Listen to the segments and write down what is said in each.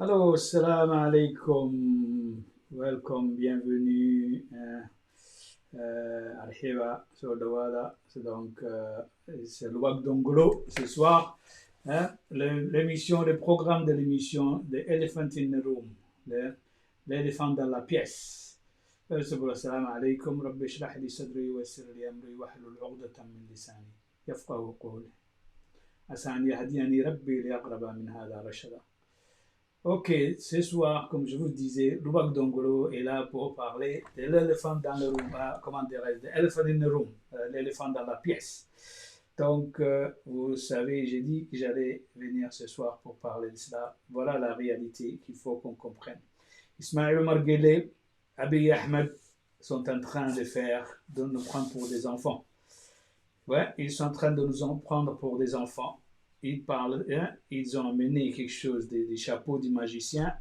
Allô, salam alaikum. Welcome, bienvenue. Arhiba, sur Dawada. C'est donc c'est le Wak Dongolo ce soir. L'émission, le programme de l'émission The Elephant in the Room, l'éléphant dans la pièce. Salam alaikum. Rabbi shrah li sadri wa yassir li amri wahlul 'uqdatan min lisani yafqahu qawli. Asan yahdini rabbi li aqraba min hadha rashada. Ok, ce soir, comme je vous disais, Lubak Dongolo est là pour parler de l'éléphant dans le room, comment dirais-je, de l'éléphant in the room, l'éléphant dans la pièce. Donc, vous savez, j'ai dit que j'allais venir ce soir pour parler de cela. Voilà la réalité qu'il faut qu'on comprenne. Ismaël Omar Guelleh, Abiy Ahmed sont en train de nous prendre pour des enfants. Ouais, ils sont en train de nous en prendre pour des enfants. Ils parlent, ils ont amené quelque chose, des chapeaux des magiciens,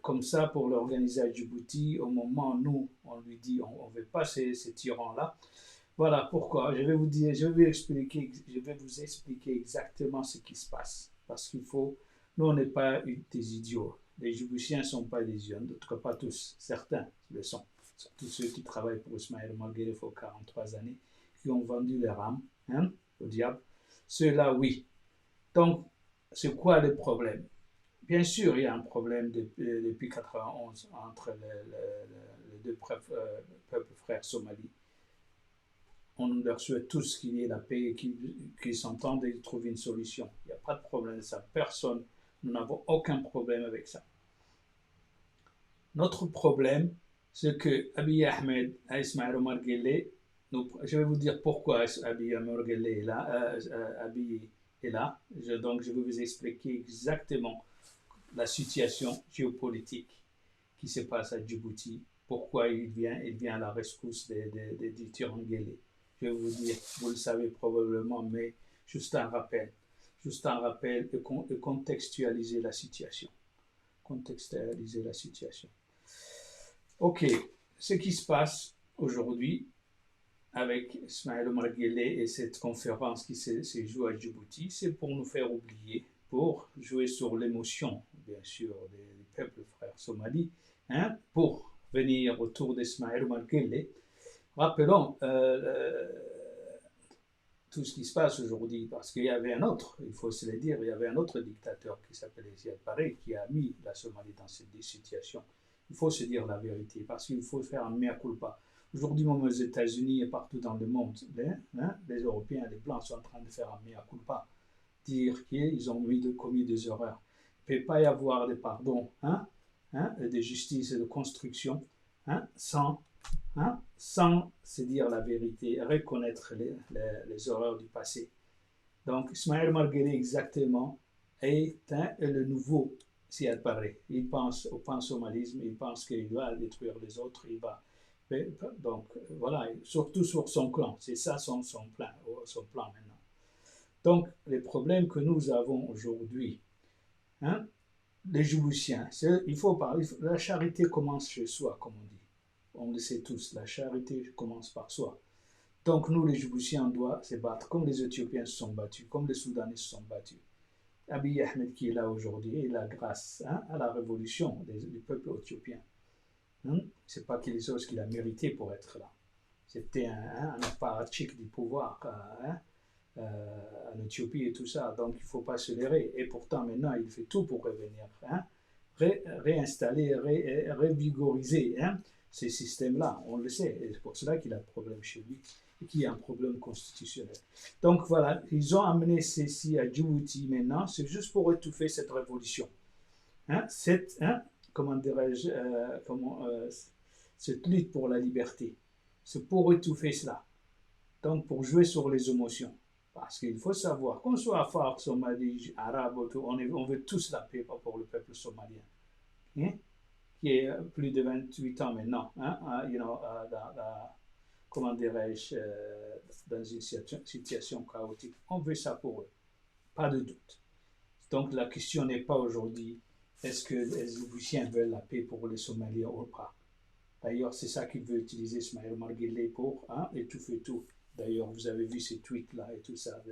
comme ça pour l'organiser à Djibouti. Au moment où nous, on lui dit, on ne veut pas ces tyrans-là. Voilà pourquoi. Je vais vous expliquer exactement ce qui se passe. Parce qu'il faut, nous, on n'est pas des idiots. Les Djiboutiens ne sont pas des idiots, en tout cas pas tous, certains le sont. Tous ceux qui travaillent pour Ismaël Omar Guelleh pour 43 années, qui ont vendu leur âme au diable. Ceux-là, oui. Donc, c'est quoi le problème? Bien sûr, il y a un problème depuis 1991 entre les deux peuples frères somalis. On leur souhaite tous qu'il y ait la paix et qu'ils s'entendent et trouvent une solution. Il n'y a pas de problème de ça. Personne, nous n'avons aucun problème avec ça. Notre problème, c'est que Abiy Ahmed, Ismaël Omar Guelleh, je vais vous dire pourquoi Abiy Omar Guelleh est là. Abiy est là. Donc, je vais vous expliquer exactement la situation géopolitique qui se passe à Djibouti, pourquoi il vient à la rescousse des tyrans Guelleh. Je vais vous dire, vous le savez probablement, mais juste un rappel et contextualiser la situation. Ok, ce qui se passe aujourd'hui avec Ismaël Omar Guelleh et cette conférence qui se joue à Djibouti, c'est pour nous faire oublier, pour jouer sur l'émotion, bien sûr, des peuples frères somalis, pour venir autour d'Ismaël Omar Guelleh. Rappelons, tout ce qui se passe aujourd'hui, parce qu'il y avait un autre, il faut se le dire, il y avait un autre dictateur qui s'appelait Ziad Barre qui a mis la Somalie dans cette situation. Il faut se dire la vérité, parce qu'il faut faire un mea culpa. Aujourd'hui, même aux États-Unis et partout dans le monde, les Européens, les Blancs sont en train de faire un mea culpa, dire qu'ils ont commis des erreurs. Il ne peut pas y avoir de pardon, de justice et de construction sans se dire la vérité, reconnaître les horreurs du passé. Donc, Ismaël Marguerite, exactement, est le nouveau Ziad Barre. Il pense au pansomalisme, il pense qu'il va détruire les autres, il va. Donc, voilà, surtout sur son clan. C'est ça son plan maintenant. Donc, les problèmes que nous avons aujourd'hui, les Djiboutiens, il faut parler, la charité commence chez soi, comme on dit. On le sait tous, la charité commence par soi. Donc nous, les Djiboutiens, on doit se battre comme les Éthiopiens se sont battus, comme les Soudanais se sont battus. Abiy Ahmed qui est là aujourd'hui est là grâce à la révolution du peuple éthiopien. C'est pas quelque chose qu'il a mérité pour être là. C'était un apparatchik du pouvoir en Éthiopie et tout ça. Donc il ne faut pas se leurrer. Et pourtant maintenant, il fait tout pour revenir, réinstaller, revigoriser ces systèmes-là, on le sait, et c'est pour cela qu'il a un problème chez lui et qu'il y a un problème constitutionnel. Donc voilà, ils ont amené ceci à Djibouti maintenant, c'est juste pour étouffer cette révolution. Comment dirais-je, cette lutte pour la liberté, c'est pour étouffer cela. Donc pour jouer sur les émotions. Parce qu'il faut savoir, qu'on soit afar, somali, arabe, on veut tous la paix pour le peuple somalien. Qui est plus de 28 ans maintenant, comment dirais-je, dans une situation chaotique. On veut ça pour eux, pas de doute. Donc la question n'est pas aujourd'hui, est-ce que les Djiboutiens veulent la paix pour les Somaliens ou pas. D'ailleurs, c'est ça qu'il veut utiliser Ismaël Marguerite pour étouffer tout. D'ailleurs, vous avez vu ces tweets-là et tout ça,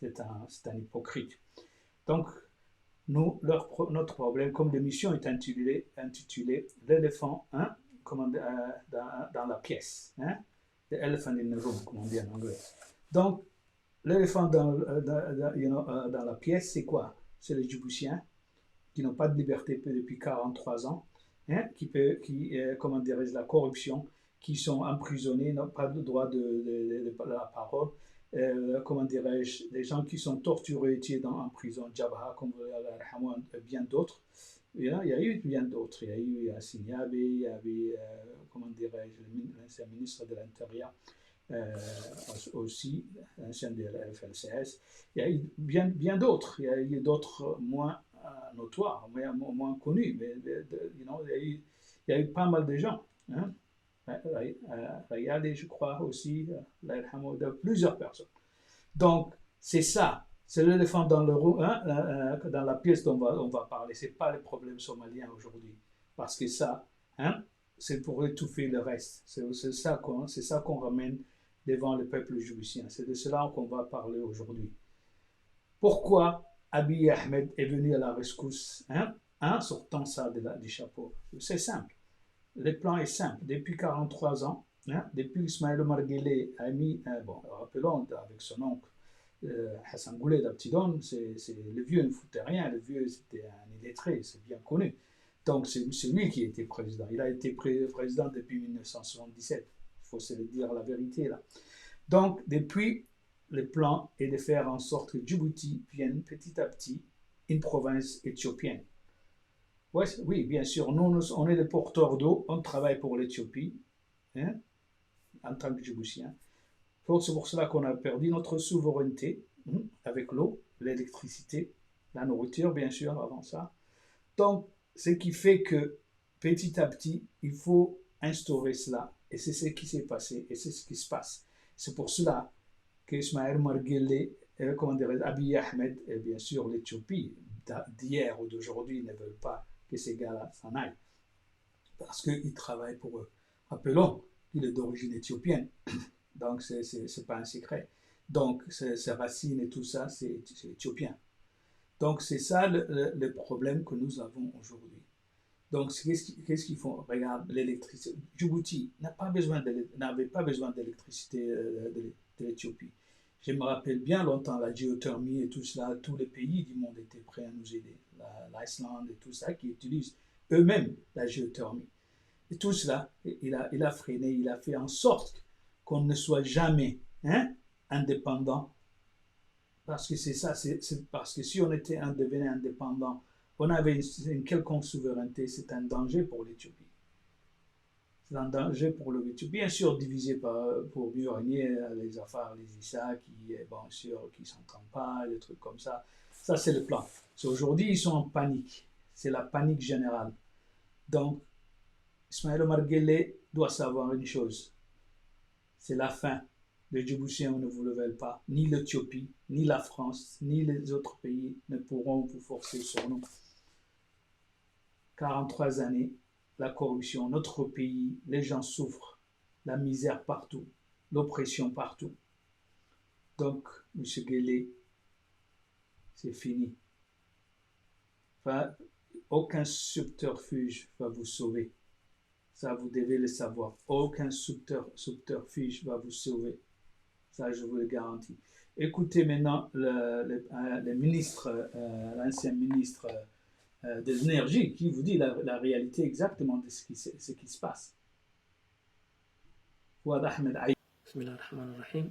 c'est un hypocrite. Donc, notre problème, comme l'émission est intitulée l'éléphant dans la pièce, the elephant in the room, comme on dit en anglais. Donc, l'éléphant dans la pièce, c'est quoi? C'est les Djiboutiens qui n'ont pas de liberté depuis 43 ans, comment dirais-je, la corruption, qui sont emprisonnés, n'ont pas le droit de la parole. Comment dirais-je, les gens qui sont torturés et tués en prison, Jabha, comme bien d'autres. Il y a eu bien d'autres. Il y a eu Yassine Yabe, il y avait, comment dirais-je, l'ancien ministre de l'Intérieur, aussi, l'ancien de la FLCS. Il y a eu bien d'autres. Il y a eu d'autres moins notoires, moins connus. Mais il y a eu pas mal de gens. Regardez, je crois aussi, de plusieurs personnes. Donc, c'est ça, c'est l'éléphant dans dans la pièce dont on va parler. Ce n'est pas le problème somalien aujourd'hui. Parce que ça, c'est pour étouffer le reste. C'est ça qu'on ramène devant le peuple djiboutien. C'est de cela qu'on va parler aujourd'hui. Pourquoi Abiy Ahmed est venu à la rescousse sortant ça du chapeau? C'est simple. Le plan est simple. Depuis 43 ans, depuis Ismaël Marguerite a mis, rappelons, avec son oncle Hassan Goulet d'Abtidon, le vieux ne foutait rien, le vieux c'était un illettré, c'est bien connu. Donc c'est lui qui était président. Il a été président depuis 1977. Il faut se le dire la vérité là. Donc depuis, le plan est de faire en sorte que Djibouti devienne petit à petit une province éthiopienne. Oui, bien sûr, nous, on est des porteurs d'eau, on travaille pour l'Éthiopie, en tant que Djiboutien. C'est pour cela qu'on a perdu notre souveraineté avec l'eau, l'électricité, la nourriture, bien sûr, avant ça. Donc, ce qui fait que petit à petit, il faut instaurer cela. Et c'est ce qui s'est passé, et c'est ce qui se passe. C'est pour cela qu'Ismaël Marguerite, Abiy Ahmed, et bien sûr l'Éthiopie d'hier ou d'aujourd'hui ne veulent pas que ces gars-là s'en aillent. Parce qu'ils travaillent pour eux. Rappelons qu'il est d'origine éthiopienne. Donc, ce n'est pas un secret. Donc, ses racines et tout ça, c'est éthiopien. Donc, c'est ça le problème que nous avons aujourd'hui. Donc, qu'est-ce qu'ils font? Regarde, l'électricité. Djibouti n'avait pas besoin d'électricité de l'Éthiopie. Je me rappelle bien longtemps la géothermie et tout cela, tous les pays du monde étaient prêts à nous aider. L'Islande et tout ça qui utilisent eux-mêmes la géothermie. Et tout cela, il a freiné, il a fait en sorte qu'on ne soit jamais indépendant. Parce que c'est ça, c'est parce que si on devenait indépendant, on avait une quelconque souveraineté, c'est un danger pour l'Éthiopie. C'est un danger pour l'Éthiopie. Bien sûr, divisé pour mieux régner les affaires, les Issa, qui, bien sûr, qui ne s'entendent pas, des trucs comme ça. Ça, c'est le plan. Aujourd'hui, ils sont en panique. C'est la panique générale. Donc, Ismaël Omar Guelleh doit savoir une chose. C'est la fin. Les Djiboutiens ne vous le veulent pas. Ni l'Éthiopie, ni la France, ni les autres pays ne pourront vous forcer sur nous. 43 années, la corruption, notre pays, les gens souffrent, la misère partout, l'oppression partout. Donc, M. Guelleh, c'est fini. Enfin, aucun subterfuge va vous sauver. Ça, vous devez le savoir. Aucun subterfuge va vous sauver. Ça, je vous le garantis. Écoutez maintenant le ministre, l'ancien ministre de l'énergie qui vous dit la réalité exactement de ce qui se passe. Fouad Ahmed Aïe. Bismillah ar-Rahman ar-Rahim.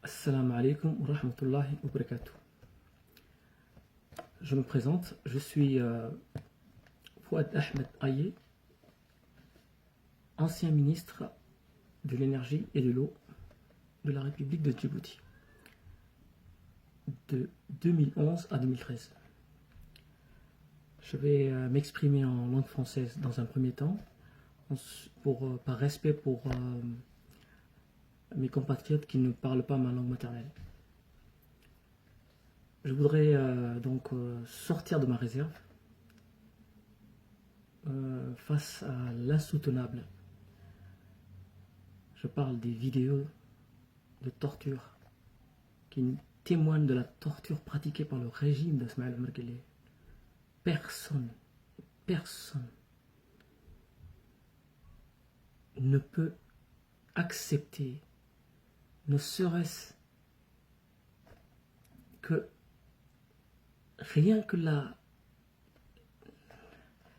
Assalamu alaikum wa rahmatullahi wa barakatuh. Je me présente, je suis Fouad Ahmed Aïe, ancien ministre de l'énergie et de l'eau de la République de Djibouti, de 2011 à 2013. Je vais m'exprimer en langue française dans un premier temps, par respect pour mes compatriotes qui ne parlent pas ma langue maternelle. Je voudrais donc sortir de ma réserve face à l'insoutenable. Je parle des vidéos de torture qui témoignent de la torture pratiquée par le régime d'Ismaël Omar Guelleh. Personne ne peut accepter, ne serait-ce que rien que la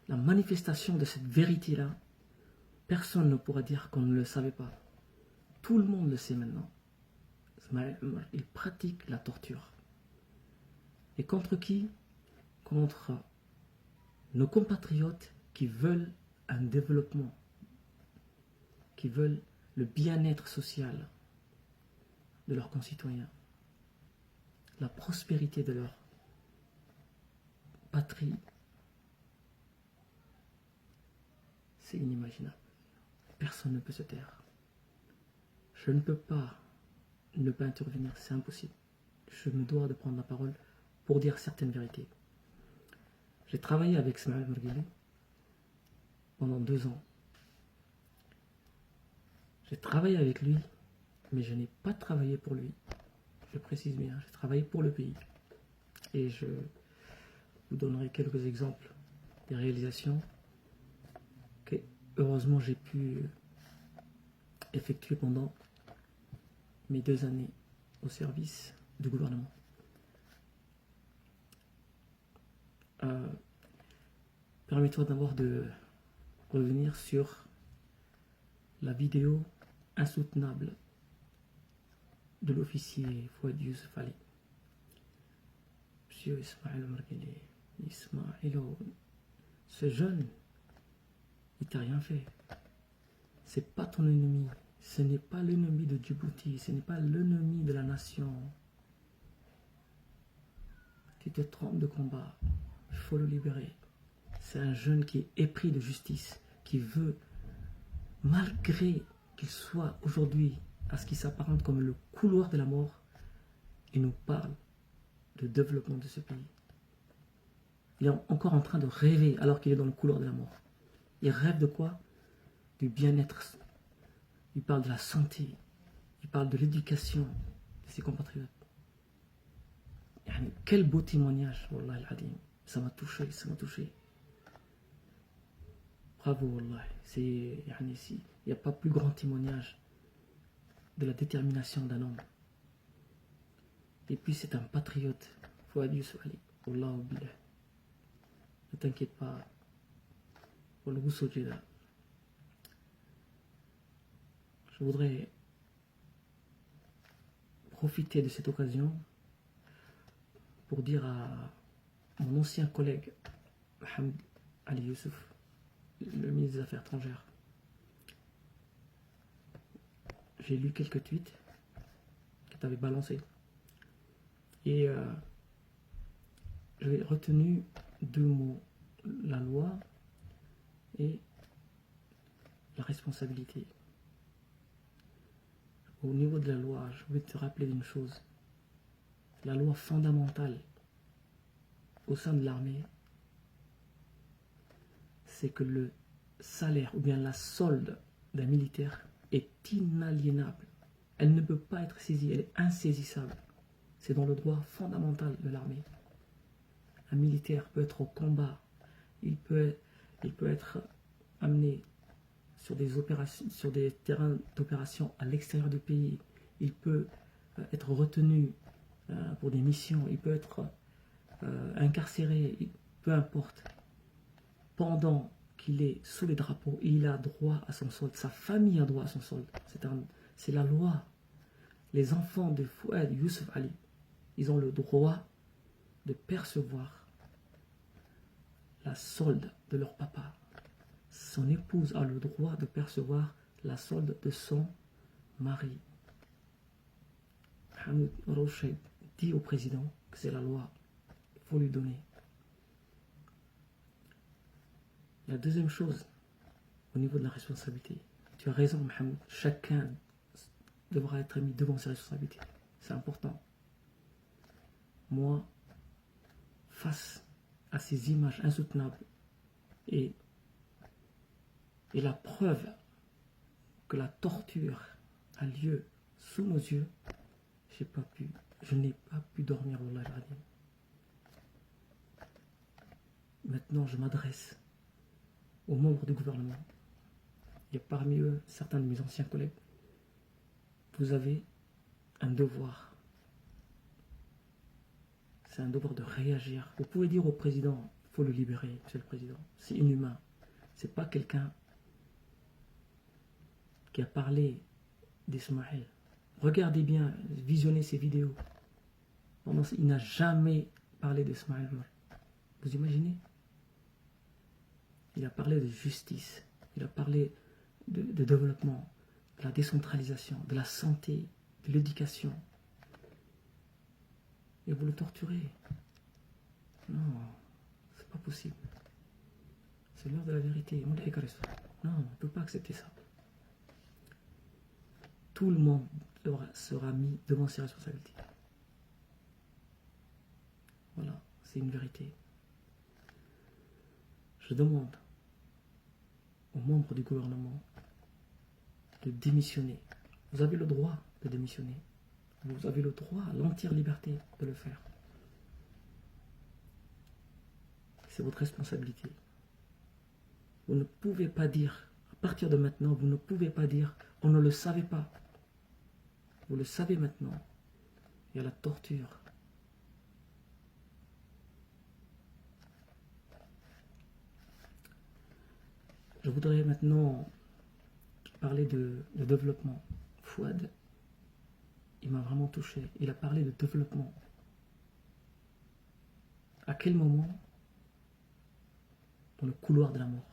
manifestation de cette vérité-là, personne ne pourra dire qu'on ne le savait pas. Tout le monde le sait maintenant. Il pratique la torture. Et contre qui? Contre nos compatriotes qui veulent un développement, qui veulent le bien-être social de leurs concitoyens, la prospérité de leur patrie. C'est inimaginable. Personne ne peut se taire. Je ne peux pas ne pas intervenir, c'est impossible. Je me dois de prendre la parole pour dire certaines vérités. J'ai travaillé avec Ismaël Omar Guelleh pendant 2 ans. J'ai travaillé avec lui, mais je n'ai pas travaillé pour lui. Je précise bien, j'ai travaillé pour le pays. Et je vous donnerai quelques exemples des réalisations que, heureusement, j'ai pu effectuer pendant mes 2 années au service du gouvernement. Permettez-moi d'abord de revenir sur la vidéo insoutenable de l'officier Fouad Youssef Ali. Monsieur Ismaël Omar Guelleh, ce jeune, il t'a rien fait. C'est pas ton ennemi. Ce n'est pas l'ennemi de Djibouti. Ce n'est pas l'ennemi de la nation. Tu te trompes de combat. Il faut le libérer. C'est un jeune qui est épris de justice, qui veut, malgré qu'il soit aujourd'hui à ce qui s'apparente comme le couloir de la mort, il nous parle de développement de ce pays. Il est encore en train de rêver alors qu'il est dans le couloir de la mort. Il rêve de quoi? Du bien-être. Il parle de la santé. Il parle de l'éducation de ses compatriotes. Quel beau témoignage, Wallah al-Adim. Ça m'a touché, ça m'a touché. Bravo, Wallah. Il n'y a pas plus grand témoignage de la détermination d'un homme Et puis c'est un patriote. Fouad Youssouf Ali. Wallahu billah. Ne t'inquiète pas. Wallahu sojeda. Je voudrais profiter de cette occasion pour dire à mon ancien collègue Mohamed Ali Youssouf, le ministre des Affaires étrangères. J'ai lu quelques tweets que tu avais balancés. Et j'ai retenu deux mots, la loi et la responsabilité. Au niveau de la loi, je vais te rappeler une chose. La loi fondamentale au sein de l'armée, c'est que le salaire ou bien la solde d'un militaire est inaliénable. Elle ne peut pas être saisie, elle est insaisissable. C'est dans le droit fondamental de l'armée. Un militaire peut être au combat, il peut être amené sur des opérations, sur des terrains d'opération à l'extérieur du pays, il peut être retenu pour des missions, il peut être incarcéré, peu importe. Pendant qu'il est sous les drapeaux, il a droit à son solde, sa famille a droit à son solde. C'est la loi. Les enfants de Fouad Youssouf Ali, ils ont le droit de percevoir la solde de leur papa. Son épouse a le droit de percevoir la solde de son mari. Hamid Rochet dit au président que c'est la loi. Il faut lui donner. La deuxième chose, au niveau de la responsabilité, tu as raison, Mohamed, chacun devra être mis devant ses responsabilités. C'est important. Moi, face à ces images insoutenables et la preuve que la torture a lieu sous nos yeux, je n'ai pas pu dormir au live. Maintenant, je m'adresse aux membres du gouvernement. Il y a parmi eux certains de mes anciens collègues. Vous avez un devoir. C'est un devoir de réagir. Vous pouvez dire au président, il faut le libérer, monsieur le président. C'est inhumain. C'est pas quelqu'un qui a parlé d'Ismaël. Regardez bien, visionnez ces vidéos. Il n'a jamais parlé d'Ismaël. Vous imaginez? Il a parlé de justice, il a parlé de développement, de la décentralisation, de la santé, de l'éducation. Et vous le torturez. Non, c'est pas possible. C'est l'heure de la vérité. Non, on ne peut pas accepter ça. Tout le monde sera mis devant ses responsabilités. Voilà, c'est une vérité. Je demande aux membres du gouvernement de démissionner. Vous avez le droit de démissionner. Vous avez le droit à l'entière liberté de le faire. C'est votre responsabilité. Vous ne pouvez pas dire, à partir de maintenant, vous ne pouvez pas dire, on ne le savait pas. Vous le savez maintenant. Il y a la torture. Je voudrais maintenant parler de développement. Fouad, il m'a vraiment touché. Il a parlé de développement. À quel moment? Dans le couloir de la mort.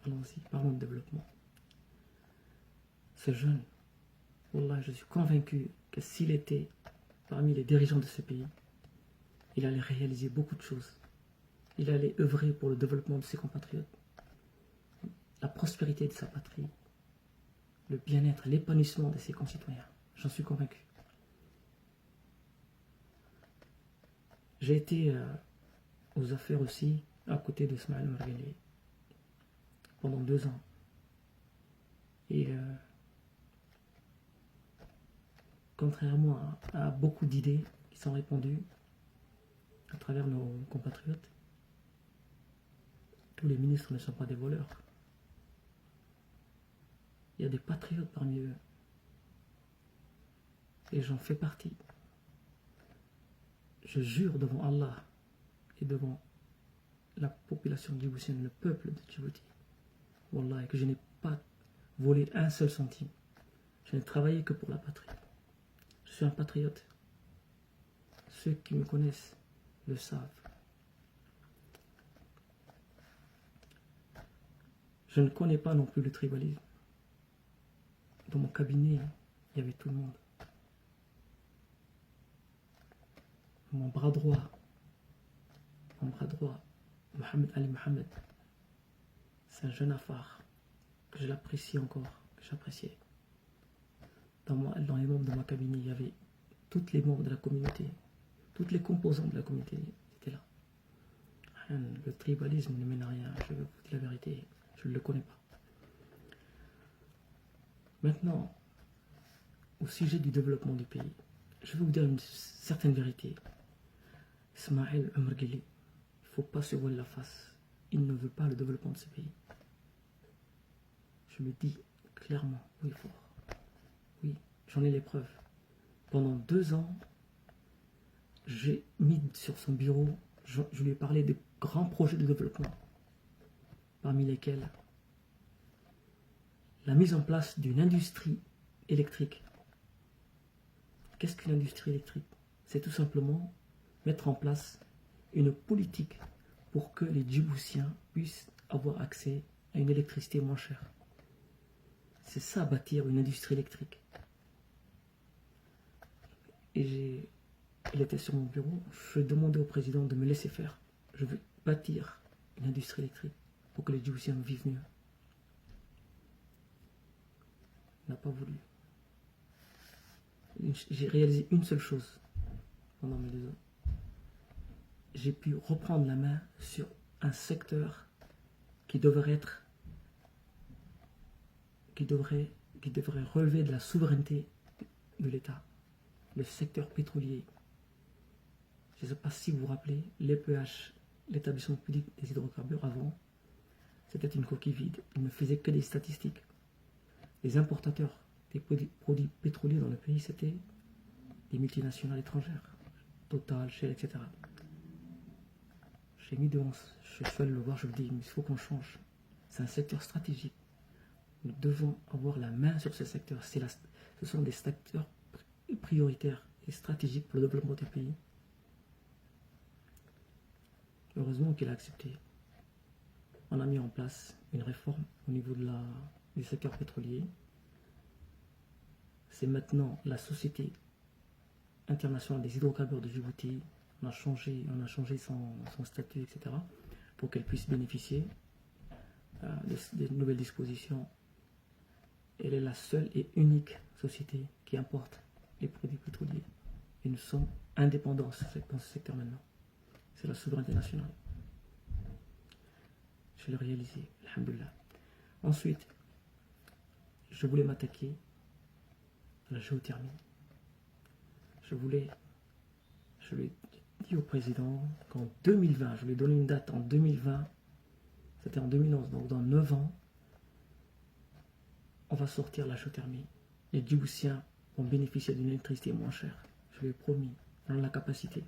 Allons-y, parlons de développement. Ce jeune, Wallah, je suis convaincu que s'il était parmi les dirigeants de ce pays, il allait réaliser beaucoup de choses. Il allait œuvrer pour le développement de ses compatriotes, la prospérité de sa patrie, le bien-être, l'épanouissement de ses concitoyens. J'en suis convaincu. J'ai été aux affaires aussi, à côté de Ismaël Marguerite, pendant 2 ans. Et contrairement à beaucoup d'idées qui sont répandues à travers nos compatriotes, tous les ministres ne sont pas des voleurs. Il y a des patriotes parmi eux. et j'en fais partie. Je jure devant Allah et devant la population djiboutienne, le peuple de Djibouti, Wallah, que je n'ai pas volé un seul centime. Je n'ai travaillé que pour la patrie. Je suis un patriote. Ceux qui me connaissent le savent. Je ne connais pas non plus le tribalisme. Dans mon cabinet, il y avait tout le monde. Mon bras droit, Mohamed Ali Mohamed, c'est un jeune afar que je l'apprécie encore, que j'appréciais. Dans les membres de ma cabinet, il y avait tous les membres de la communauté, toutes les composantes de la communauté étaient là. Le tribalisme ne mène à rien, je vais vous dire la vérité, je ne le connais pas. Maintenant, au sujet du développement du pays, je vais vous dire une certaine vérité. Ismaël Omar Guelleh, il ne faut pas se voiler la face. Il ne veut pas le développement de ce pays. Je le dis clairement, oui fort. Oui, j'en ai les preuves. Pendant 2 ans, j'ai mis sur son bureau, je lui ai parlé de grands projets de développement, parmi lesquels la mise en place d'une industrie électrique. Qu'est-ce qu'une industrie électrique? C'est tout simplement mettre en place une politique pour que les Djiboutiens puissent avoir accès à une électricité moins chère. C'est ça, bâtir une industrie électrique. Et il était sur mon bureau, je demandais au président de me laisser faire. Je veux bâtir une industrie électrique pour que les Djiboutiens vivent mieux. Il n'a pas voulu. J'ai réalisé une seule chose pendant mes 2 ans. J'ai pu reprendre la main sur un secteur qui devrait relever de la souveraineté de l'État, le secteur pétrolier. Je ne sais pas si vous vous rappelez, l'EPH, l'établissement public des hydrocarbures avant, c'était une coquille vide. Il ne faisait que des statistiques. Les importateurs des produits pétroliers dans le pays, c'était des multinationales étrangères, Total, Shell, etc. J'ai mis devant, je suis allé le voir, je lui dis, mais il faut qu'on change. C'est un secteur stratégique. Nous devons avoir la main sur ce secteur. Ce sont des secteurs prioritaires et stratégiques pour le développement du pays. Heureusement qu'il a accepté. On a mis en place une réforme au niveau du secteur pétrolier. C'est maintenant la Société internationale des hydrocarbures de Djibouti. On a changé son statut, etc. pour qu'elle puisse bénéficier des nouvelles dispositions. Elle est la seule et unique société qui importe les produits pétroliers. Et nous sommes indépendants dans ce secteur maintenant. C'est la souveraineté nationale. Je l'ai réalisé, alhamdoulilah. Ensuite, je voulais m'attaquer à la géothermie. Je lui ai dit au président qu'en 2020, je lui ai donné une date en 2020, c'était en 2011, donc dans 9 ans, on va sortir la géothermie. Les Djiboutiens vont bénéficier d'une électricité moins chère. Je lui ai promis, dans la capacité.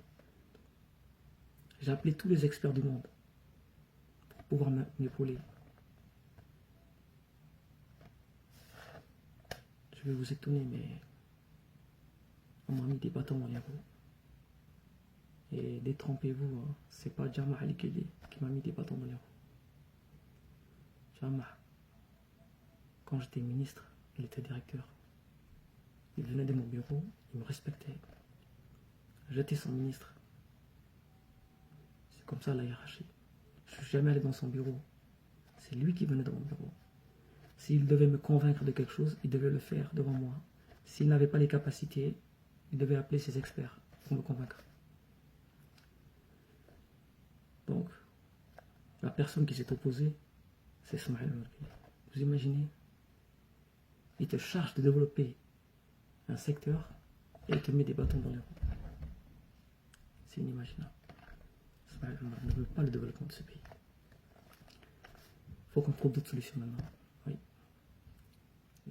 J'ai appelé tous les experts du monde pour pouvoir m'épauler. Je vais vous étonner, mais on m'a mis des bâtons dans les roues. Et détrompez-vous, hein, c'est pas Jama Ali Guelleh qui m'a mis des bâtons dans les roues. Jama, quand j'étais ministre, il était directeur. Il venait de mon bureau, il me respectait. J'étais son ministre. C'est comme ça la hiérarchie. Je ne suis jamais allé dans son bureau. C'est lui qui venait dans mon bureau. S'il devait me convaincre de quelque chose, il devait le faire devant moi. S'il n'avait pas les capacités, il devait appeler ses experts pour me convaincre. Donc, la personne qui s'est opposée, c'est Ismaël Omar Guelleh. Vous imaginez? Il te charge de développer un secteur et il te met des bâtons dans les roues. C'est inimaginable. Ismaël Omar ne veut pas le développement de ce pays. Il faut qu'on trouve d'autres solutions maintenant. Oui.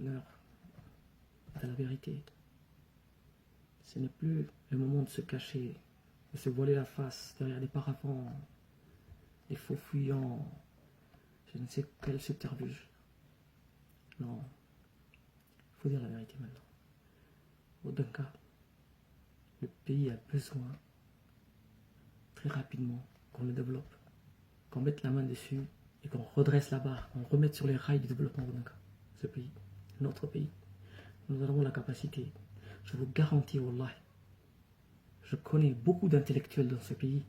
L'heure de la vérité. Ce n'est plus le moment de se cacher, de se voiler la face derrière des paravents, des faux fuyants, je ne sais quel subterfuge. Non, il faut dire la vérité maintenant. Au cas, le pays a besoin très rapidement qu'on le développe, qu'on mette la main dessus et qu'on redresse la barre, qu'on remette sur les rails du développement de ce pays, notre pays. Nous avons la capacité. Je vous garantis, Wallah, je connais beaucoup d'intellectuels dans ce pays.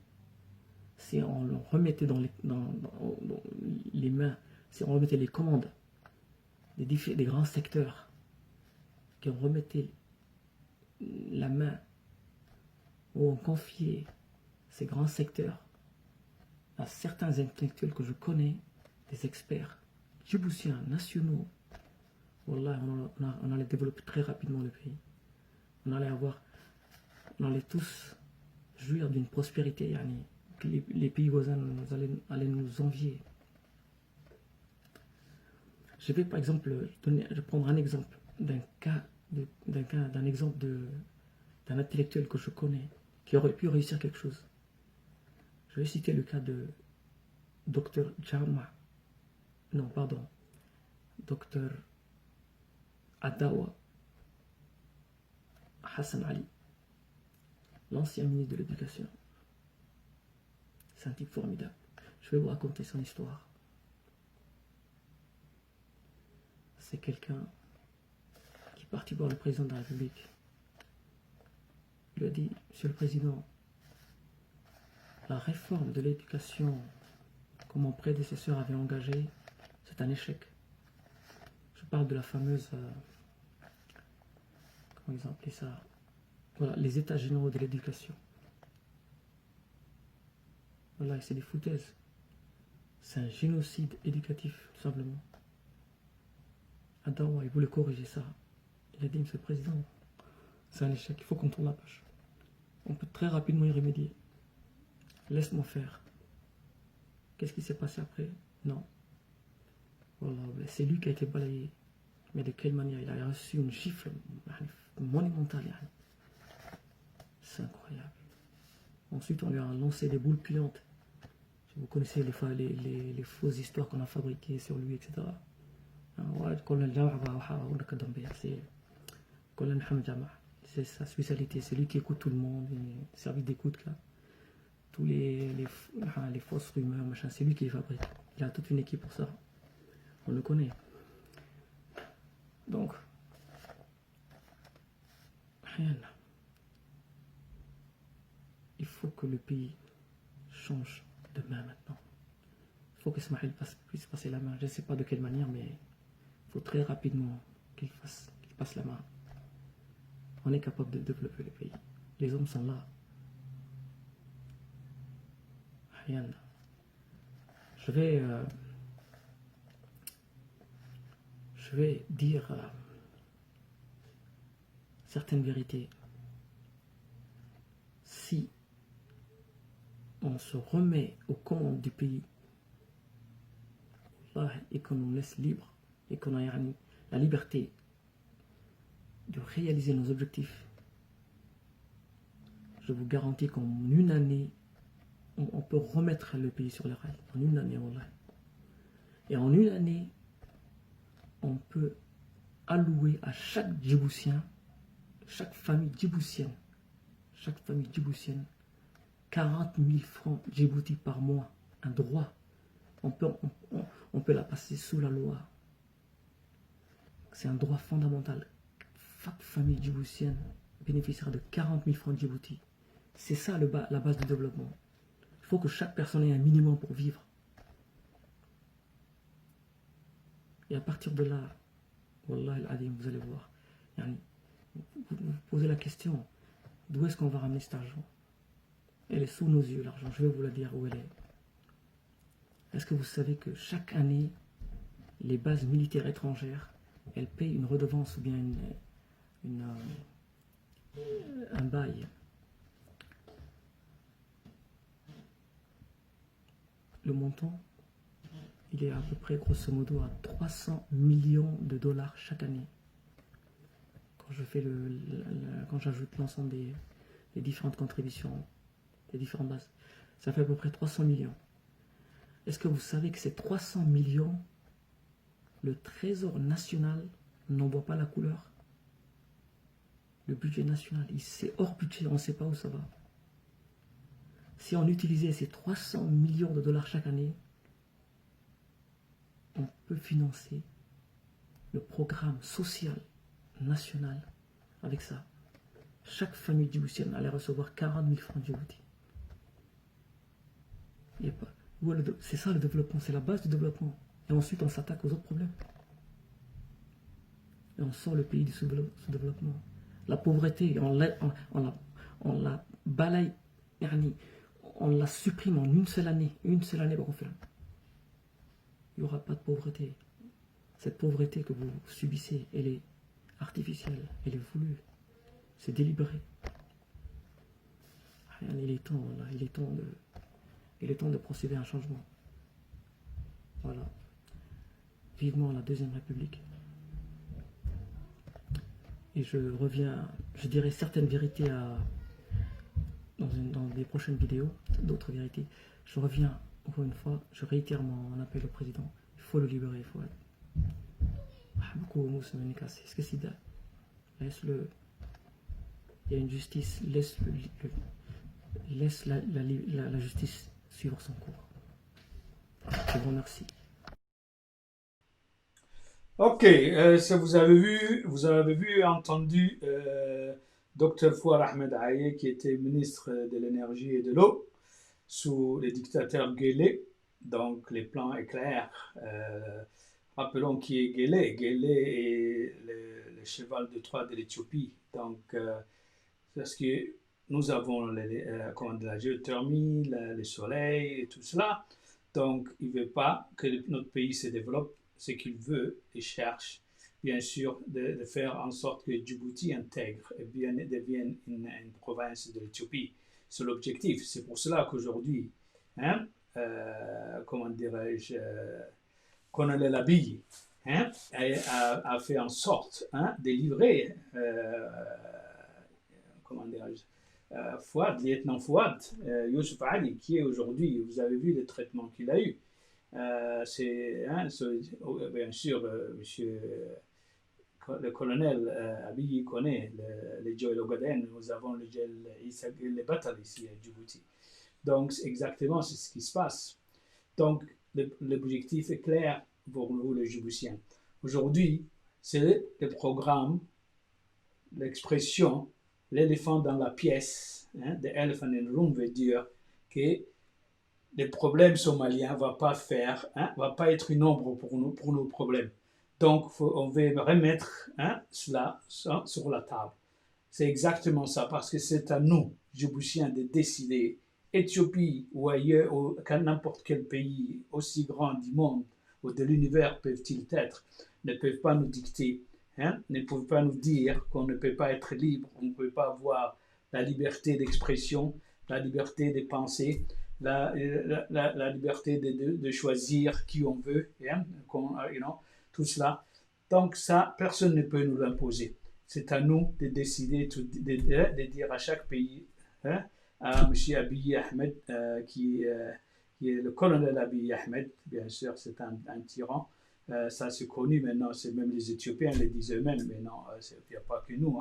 Si on le remettait dans les mains, si on remettait les commandes des grands secteurs, qu'on remettait la main, ou on confiait ces grands secteurs à certains intellectuels que je connais, des experts djiboutiens, nationaux, Wallah, on allait développer très rapidement le pays. On allait tous jouir d'une prospérité, yani, que les pays voisins allaient nous envier. Je vais par exemple prendre un exemple d'un exemple d'un intellectuel que je connais qui aurait pu réussir quelque chose. Je vais citer le cas de Dr Adawa Hassan Ali, l'ancien ministre de l'Éducation. C'est un type formidable. Je vais vous raconter son histoire. C'est quelqu'un qui est parti voir le président de la République. Il lui a dit: Monsieur le Président, la réforme de l'éducation que mon prédécesseur avait engagée, c'est un échec. Je parle de la fameuse... comment ils ont appelé ça? Voilà, les états généraux de l'éducation. Voilà, c'est des foutaises. C'est un génocide éducatif, tout simplement. Adawa, il voulait corriger ça. Il a dit: Monsieur le Président, c'est un échec, il faut qu'on tourne la page. On peut très rapidement y remédier. Laisse-moi faire. Qu'est-ce qui s'est passé après? Non. Voilà, c'est lui qui a été balayé. Mais de quelle manière? Il a reçu une gifle monumentale. C'est incroyable. Ensuite, on lui a lancé des boules puantes. Vous connaissez les fausses histoires qu'on a fabriquées sur lui, etc. C'est sa spécialité, c'est lui qui écoute tout le monde, il service d'écoute là. Tous les fausses rumeurs, machin, c'est lui qui les fabrique. Il a toute une équipe pour ça. On le connaît. Donc, rien. Il faut que le pays change de main maintenant. Il faut que Ismaël puisse passer la main. Je ne sais pas de quelle manière, mais il faut très rapidement qu'il passe la main. On est capable de développer le pays. Les hommes sont là. Rien. Je vais dire certaines vérités. Si on se remet aux commandes du pays et qu'on nous laisse libre et qu'on a la liberté de réaliser nos objectifs, je vous garantis qu'en une année, on peut remettre le pays sur les rails. En une année, wallah. Et en une année, on peut allouer à chaque Djiboutien, chaque famille djiboutienne, 40 000 francs Djibouti par mois, un droit. On peut la passer sous la loi. C'est un droit fondamental. Chaque famille djiboutienne bénéficiera de 40 000 francs Djibouti. C'est ça la base du développement. Il faut que chaque personne ait un minimum pour vivre. Et à partir de là, wallah al-adim, vous allez voir. Vous posez la question, d'où est-ce qu'on va ramener cet argent? Elle est sous nos yeux, l'argent. Je vais vous la dire où elle est. Est-ce que vous savez que chaque année, les bases militaires étrangères, elles payent une redevance ou bien un bail? Le montant, il est à peu près, grosso modo, à 300 millions de dollars chaque année quand je fais quand j'ajoute l'ensemble des différentes contributions, des différentes bases, ça fait à peu près 300 millions. Est-ce que vous savez que ces 300 millions, le Trésor national n'en voit pas la couleur? Le budget national, c'est hors budget, on ne sait pas où ça va. Si on utilisait ces 300 millions de dollars chaque année, on peut financer le programme social national avec ça. Chaque famille djiboutienne allait recevoir 40 000 francs Djibouti. C'est ça le développement, c'est la base du développement. Et ensuite on s'attaque aux autres problèmes. Et on sort le pays du sous-développement. La pauvreté, on la balaye, on la supprime en une seule année. Une seule année, il n'y aura pas de pauvreté. Cette pauvreté que vous subissez, elle est artificielle, elle est voulue, c'est délibéré. Il est temps, là, il est temps de procéder à un changement. Voilà. Vivement la Deuxième République. Et je reviens, je dirai certaines vérités dans des prochaines vidéos, d'autres vérités. Je reviens encore une fois, je réitère mon appel au président. Il faut le libérer, il faut. Beaucoup est-ce que c'est laisse-le. Il y a une justice, laisse la justice suivre son cours. Je vous remercie. Ok, ça vous avez vu et entendu Dr Fouad Ahmed Aye, qui était ministre de l'énergie et de l'eau sous les dictateurs Guelleh. Donc les plans éclairs. Rappelons qui est Guelleh. Guelleh est le cheval de Troie de l'Éthiopie. Donc parce que nous avons la géothermie, le soleil et tout cela. Donc il ne veut pas que notre pays se développe. Ce qu'il veut et cherche, bien sûr, de faire en sorte que Djibouti intègre et bien devienne une province de l'Éthiopie. C'est l'objectif. C'est pour cela qu'aujourd'hui, comment dirais-je, Colonel Abiy a fait en sorte de livrer, comment dirais-je, Fouad, lieutenant Fouad, Youssouf Ali, qui est aujourd'hui, vous avez vu le traitement qu'il a eu. Bien sûr, monsieur le colonel Abiy connaît le Joël Ogaden, nous avons le Joël Issa Batal ici à Djibouti. Donc, exactement, c'est ce qui se passe. Donc, l'objectif est clair pour nous, les Djiboutiens. Aujourd'hui, c'est le programme, l'expression, l'éléphant dans la pièce, the elephant in the room veut dire que les problèmes somaliens ne vont pas être une ombre pour nos problèmes. Donc, on va remettre cela sur la table. C'est exactement ça, parce que c'est à nous, Djiboutiens, de décider. Éthiopie ou ailleurs, ou n'importe quel pays aussi grand du monde ou de l'univers peuvent-ils être, ne peuvent pas nous dicter, ne peuvent pas nous dire qu'on ne peut pas être libre, on ne peut pas avoir la liberté d'expression, la liberté de penser, la liberté de choisir qui on veut, tout cela. Donc ça, personne ne peut nous l'imposer. C'est à nous de décider, de dire à chaque pays, à M. Abiy Ahmed, qui est le colonel Abiy Ahmed, bien sûr, c'est un tyran. Ça c'est connu maintenant, c'est même les Éthiopiens le disent eux-mêmes, mais non, il n'y a pas que nous.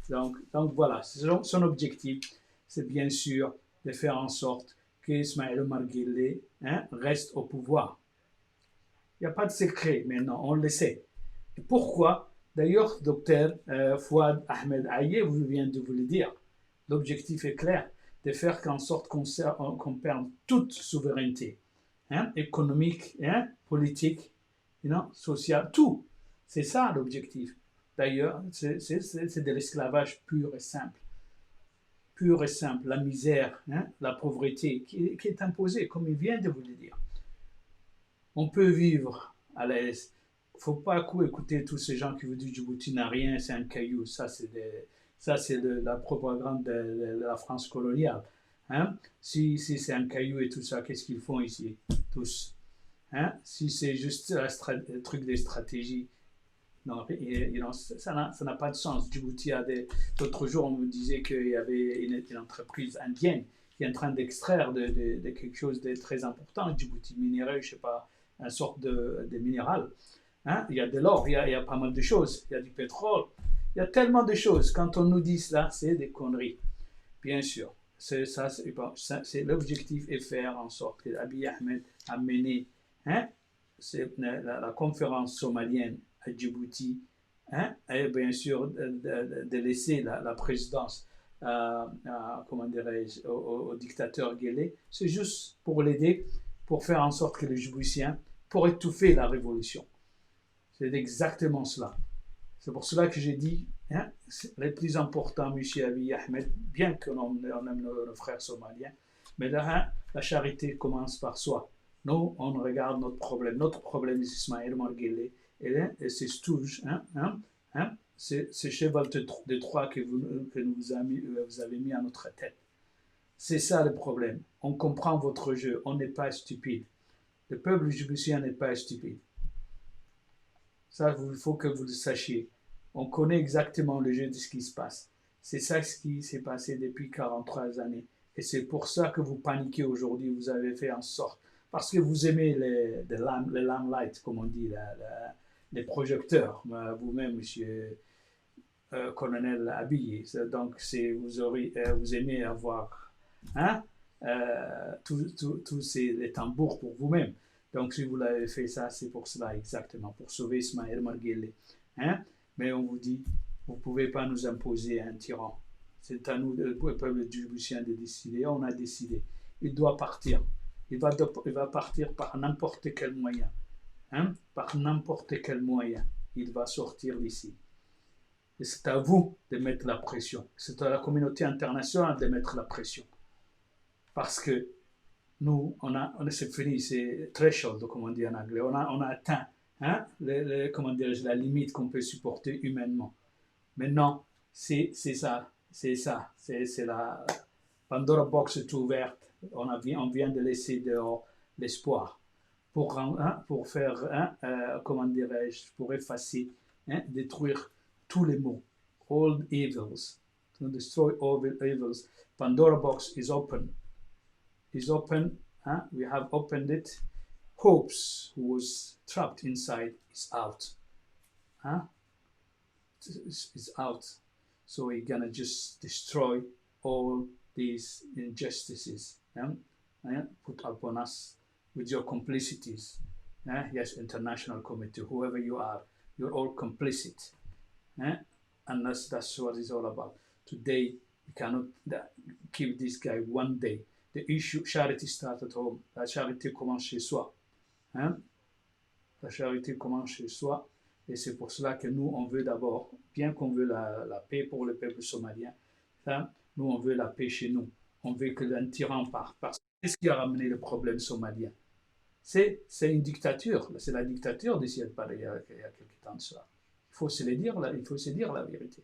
Donc voilà, son objectif, c'est bien sûr de faire en sorte qu'Ismaël Omar Guelleh reste au pouvoir. Il n'y a pas de secret maintenant, on le sait. Et pourquoi? D'ailleurs, docteur Fouad Ahmed Aye vient de vous le dire. L'objectif est clair, de faire en sorte qu'on perde toute souveraineté, économique, politique, sociale, tout. C'est ça l'objectif. D'ailleurs, c'est de l'esclavage pur et simple. Pur et simple, la misère, la pauvreté qui est imposée, comme il vient de vous le dire. On peut vivre à l'aise. Il ne faut pas écouter tous ces gens qui vous disent Djibouti n'a rien, c'est un caillou. Ça, c'est la propagande de la France coloniale. Si c'est un caillou et tout ça, qu'est-ce qu'ils font ici, tous? Si c'est juste un truc de stratégie, Non, ça n'a pas de sens. Djibouti a l'autre jour, on me disait qu'il y avait une entreprise indienne qui est en train d'extraire de quelque chose de très important. Djibouti minerai, je ne sais pas, une sorte de minéral. Hein? Il y a de l'or, il y a pas mal de choses. Il y a du pétrole. Il y a tellement de choses. Quand on nous dit cela, c'est des conneries. Bien sûr. L'objectif est faire en sorte que Abiy Ahmed a mené la conférence somalienne à Djibouti, et bien sûr de laisser la présidence comment dirais-je, au dictateur Guelleh. C'est juste pour l'aider, pour faire en sorte que les Djiboutiens, pour étouffer la révolution. C'est exactement cela. C'est pour cela que j'ai dit, le plus important, M. Abiy Ahmed, bien que l'on aime nos frères somaliens, mais la charité commence par soi. Nous, on regarde notre problème. Notre problème, c'est Ismaël Omar Guelleh, et c'est Stouge, ce cheval de Troie que vous avez mis à notre tête. C'est ça le problème. On comprend votre jeu. On n'est pas stupide. Le peuple djiboutien n'est pas stupide. Ça, il faut que vous le sachiez. On connaît exactement le jeu de ce qui se passe. C'est ça ce qui s'est passé depuis 43 années. Et c'est pour ça que vous paniquez aujourd'hui. Vous avez fait en sorte. Parce que vous aimez les lamplights, comme on dit, les projecteurs. Vous-même, monsieur colonel habillé. Donc, vous aimez avoir tous les tambours pour vous-même. Donc, si vous l'avez fait ça, c'est pour cela exactement, pour sauver Ismaël Omar Guelleh. Mais on vous dit, vous ne pouvez pas nous imposer un tyran. C'est à nous, le peuple djiboutien, de décider. On a décidé. Il doit partir. Il va partir par n'importe quel moyen. Par n'importe quel moyen. Il va sortir d'ici. Et c'est à vous de mettre la pression. C'est à la communauté internationale de mettre la pression. Parce que nous, c'est fini, c'est threshold, comme on dit en anglais. On a atteint la limite qu'on peut supporter humainement. Maintenant, c'est ça. C'est la Pandora Box est ouverte. On vient de laisser dehors l'espoir pour faire, comment dirais-je, pour effacer, détruire tous les maux, all evils, to destroy all evils. Pandora Box is open. We have opened it. Hopes, who was trapped inside, is out. Is out. So we're gonna just destroy all these injustices put upon us with your complicities. Yes, international committee, whoever you are, you're all complicit. And that's what it's all about. Today, we cannot keep this guy one day. The issue, charity starts at home. La charité commence chez soi. La charité commence chez soi. Et c'est pour cela que nous, on veut d'abord, bien qu'on veut la paix pour le peuple somalien, nous, on veut la paix chez nous. On veut que un tyran parte. Parce que qu'est-ce qui a ramené le problème somalien? C'est une dictature. C'est la dictature d'ici il y a quelques temps de cela. Il faut se dire la vérité.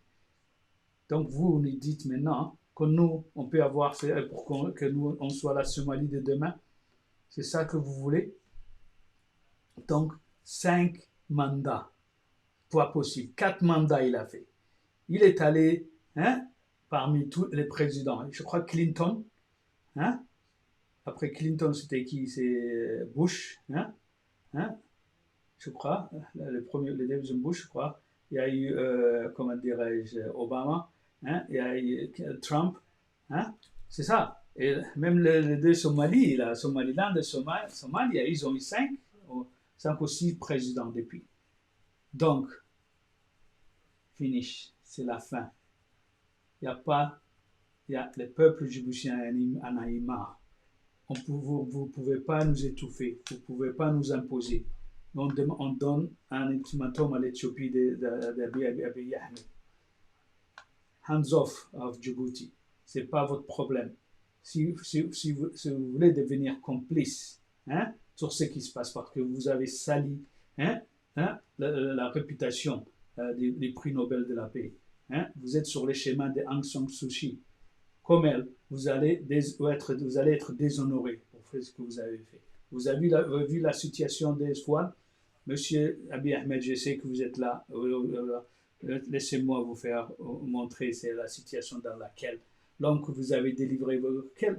Donc vous nous dites maintenant que nous, on peut avoir, pour que nous, on soit la Somalie de demain. C'est ça que vous voulez? Donc, 5 mandats. Pas possible. 4 mandats il a fait. Il est allé parmi tous les présidents. Je crois Clinton. Après Clinton, c'était qui? C'est Bush. Je crois. Le deuxième Bush, je crois. Il y a eu, comment dirais-je, Obama. Il y a eu Trump. C'est ça. Et même les deux Somalies, la Somaliland et Somalie, ils ont eu 5 ou 6 présidents depuis. Donc, finish, c'est la fin. Il y a le peuple djiboutien en a marre. Vous ne pouvez pas nous étouffer, vous ne pouvez pas nous imposer. On donne un ultimatum à l'Éthiopie d'Abiy Ahmed. Hands off of Djibouti. Ce n'est pas votre problème. Si vous voulez devenir complice sur ce qui se passe, parce que vous avez sali la réputation des prix Nobel de la paix. Vous êtes sur les schémas de Aung San Suu Kyi. Comme elle, vous allez être déshonoré pour faire ce que vous avez fait. Vous avez vu la situation des Swal, Monsieur Abiy Ahmed, je sais que vous êtes là. Laissez-moi vous faire montrer c'est la situation dans laquelle l'homme que vous avez délivré,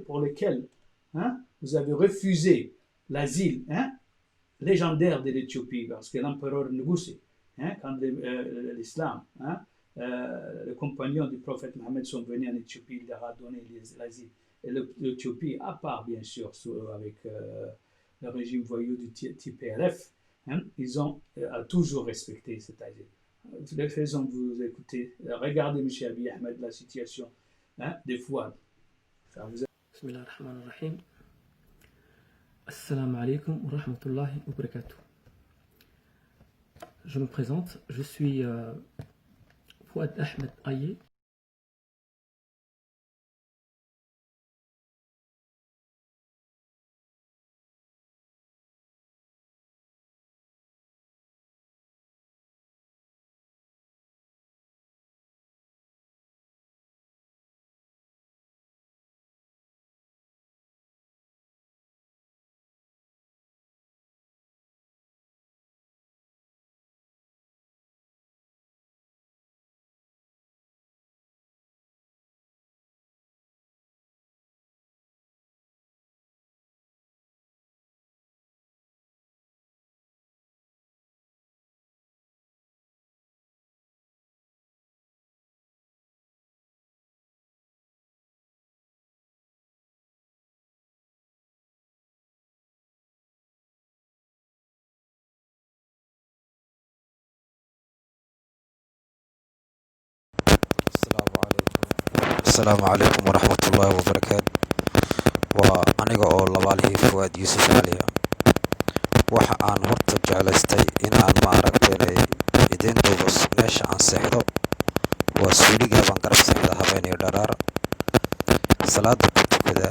pour lequel hein, vous avez refusé l'asile hein, légendaire de l'Éthiopie, parce que l'empereur Ngozi, hein, quand l'islam, hein, les compagnons du prophète Mohammed sont venus en Éthiopie, il leur a donné l'asile. Et l'Éthiopie, à part bien sûr avec le régime voyou du TPLF, hein, ils ont toujours respecté cet asile. Faisons vous écouter. Regardez, M. Abiy Ahmed, la situation hein, des Fouad. Bismillah ar-Rahman ar-Rahim. Assalamu alaikum wa rahmatullahi wa barakatuh. Je me présente, je suis Fouad Ahmed Aye. asalaamu calaykum waraxmatullaahi wabarakaatu. waa aniga oo labaalihii Fuwaad Yuusuf Cali waxa aan horta jeclaystay inaan ma aragtay idin duubo meesha aan seexdo. waa suuliga baan garab seexda habeen iyo dharaar salaada ku tukada.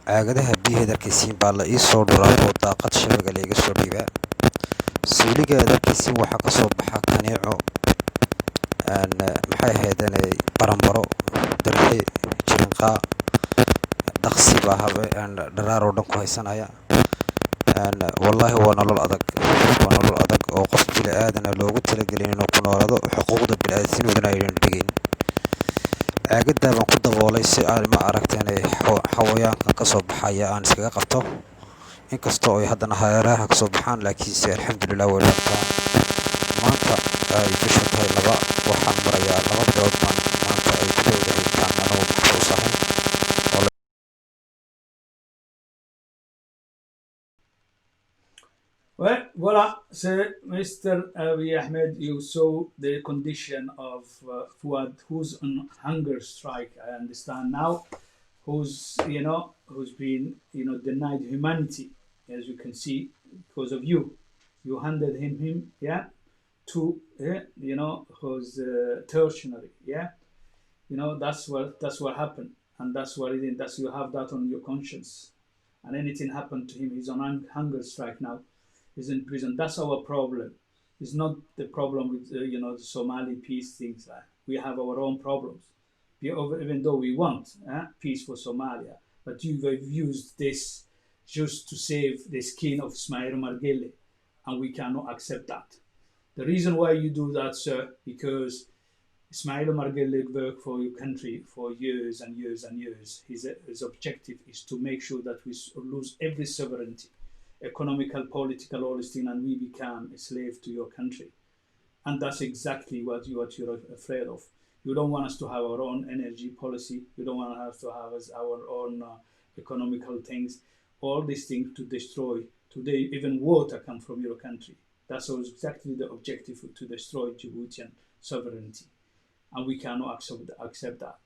caagadaha biyaha darkiisiin baa la ii soo dhuraa oo daaqad shabaga la iga soo dhiibaa. suuliga darkiisiin waxaa ka soo baxa kaneeco maxay ahaydeen baranbaro darxi jirinqaa daqsi baa dharaar oo dhan ku haysanaya. wallaahi waa nolol adag oo qof bini aadana loogu talagelin inuu ku noolaado. xuquuqda bini'aadamnimada aynan dhigayn. caagadaa baan ku daboolay si aan ma aragteen xawayaankan ka soo baxaya aan iskaga qabto. inkastoo ay haddana hareeraha ka soo baxaan laakiinse alxamdulilah way dhaaftaa. maanta ay bisha tahay 2 waxaan marayaa 2 bilood baan maanta ay ku dhowdahay intaan anuu maxbuus ahayn. Well, voilà, c'est Mr. Abiy Ahmed. You saw the condition of Fuad, who's on hunger strike. I understand now, who's been denied humanity, as you can see, because of you. You handed him, yeah, to who's tertiary, yeah. That's what happened, and that's what it is. That's you have that on your conscience, and anything happened to him, he's on hunger strike now. Is in prison. That's our problem. It's not the problem with the Somali peace things. We have our own problems. Even though we want peace for Somalia, but you've used this just to save the skin of Ismail Margele, and we cannot accept that. The reason why you do that, sir, because Ismail Margele worked for your country for years and years and years. His objective is to make sure that we lose every sovereignty, economical, political, all this thing, and we become a slave to your country. And that's exactly what you're afraid of. You don't want us to have our own energy policy. You don't want us to have our own economical things. All these things to destroy. Today, even water comes from your country. That's exactly the objective, to destroy Djiboutian sovereignty. And we cannot accept that.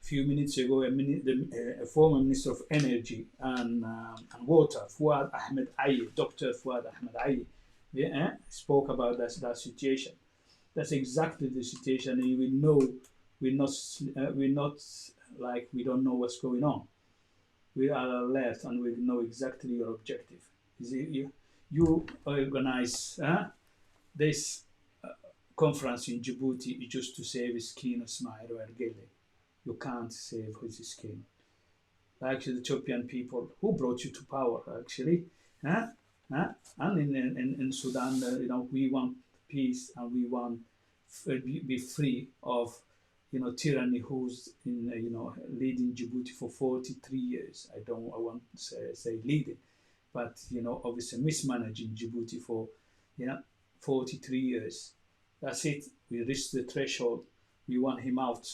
A few minutes ago, a former Minister of Energy and Water, Fuad Ahmed Aye, Dr. Fuad Ahmed Aye, spoke about that situation. That's exactly the situation. And we know we're not like we don't know what's going on. We are alert and we know exactly your objective. You organize this conference in Djibouti just to save his skin of Ismail Ergele. You can't save his skin. Actually, the Ethiopian people who brought you to power, actually, And in Sudan, we want peace and we want be free of tyranny who's in leading Djibouti for 43 years. I want to say leading, but obviously mismanaging Djibouti for 43 years. That's it. We reached the threshold. We want him out.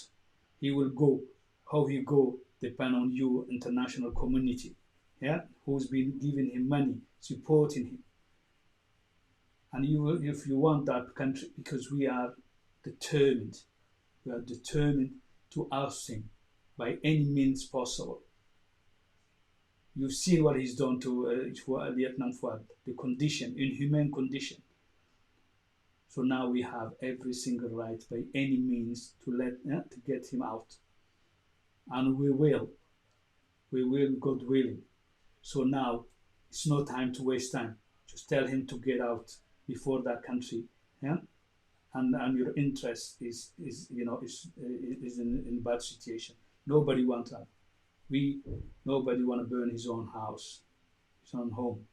He will go. How he go depend on you, international community, who's been giving him money, supporting him. And if you want that country, because we are determined to oust him by any means possible. You've seen what he's done to Vietnam Fuad, the condition, inhumane condition. So now we have every single right by any means to get him out. And we will, God willing. So now it's no time to waste time. Just tell him to get out before that country, and your interest is in bad situation. Nobody wants that. Nobody want to burn his own house, his own home.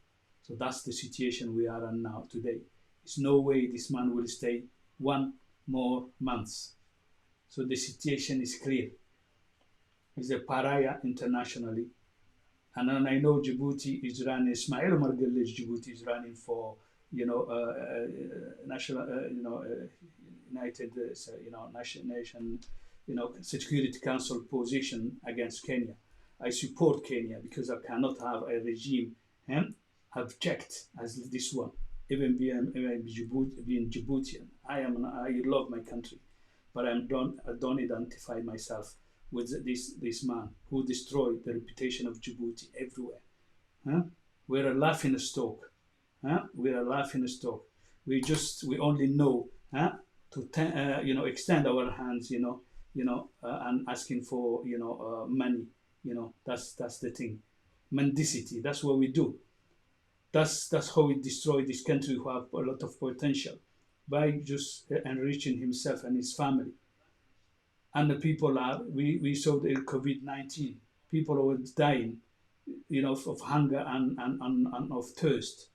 So that's the situation we are in now today. There's no way this man will stay 1 more month. So the situation is clear. He's a pariah internationally. And then I know Djibouti is running, Ismail Omar Guelleh's Djibouti is running for, national, United, Nation, Security Council position against Kenya. I support Kenya because I cannot have a regime abject as this one. Even being Djiboutian, I love my country, but I don't identify myself with this man who destroyed the reputation of Djibouti everywhere. We're a laughing stock. We're a laughing stock. We only know to extend our hands, and asking for money. That's the thing. Mendicity. That's what we do. That's how we destroy this country who have a lot of potential by just enriching himself and his family. And the people we saw the COVID-19. People were dying, of hunger and of thirst.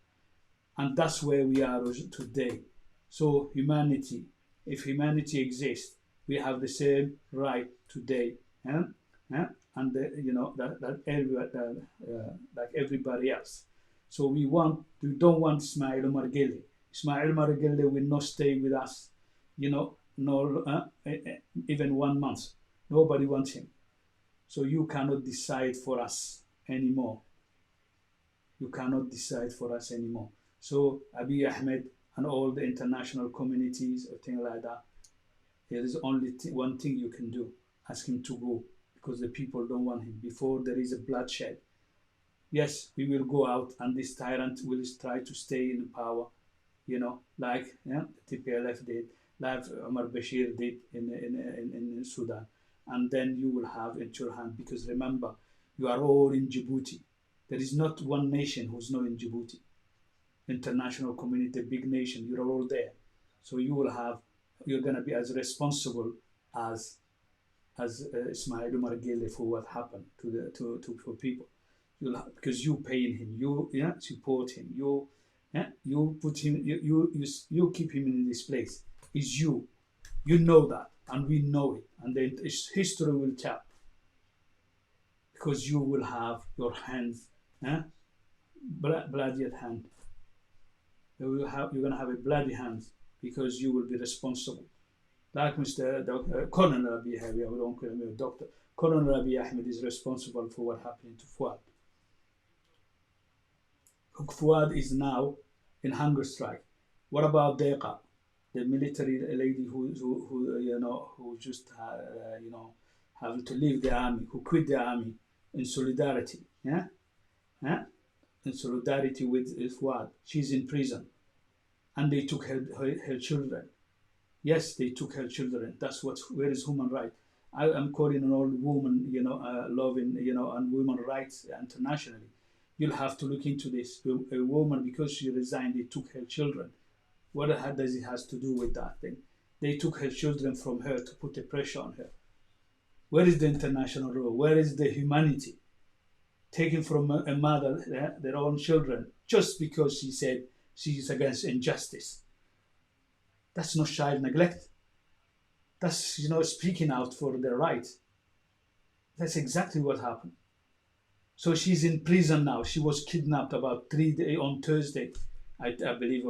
And that's where we are today. So humanity, if humanity exists, we have the same right today. And like everybody else. So we don't want Ismail Omar Guelleh. Ismail Omar Guelleh will not stay with us, even 1 month. Nobody wants him. So you cannot decide for us anymore. You cannot decide for us anymore. So Abiy Ahmed and all the international communities or things like that, there is only one thing you can do. Ask him to go, because the people don't want him. Before there is a bloodshed, yes, we will go out and this tyrant will try to stay in power, like TPLF did, like Omar Bashir did in Sudan. And then you will have it in your hand, because remember, you are all in Djibouti. There is not one nation who's not in Djibouti. International community, big nation, you're all there. So you're going to be as responsible as Ismail Omar Guelleh for what happened for people. Because you paying him, you support him, you put him, you keep him in this place. It's you know that, and we know it, and then history will tell. Because you will have your hands, bloody at hand. You're going to have a bloody hands, because you will be responsible. Like Colonel Abiy Ahmed, we don't call him a doctor. Colonel Abiy Ahmed is responsible for what happened to Fuad. Fuad is now in hunger strike. What about Deqa, the military lady who just having to leave the army, who quit the army in solidarity, in solidarity with Fuad. She's in prison, and they took her children. Yes, they took her children. That's where is human rights? I am calling on all women, loving, and women rights internationally. You'll have to look into this. A woman, because she resigned, they took her children. What does it has to do with that thing? They took her children from her to put the pressure on her. Where is the international law? Where is the humanity? Taking from a mother their own children just because she said she's against injustice. That's not child neglect. That's, speaking out for their rights. That's exactly what happened. So she's in prison now. She was kidnapped about 3 days on Thursday, I believe,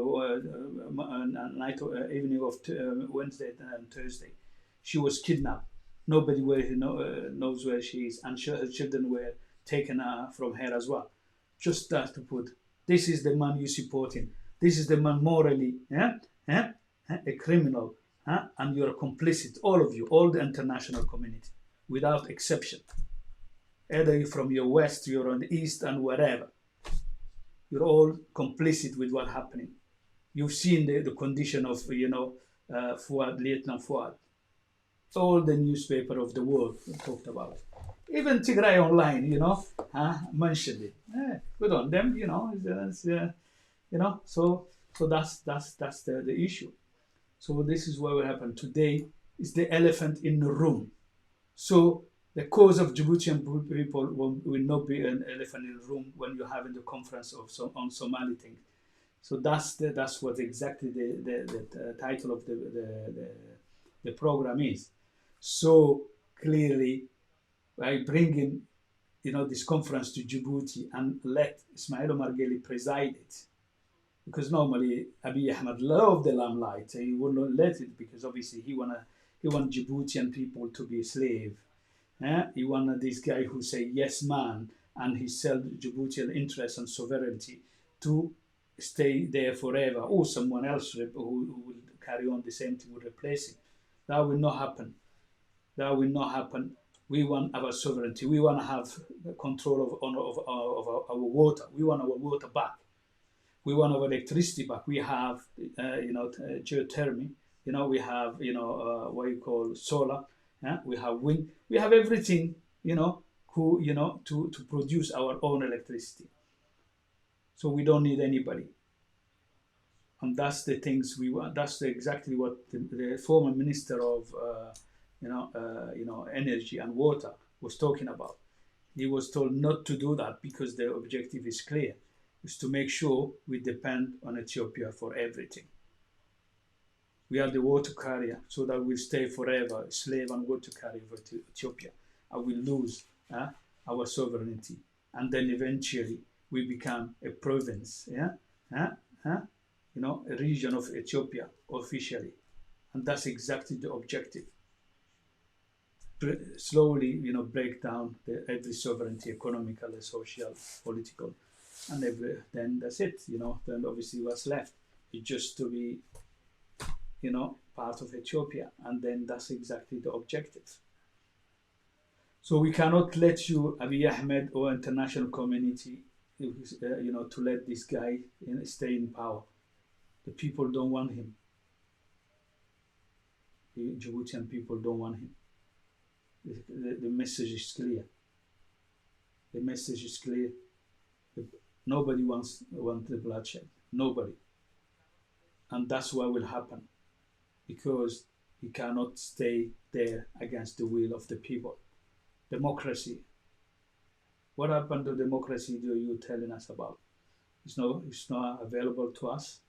night evening of Wednesday and Thursday. She was kidnapped. Nobody knows where she is, and her children were taken from her as well. Just that to put, this is the man you're supporting. This is the man morally, a criminal, and you're complicit, all of you, all the international community, without exception. Either you're from your west, you're on the east, and wherever. You're all complicit with what's happening. You've seen the condition of, Fuad, Lieutenant Fuad. All the newspaper of the world talked about it. Even Tigray Online, mentioned it. Good on them, So that's the issue. So this is what will happen today. Is the elephant in the room. So the cause of Djiboutian people will not be an elephant in the room when you're having the conference on Somali things. So that's what exactly the title of the program is. So clearly, by bringing this conference to Djibouti and let Ismail Omar Guelleh preside it, because normally Abiy Ahmed loved the limelight. He would not let it because obviously he want Djiboutian people to be slave. He wanted this guy who say yes man and he sell Djiboutian interest and sovereignty to stay there forever, or someone else who will carry on the same thing, will replace him. That will not happen. That will not happen. We want our sovereignty. We want to have control of our water. We want our water back. We want our electricity back. We have, geothermal. We have, what you call solar. We have wind. We have everything, to produce our own electricity. So we don't need anybody. And that's the things we want. That's exactly what the former minister of, energy and water was talking about. He was told not to do that because the objective is clear. Is to make sure we depend on Ethiopia for everything. We are the water carrier, so that we'll stay forever, slave and water carrier for Ethiopia. And we'll lose our sovereignty. And then eventually we become a province, a region of Ethiopia officially. And that's exactly the objective. Slowly, break down every sovereignty, economical, social, political, and then that's it, then obviously what's left is just to be, part of Ethiopia, and then that's exactly the objective. So we cannot let you, Abiy Ahmed or international community, to let this guy stay in power. The people don't want him. The Djiboutian people don't want him. The message is clear. The message is clear. Nobody wants the bloodshed. Nobody. And that's what will happen. Because he cannot stay there against the will of the people. Democracy. What happened to democracy are you telling us about? It's not available to us.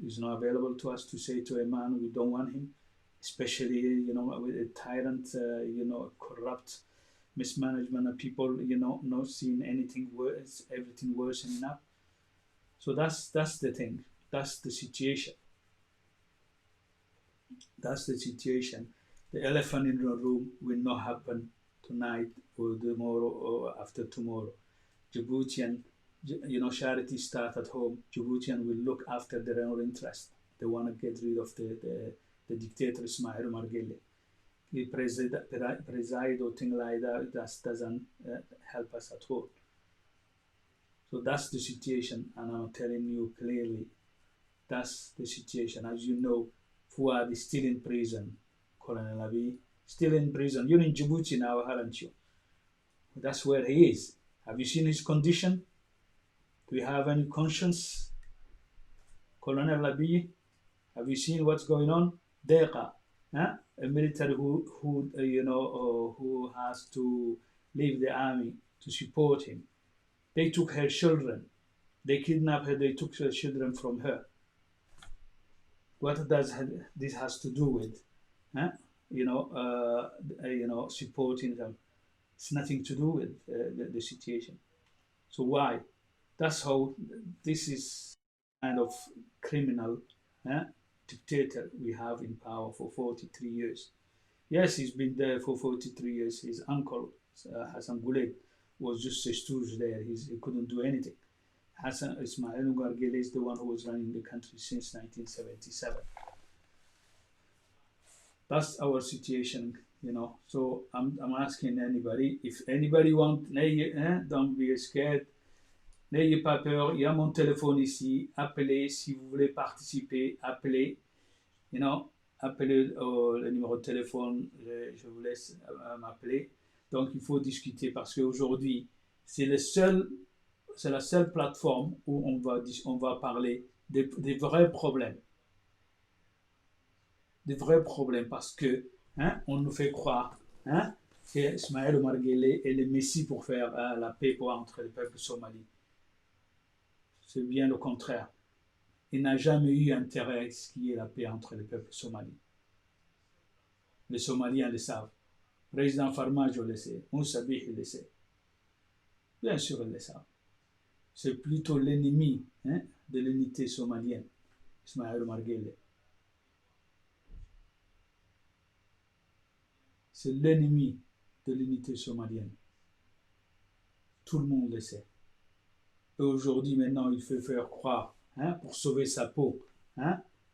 It's not available to us to say to a man we don't want him, especially with a tyrant, corrupt mismanagement of people, not seeing anything worse, everything worsening up. So that's the thing. That's the situation. That's the situation. The elephant in the room will not happen tonight or tomorrow or after tomorrow. Djiboutian, charity start at home. Djiboutian will look after their own interest. They want to get rid of the dictator Ismail Omar Guelleh. He preside or thing like that doesn't help us at all. So that's the situation, and I'm telling you clearly, that's the situation. As you know, Fuad is still in prison. Colonel Abiy still in prison. You're in Djibouti now, aren't you? That's where he is. Have you seen his condition? Do you have any conscience? Colonel Abiy, have you seen what's going on? Deqa, a military who has to leave the army to support him. They took her children. They kidnapped her. They took her children from her. What does this has to do with? Huh? Supporting them. It's nothing to do with the situation. So why? That's how this is kind of criminal dictator we have in power for 43 years. Yes, he's been there for 43 years. His uncle, Hassan Goulet, was just a stooge there. He couldn't do anything. Hassan Ismail Ugargele is the one who was running the country since 1977. That's our situation, So I'm asking anybody, if anybody wants, don't be scared. N'ayez pas peur, il y a mon téléphone ici, appelez si vous voulez participer, appelez, appelez le numéro de téléphone, je vous laisse m'appeler. Donc il faut discuter parce qu'aujourd'hui, c'est la seule plateforme où on va parler des vrais problèmes. Des vrais problèmes parce que on nous fait croire que Ismaël Omar Guelleh est le messie pour faire la paix entre les peuples somalis. C'est bien le contraire. Il n'a jamais eu intérêt à ce qu'il y ait la paix entre les peuples somalis. Les Somaliens le savent. Président Farmajo le sait. Moussa Bihi le sait. Bien sûr, ils le savent. C'est plutôt l'ennemi de l'unité somalienne, Ismaël Omar Guelleh. C'est l'ennemi de l'unité somalienne. Tout le monde le sait. Et aujourd'hui, maintenant, il fait faire croire, pour sauver sa peau,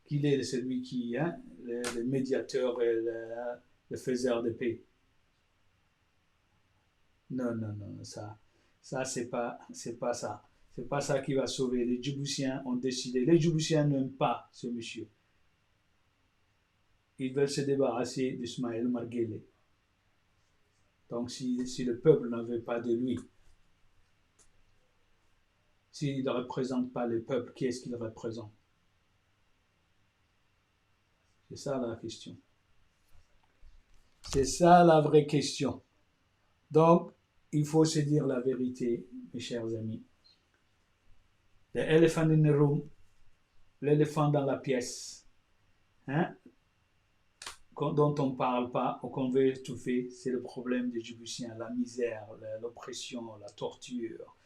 qu'il est celui qui, le médiateur et le faiseur de paix. Non, ça c'est pas ça. C'est pas ça qui va sauver. Les Djiboutiens ont décidé. Les Djiboutiens n'aiment pas ce monsieur. Ils veulent se débarrasser d'Ismaël Omar Guelleh. Donc, si le peuple n'en veut pas de lui, s'il ne représente pas le peuple, qui est-ce qu'il représente? C'est ça la question. C'est ça la vraie question. Donc, il faut se dire la vérité, mes chers amis. The elephant in the room, l'éléphant dans la pièce, dont on ne parle pas ou qu'on veut étouffer, c'est le problème des Djiboutiens, la misère, l'oppression, la torture,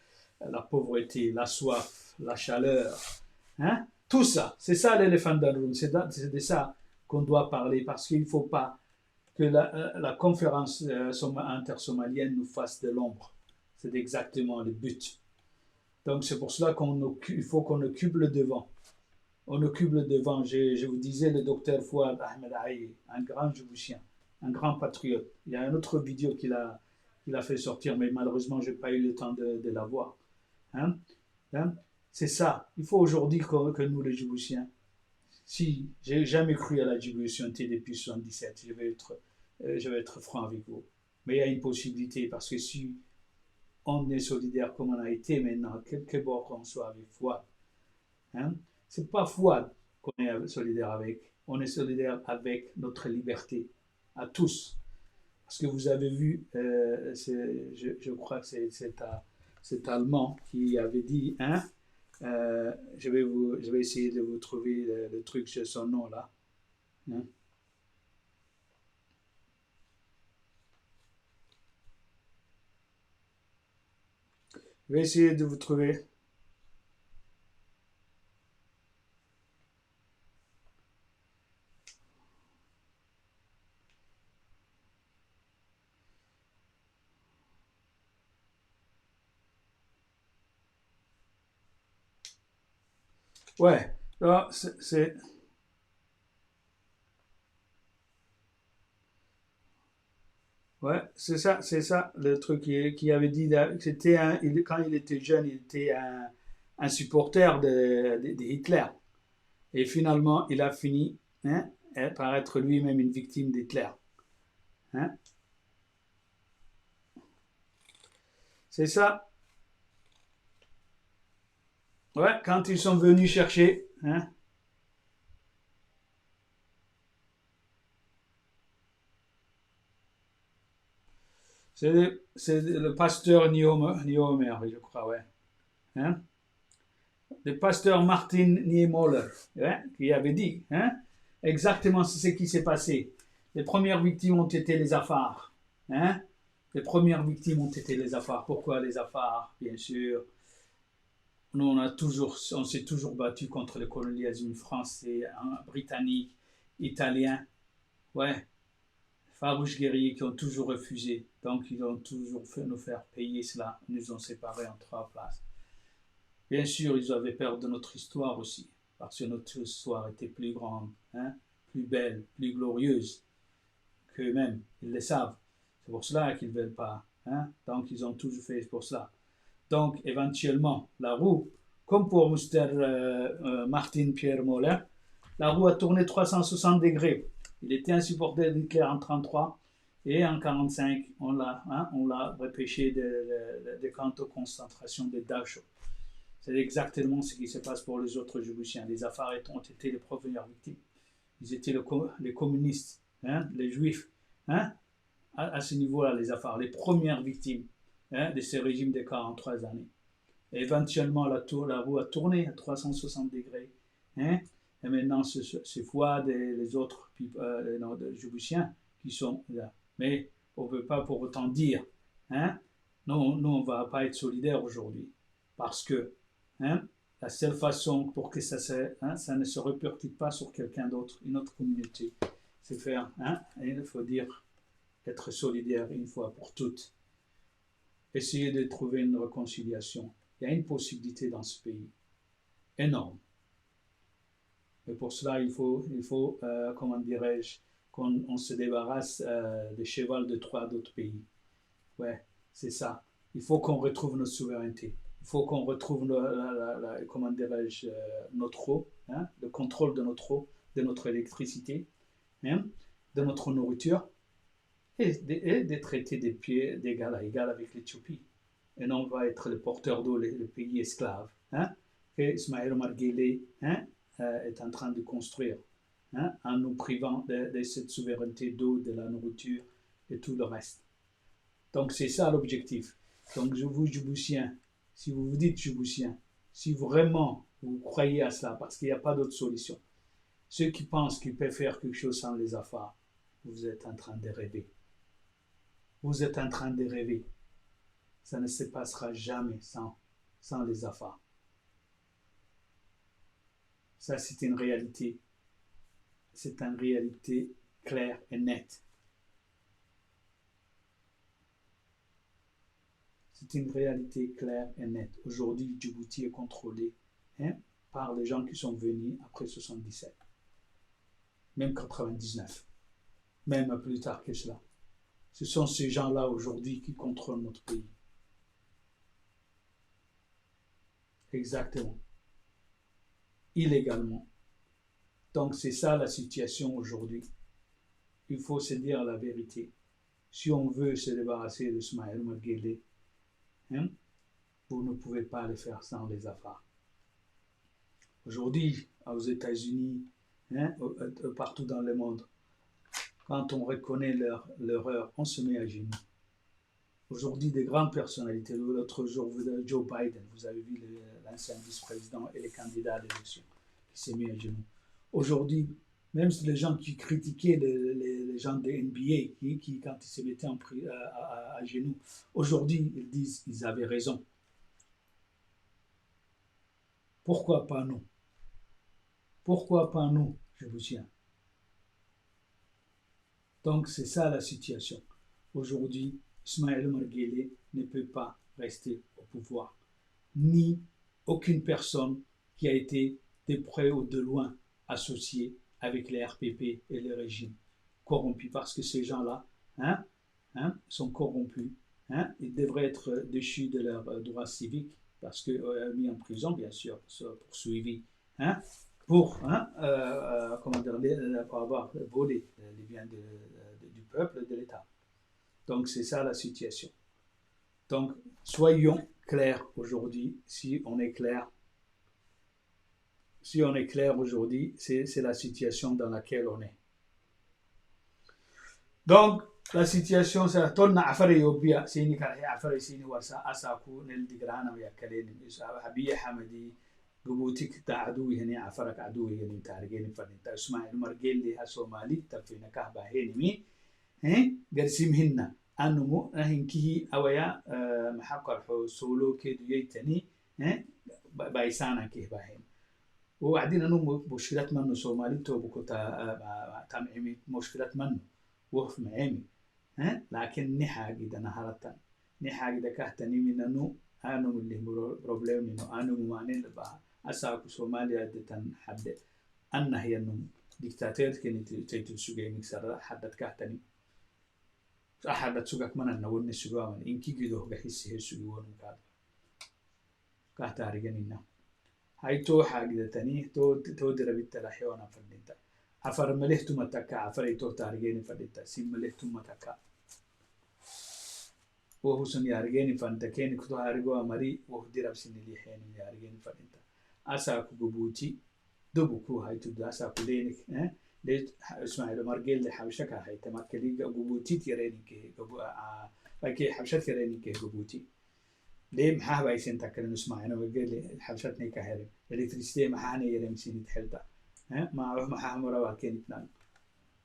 la pauvreté, la soif, la chaleur, tout ça, c'est ça l'éléphant dans le room, c'est de ça qu'on doit parler parce qu'il ne faut pas que la conférence intersomalienne nous fasse de l'ombre. C'est exactement le but. Donc c'est pour cela qu'il faut qu'on occupe le devant. On occupe le devant. Je vous disais le docteur Fouad Ahmed Aïe, un grand Djiboutien, un grand patriote. Il y a une autre vidéo qu'il a fait sortir, mais malheureusement, je n'ai pas eu le temps de la voir. C'est ça. Il faut aujourd'hui que nous, les Djiboutiens, si j'ai jamais cru à la Djibouti depuis 1977, je vais être franc avec vous. Mais il y a une possibilité, parce que si on est solidaire comme on a été maintenant, quelque bord qu'on soit avec Fouad, c'est pas Fouad qu'on est solidaire avec, on est solidaire avec notre liberté, à tous. Parce que vous avez vu, je crois que c'est cet Allemand qui avait dit, je vais essayer de vous trouver le truc sur son nom là. Je vais essayer de vous trouver. Ouais, là, c'est... Ouais, c'est ça, le truc qui avait dit, c'était quand il était jeune, il était un supporter de Hitler. Et finalement, il a fini par être lui-même une victime d'Hitler. C'est ça. Ouais, quand ils sont venus chercher, C'est le pasteur Nieomer, je crois, ouais. Hein? Le pasteur Martin Niemöller, hein, qui avait dit, hein, exactement ce qui s'est passé. Les premières victimes ont été les Afars. Hein? Les premières victimes ont été les Afars. Pourquoi les Afars? Bien sûr, nous, on s'est toujours battu contre le colonialisme français, hein, britannique, italien. Ouais, farouches guerriers qui ont toujours refusé. Donc, ils ont toujours fait nous faire payer cela. Ils nous ont séparés en 3 places. Bien sûr, ils avaient peur de notre histoire aussi, parce que notre histoire était plus grande, hein, plus belle, plus glorieuse qu'eux-mêmes. Ils le savent. C'est pour cela qu'ils ne veulent pas. Hein. Donc, ils ont toujours fait pour cela. Donc, éventuellement, la roue, comme pour Mr. Martin Pierre Moller, la roue a tourné 360 degrés. Il était insupportable d'Hitler en 1933 et en 1945, on l'a repêché des camps de concentration de Dachau. C'est exactement ce qui se passe pour les autres Djiboutiens. Les Afars ont été les premières victimes. Ils étaient les communistes, hein, les juifs. Hein, à ce niveau-là, les Afars, les premières victimes, hein, de ces régimes de 43 années. Et éventuellement, la roue a tourné à 360 degrés. Hein, et maintenant, c'est Fouad et les autres Djiboutiens qui sont là. Mais on ne peut pas pour autant dire, hein, nous, on ne va pas être solidaires aujourd'hui. Parce que hein, la seule façon pour que ça ne se répercute pas sur quelqu'un d'autre, une autre communauté, c'est faire, hein, et il faut dire, être solidaire une fois pour toutes. Essayer de trouver une réconciliation. Il y a une possibilité dans ce pays, énorme. Mais pour cela, il faut comment dirais-je, qu'on se débarrasse des chevals de 3 d'autres pays. Ouais, c'est ça. Il faut qu'on retrouve notre souveraineté. Il faut qu'on retrouve comment dirais-je, notre eau, hein, le contrôle de notre eau, de notre électricité, hein, de notre nourriture, et de traiter des pieds d'égal à égal avec l'Éthiopie. Et non, on va être le porteur d'eau, le pays esclave, hein, que Ismaël Omar Guelleh, hein, est en train de construire, hein, en nous privant de cette souveraineté d'eau, de la nourriture et tout le reste. Donc c'est ça l'objectif. Donc vous, Djiboutiens, si vous vous dites Djiboutiens, si vraiment vous croyez à cela, parce qu'il n'y a pas d'autre solution, ceux qui pensent qu'ils peuvent faire quelque chose sans les Afars, vous êtes en train de rêver. Vous êtes en train de rêver. Ça ne se passera jamais sans les Afars. Ça, c'est une réalité. C'est une réalité claire et nette. C'est une réalité claire et nette. Aujourd'hui, Djibouti est contrôlé, hein, par les gens qui sont venus après 77. Même 99. Même plus tard que cela. Ce sont ces gens-là aujourd'hui qui contrôlent notre pays. Exactement. Illégalement. Donc c'est ça la situation aujourd'hui. Il faut se dire la vérité. Si on veut se débarrasser de Ismaël Omar Guelleh, hein, vous ne pouvez pas le faire sans les Afars. Aujourd'hui, aux États-Unis, hein, partout dans le monde, quand on reconnaît leur erreur, on se met à genoux. Aujourd'hui, des grandes personnalités, l'autre jour, Joe Biden, vous avez vu l'ancien vice-président et les candidats à l'élection qui s'est mis à genoux. Aujourd'hui, même les gens qui critiquaient les gens de NBA, qui quand ils se mettaient à genoux, aujourd'hui, ils disent qu'ils avaient raison. Pourquoi pas nous? Pourquoi pas nous, Djiboutiens? Donc, c'est ça la situation. Aujourd'hui, Ismaël Omar Guelleh ne peut pas rester au pouvoir. Ni aucune personne qui a été de près ou de loin associée avec les RPP et les régimes corrompus. Parce que ces gens-là sont corrompus. Ils devraient être déchus de leurs droits civiques parce que mis en prison, bien sûr, poursuivis. Pour avoir volé les biens du peuple et de l'État. Donc c'est ça la situation. Donc soyons clairs aujourd'hui, si on est clair aujourd'hui, c'est la situation dans laquelle on est. Donc la situation sa tonna afare yobia sini kala afare sini warsa asaku nel digrana ya kaleni habiya hamadi قبوتك تعدوي هني عفرك عدوي هني تارجين فنتا اسمع المرجل لي الصومالي تفينا كهبا هني قرسيم هنا أنو مو هنكيه أويا محقر حو سولو كيدو يتني بايسانا كيه باهين وبعدين أنو مشكلات منو صومالي تو بكتا تامعيمي مشكلات منو وقف معيمي لكن نحاق إذا نهارتا نحاق إذا كهتني من أنو اللي بروبليم منو أنو ممانين لبها أساكو صوماليا دتن حد أن هي أنو ديكتاتير كنت تيتو سوغي مكسر حدت كهتني أحد تسوقك من النور نسوقه من إنكي جدوه بحس هي سوقون مكاد كهتارجنينا هاي تو حاجة تاني تو دربت الحيوان فردينتا عفر ملهتو متكا عفر تو تارجيني فردينتا سيم ملهتو متكا وهو سن يارجيني فانتا كين كتو هارجوا مري وهو درب سن اللي حين يارجيني فردينتا أساكو جبوتي دبوكو هاي تو أساكو لينك ليش اسماعيل مرجل لحبشك هاي تمكلي جبوتي تيريني كه جبو باكي حبشت تيريني كه جبوتي ليه محاه بايسين تكلم اسماعيل مرجل حبشتني كهرب الإلكتريسية محانا يرم سيني تحلتا ما روح محاه مرا كين تنام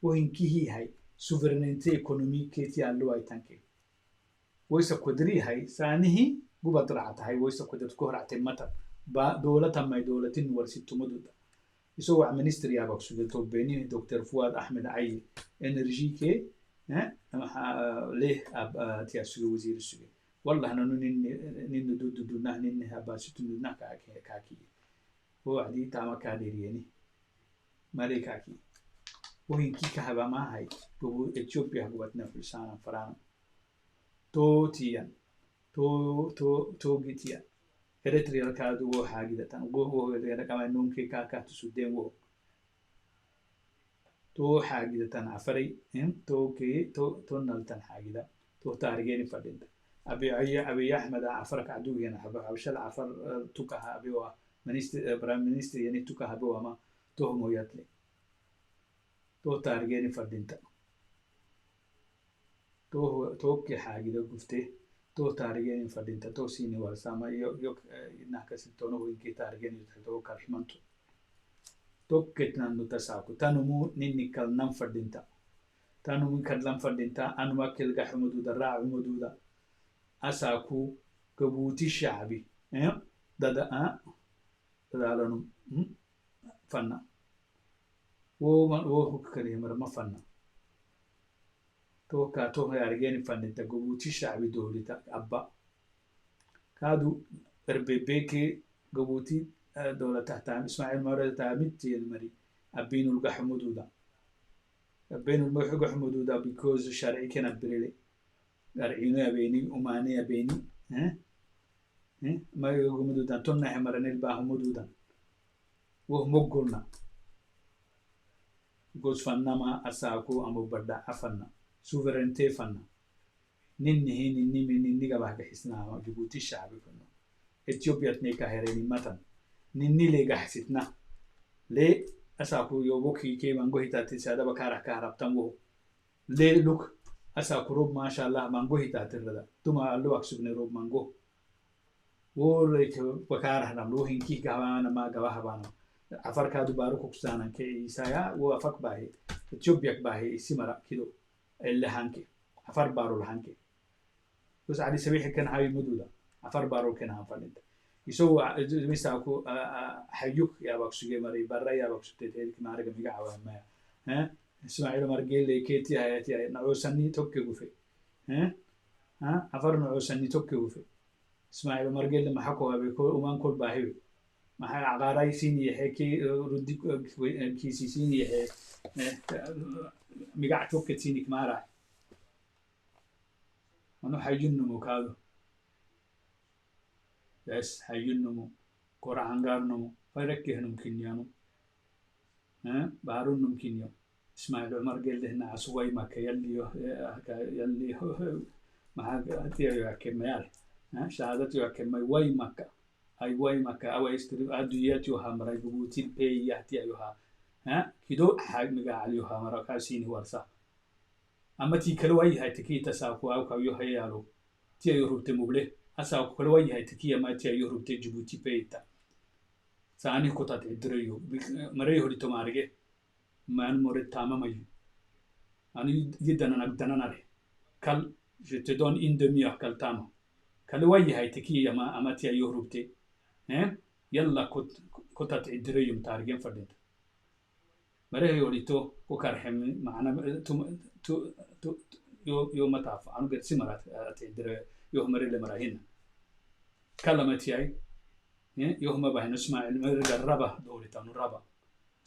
وهنكي هاي سوفرنتي إيكونوميك كيتي على واي تانكي ويسا قدري هاي ثانيه جوبا طلعت هاي ويسا قدرت كهرة تمتا با دولة ما دولة ورثت مدود يسوع منستري يا بكسو دكتور بيني دكتور فؤاد أحمد عيل إنرجي كي ليه أب تياسو وزير السوق والله أنا نين دود نين هبا ستون دود كاكي هو عدي تاما كاديريني مالي كاكي وهين كي كهبا ما هاي بقول إثيوبيا قوتنا في لسان فران تو تيان تو جيتيان إريتريا كادو حاجة تنقوه إذا كمان نمكي كاكا تسودين وو تو حاجة تنعفري تو كي تو نلتن حاجة تو تارجيني فدينتا أبي أحمد عفرك عدو يعني حبشل عفر توكها أبي وا برام منستر يعني توكها أبي وما تو موياتلي تو تارجيني فدينتا تو كي حاجة قفته تو تارجين فدينتا تو سيني ورساما يوك نحكس التونو وينكي تارجين يتحدو كارحمانتو تو كتنا نتساكو تانو مو نينيكال نم فدينتا تانو من كدلم فدينتا أنو ماكل غحمدو دا راعو مدودا أساكو كبوتي الشعبي دادا لانو فنا وهو كريم ما فنا تو كاتو يارجين فندتا جبوتي الشعبي دولتا أبا كادو ربيبيكي جبوتي دولة تحت إسماعيل مرة تامتي المري أبينو الجحمدودا أبينو الجحمدودا بيكوز شرعي كان بريلي قرعينو يبيني أماني يبيني ما يجمدودا تونا حمرنا الباهمدودا وهم قلنا جوز فنا ما أساكو أمو بردا أفنا سوفرنتي فنا نني من جبهة حسنا جبوتي الشعبي كنا إثيوبيا تنيكا هريني متن نني لي حسيتنا ليه أساكو يوبوكي كي مانغو هيتاتي سادا بكارة كهرب تنغو ليه لوك أساكو روب ما شاء الله مانغو هيتاتي ردا توما اللو أكسبني روب مانغو وليك بكارة نملو هنكي كهوانا ما جبهة بانا عفر كادو بارو كوكسانا كي إسايا وافق باهي إثيوبيا باهي إسمرا كيلو اللي هانكي عفر بارو الهانكي بس عادي سبيح كان هاي مدودة عفر بارو كان هانفلنت يسوع مساكو حيوك يا باكسو جمري برا يا باكسو تيتيك مارك ميجا عوام ما إسماعيل مرجيل لي كيتي هاي نعوسني توكي وفي عفر نعوسني توكي وفي إسماعيل مرجيل لما حكوا بيكون وما نقول باهي ما هي عقاري سيني حكي ردي كيسي سيني ميجا توكي سيني كمارا أنا حيجنمو كادو بس حيجنمو كورا عنقارنمو فركي هنم كنيانو بارون نم كنيو إسماعيل عمر قال لهنا عسوي ما يلي ما هتيا يحكم يال شهادتي يحكم وي مكة أي وي مكة أو يستري أدويات يوها مرا جبوتي بي يحتيا يوها كيدو حاج مجا عليها مرا كاسين ورثة amati kala way hay tiki tasaku au ka yo hayalo ti ayo rubte muble asa kala way hay tiki amati ayo rubte Djibouti peita sani kota tedreyo mare hori to marge man more tama mayu ani yidana nare kal je te donne une demi-heure kal tama kala way hay tiki amati ayo rubte yalla kota tedreyo targen fadenta mare hori to ko karhem maana to yo mataf anu gersi marat tedre yo mare le marahin كلمتي أي يوم بهن إسماعيل مرجع الربا دولة نربا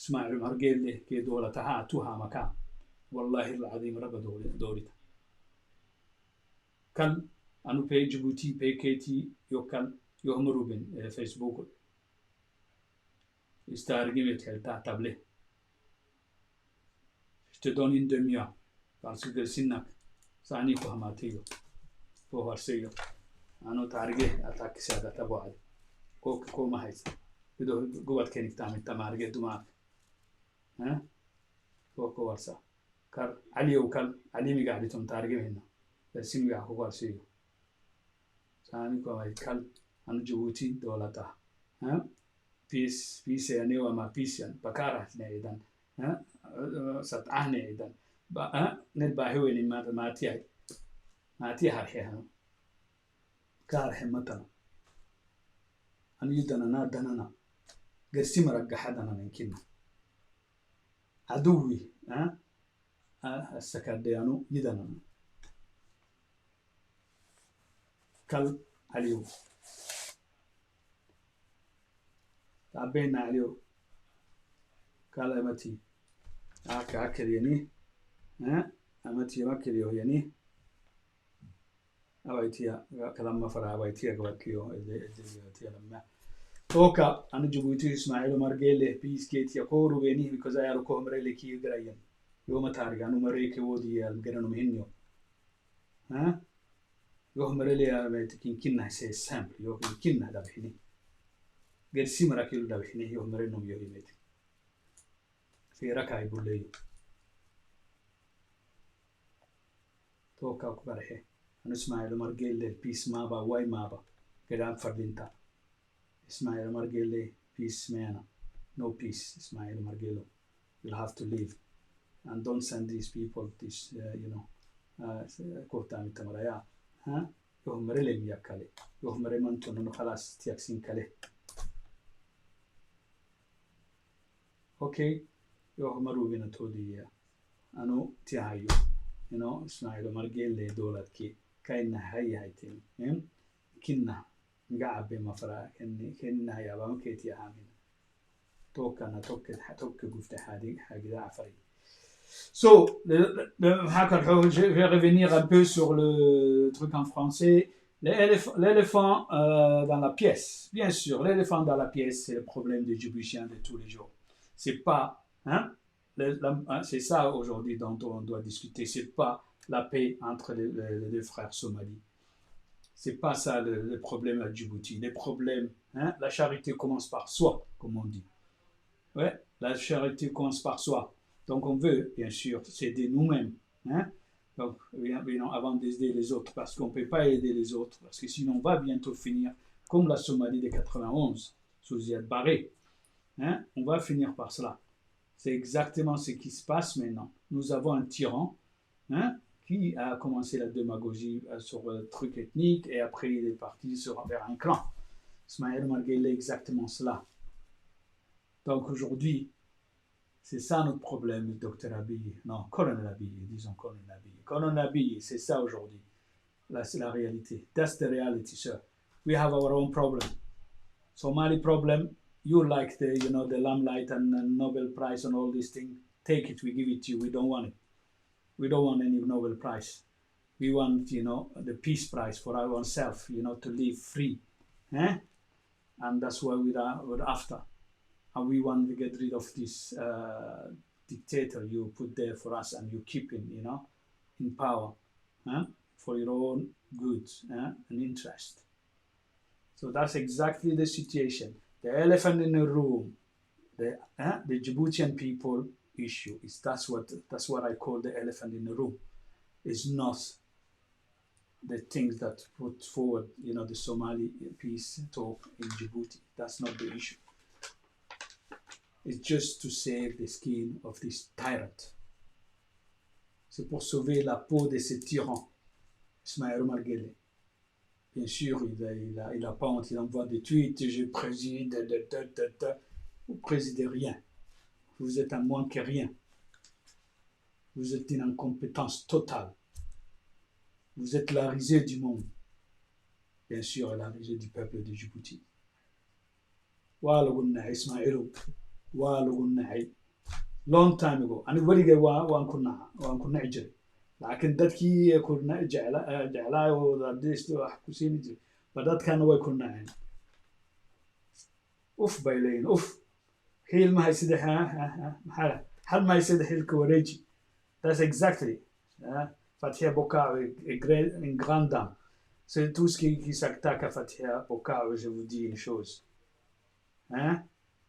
إسماعيل مرجع له كي دولة توها مكان والله العظيم ربا دولة كان أنو بي جيبوتي بي كيتي يوكل يوم روبن فيسبوك استارجي متهلتا تابله je te donne une demi-heure parce que sinak sani ko hamatiyo ko harseyo ano targe attack sada tabuad ko ma haysa bido gowad kenik tamarge duma ko warsa kar ali mi gadi tom targe hinna sim ga ko warsiyo sani ko ay kal anu Djibouti dolata peace yani wa ma peace yan bakara ne idan sat ahne idan ba ne ba heweni ma ti harhe كاره مثلا أنا يدنا دنا قسي مرجع حدا أنا يمكن عدوي السكاديانو يدنا كل عليو تعبينا عليو كل أمتي أكل يعني أمتي ما كل يعني أويتيا كلام فرع أويتيا قواتيو إديتيا لما توكا أنا جبوتي إسماعيل مرجله بيس كيتيا كورو بيني because I أروكو مريلي كي يقرأين يوم تارجع أنا مريك ودي الجرانو مهنيو يوم مريلي أبيت كنا سي سامبل يوم كنا ده بحني غير سيمرا كيلو ده بحني يوم مرينو يوهي بيت في ركاي بولي توكا كبره إسماعيل مرجله بيس مابا واي مابا كلام فردينتا إسماعيل مرجله بيس مانا no peace إسماعيل مرجله you'll have to leave and don't send these people this كوتا متمريا يوم مريلي مياكالي يوم مريمانتو نو خلاص تياكسين كالي okay يوم مروبينا تودي أنو تيايو إسماعيل مرجله دولت كي كأنها هي تين كنا نقعد بمفرق كنا يا بام كيتي عامين توكنا توك قفت حاجة عفري so je vais revenir un peu sur le truc en français l'éléphant dans la pièce bien sûr l'éléphant dans la pièce c'est le problème des Djiboutiens de tous les jours c'est pas c'est ça aujourd'hui dont on doit discuter c'est pas la paix entre les deux frères somalis. C'est pas ça le problème à Djibouti. Les problèmes, la charité commence par soi, comme on dit. Ouais, la charité commence par soi. Donc on veut, bien sûr, s'aider nous-mêmes. Donc, avant d'aider les autres, parce qu'on ne peut pas aider les autres, parce que sinon on va bientôt finir comme la Somalie de 91, sous Ziad Barré. On va finir par cela. C'est exactement ce qui se passe maintenant. Nous avons un tyran, qui a commencé la démagogie sur le truc ethnique et après il est parti vers un clan. Ismaël Marguerite exactement cela. Donc aujourd'hui, c'est ça notre problème, Dr Abiy. Non, Colonel Abiy, disons Colonel Abiy. Colonel Abiy, c'est ça aujourd'hui. Là, c'est la réalité. That's the reality, sir. We have our own problem. Somali problem, you like the limelight and Nobel Prize and all these things. Take it, we give it to you. We don't want it. We don't want any Nobel Prize. We want, the Peace Prize for ourselves, to live free. And that's what we're after. And we want to get rid of this dictator you put there for us and you keep him, in power, for your own good and interest. So that's exactly the situation. The elephant in the room, the Djiboutian people issue is that's what I call the elephant in the room. is not the things that put forward, the Somali peace talk in Djibouti. That's not the issue. It's just to save the skin of this tyrant. C'est pour sauver la peau de ce tyran, Ismaël Omar Guelleh. Bien sûr, il a pas honte, il envoie des tweets, je préside, vous présidez rien. Vous êtes un moins que rien. Vous êtes une incompétence totale. Vous êtes la risée du monde. Bien sûr, la risée du peuple de Djibouti. Walaguna Ismaïl, walaguna long time ago. أنا ولي وان كنا عجل. لكن دتكي كنا جعلا وديس حكوسين جي. بدات كانوا يكوننا يعني. أوف بايلين أوف. حيل ما هيسد حل ما يسد حيل كوريجي. That's exactly. Fatia Bokao est une grande dame. C'est tout ce qui s'attaque à Fatia Bokao, je vous dis une chose.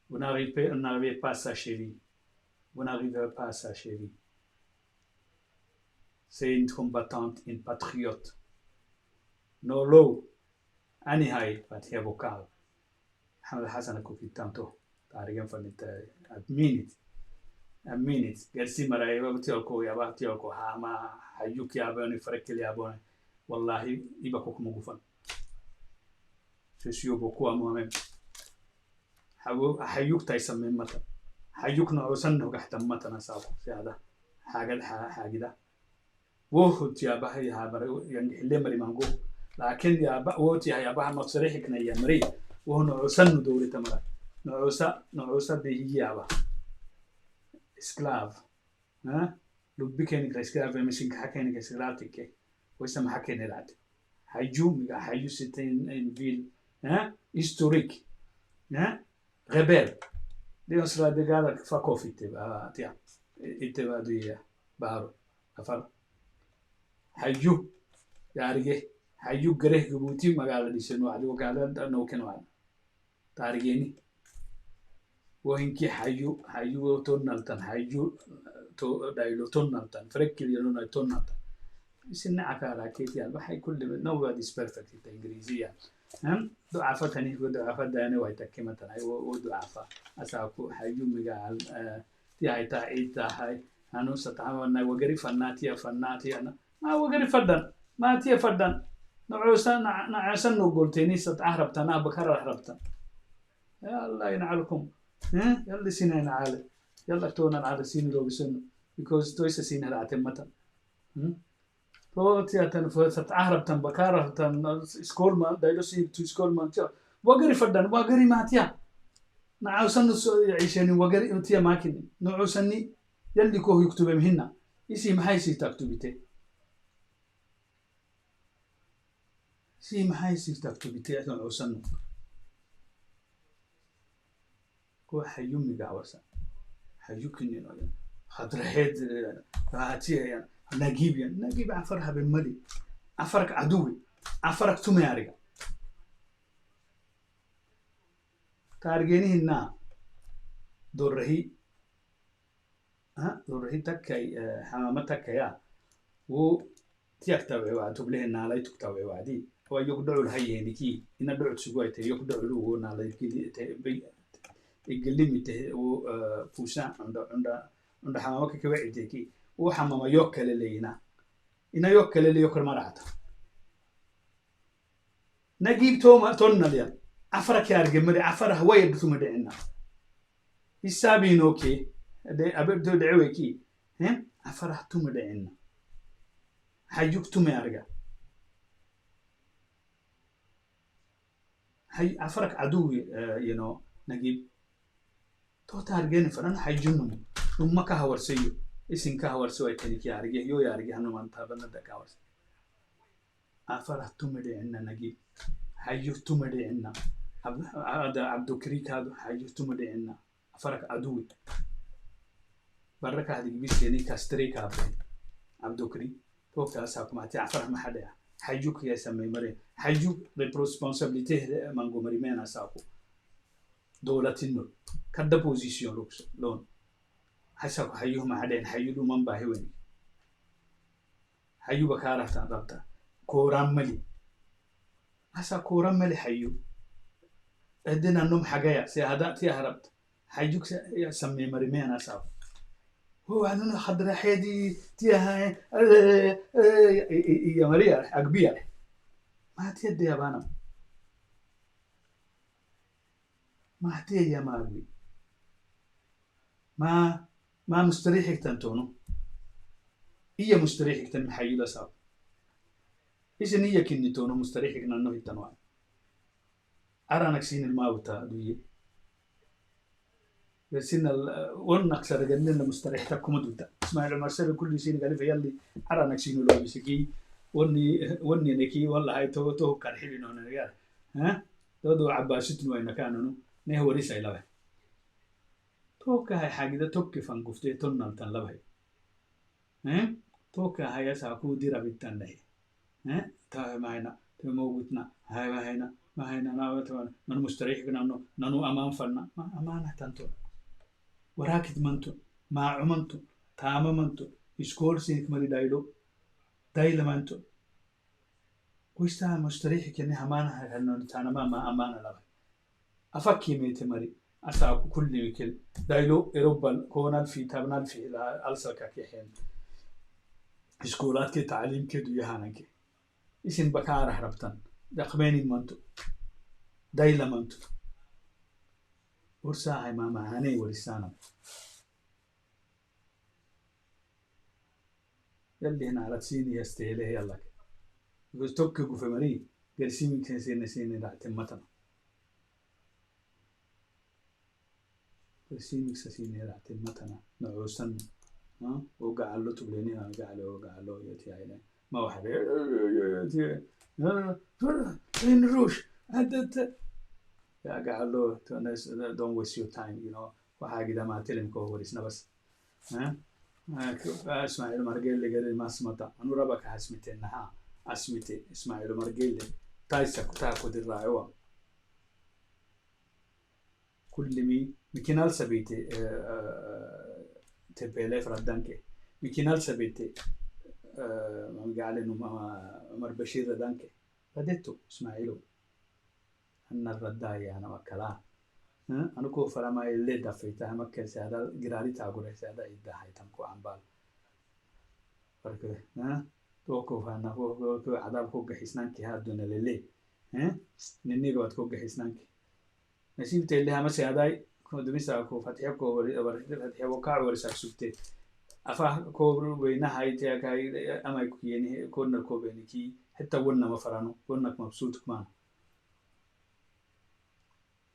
Vous n'arrivez pas à sa chérie. Vous n'arriverez pas à sa chérie. C'est une combattante, une patriote. No low. Anyhow, Fatia Bokao. Hamad Hassan Kofi Tanto. Tarigan Fanit. A minute. Gersi maray wabtioko ya wabtioko hama hayuki abone frekeli abone. Wallahi ibako kumugufan. Je suis beaucoup à moi-même. hayuk taysan min mata. Hayuk نعوسن وقحت متنا ساقو في هذا حاجة وهو يا بحي هابر يعني اللي مري مانجو لكن يا بقوتي يا بحي مصريح كنا يا مري وهو نعوسن دوري تمر نعوسة بهي يا بحي اسكلاف لو بيكينك اسكلاف مشين حكينك اسكلاتك ويسمى حكين العاد حيجو ستين ان فيل هيستوريك غبير دي أسرع دجالك فكوفي تبقى تيا إتبقى دي بارو أفر حيو يا رجع حيو جره جبوتي مقالة دي سنو عدي وقالة أنو كانوا عنا تارجيني وهنكي حيو تونالتن حيو تو دايلو تونالتن فرق يلونا تونالتن سنة عكارة كيتيا بحي كل nobody is perfect إنجليزية دعافتني ودعافت داني ويتكي مثلا ودعافة أساكو حيو مقال تيهاي تاعيتا هاي أنو ستعاملنا وقري فناتي أنا ما وقري فدن ما تيه فدن نعسن نقولتيني ستعهربتنا بكرر هربتن يا الله ينعلكم يلا سينا ينعال يلا تونا نعال سيني لو بسنو because تويس سينا رعتم مثلا فوتياتن فتعهربتن بكارهتن سكول ما دايلوسي تو سكول ما تيا وقري فدن وقري ما تيا نعوسن يعيشني وقري تيا ماكني نعوسني يلي كوه يكتب مهنا يسي محايسي تكتبتي سي محايسي تكتبتي نعوسن كو حيومي قاورسا حيوكني نويا خضر هيد فاتيا يعني نجيب عفرها بالملي عفرك عدوي عفرك تمارجا تارجيني هنا دورهي دورهي تكاي حمامتك يا و تيكتبع وعد تبليه نالي تكتبع وعدي هو يقدروا الهيني كي إن دعوت سجويته يقدروا له نالي كي يقلمي ته و فوسان عند حمامك كوعدي كي وحمام يوكل لينا إن يوكل اللي يوكل مرات نجيب تونا ليا عفرك يا رجال مري عفره هواي بثم دعنا السابين أوكي ده أبدو دعوة كي عفره توم دعنا حيوك توم يا رجال هاي عفرك عدوي نجيب تو تارجين فرنا حيجنهم وما كهور سيو إسين كهور سوي تنيك يا رجال يا رجال هنو من تابنا دكاور عفره توم دعنا نجيب حيوك توم دعنا هذا عبدو كريك هذا حيوك توم دعنا عفرك عدوي بركة هذه بيس يعني كاستريك عبدو كريك فوق أساق ما تعرف ما حدا حيوك يا سمي مري حيوك responsibility مانغو مري ما أساقو دولة النور كذا position لوكس لون حساق حيوه ما حدا حيوه من باهوين حيو بكارة تنربطة كورام ملي أسا كورام ملي حيو أدينا النوم حاجة سيهدا تيهربت حيوك سمي مريمين أسا هو عندنا خضرة حيدي تيها يا مريا أقبية ما تيدي يا بانا ما تيجي يا ماغبي ما مستريحك تنتونو هي مستريحك تن محيلة صعب إيش نية كني تونو مستريحك نانو التنوع أرانا كسين الماوتا دوية بسين ونك سر جنن مستريح تكم دوتا اسمع المرسل كل سين قال في يلي أرانا كسين لو بسكي وني نكي والله هاي تو كارحيلين هنا رجال ها دو عباسيتن وين كانوا نه هو ريسا لبه توكا هاي حاجة توكي فانقفتي تنن تنلبه ها توكا هاي ساكو ديرا بيتنده ها تا ما موجودنا هاي ما هنا ناوتون من مستريح نانو أمان فلنا ما أمانة تنتو وراكد منتو ما عمنتو تام منتو إسكول سينك مري دايل منتو ويستا مستريح كني أمانة هنو تانا ما أمانة لا أفكي ميت مري أساكو كل وكل دايلو إيروبا كونال في تابنال في ألسكا كيحين إسكولات كي تعليم كدو يهانك إسين بكار هربتن دقمين منتو دايلا منتو ورسا هاي ما هاني ورسانا يلي هنا على تسيني يستهله يلا يقول توكو في مري قال سيمي كنسيني راح تمتنا قال سيمي سيني راح تمتنا نعوسن ها وقع له تبليني وقع له يتي عينه ما واحد يتي فين نروح هدت يا قال له don't waste your time you know وحاجة ده ما تلم كوهوريسنا بس ها اسماعيل مرجيل قال ما سمعت أنا ربك حسمتي إنها اسمتي اسماعيل مرجيل تايسك تاكو دي الرعوة كل ميكينال سبيتي تبيلي فردانكي ميكينال سبيتي قال إنه مر بشير ردانكي رديتو اسماعيلو أن الرداية أنا وكلا أنا كو فرما اللي دفيتها مكة سهدا جراري تاقول سهدا إذا هاي تمكو عمبال فرق توكو فانا كو عذاب كو جحسنانك هادون اللي نني قوات كو جحسنانك نسيب تيلها ما سهدا كو دمسا كو فتحة كو ورد فتحة وكع ورسك سبتة أفا كو بينا هاي تياك هاي أما يكو يعني كون كو بينكي حتى ولنا مفرانو كونك مبسوط كمان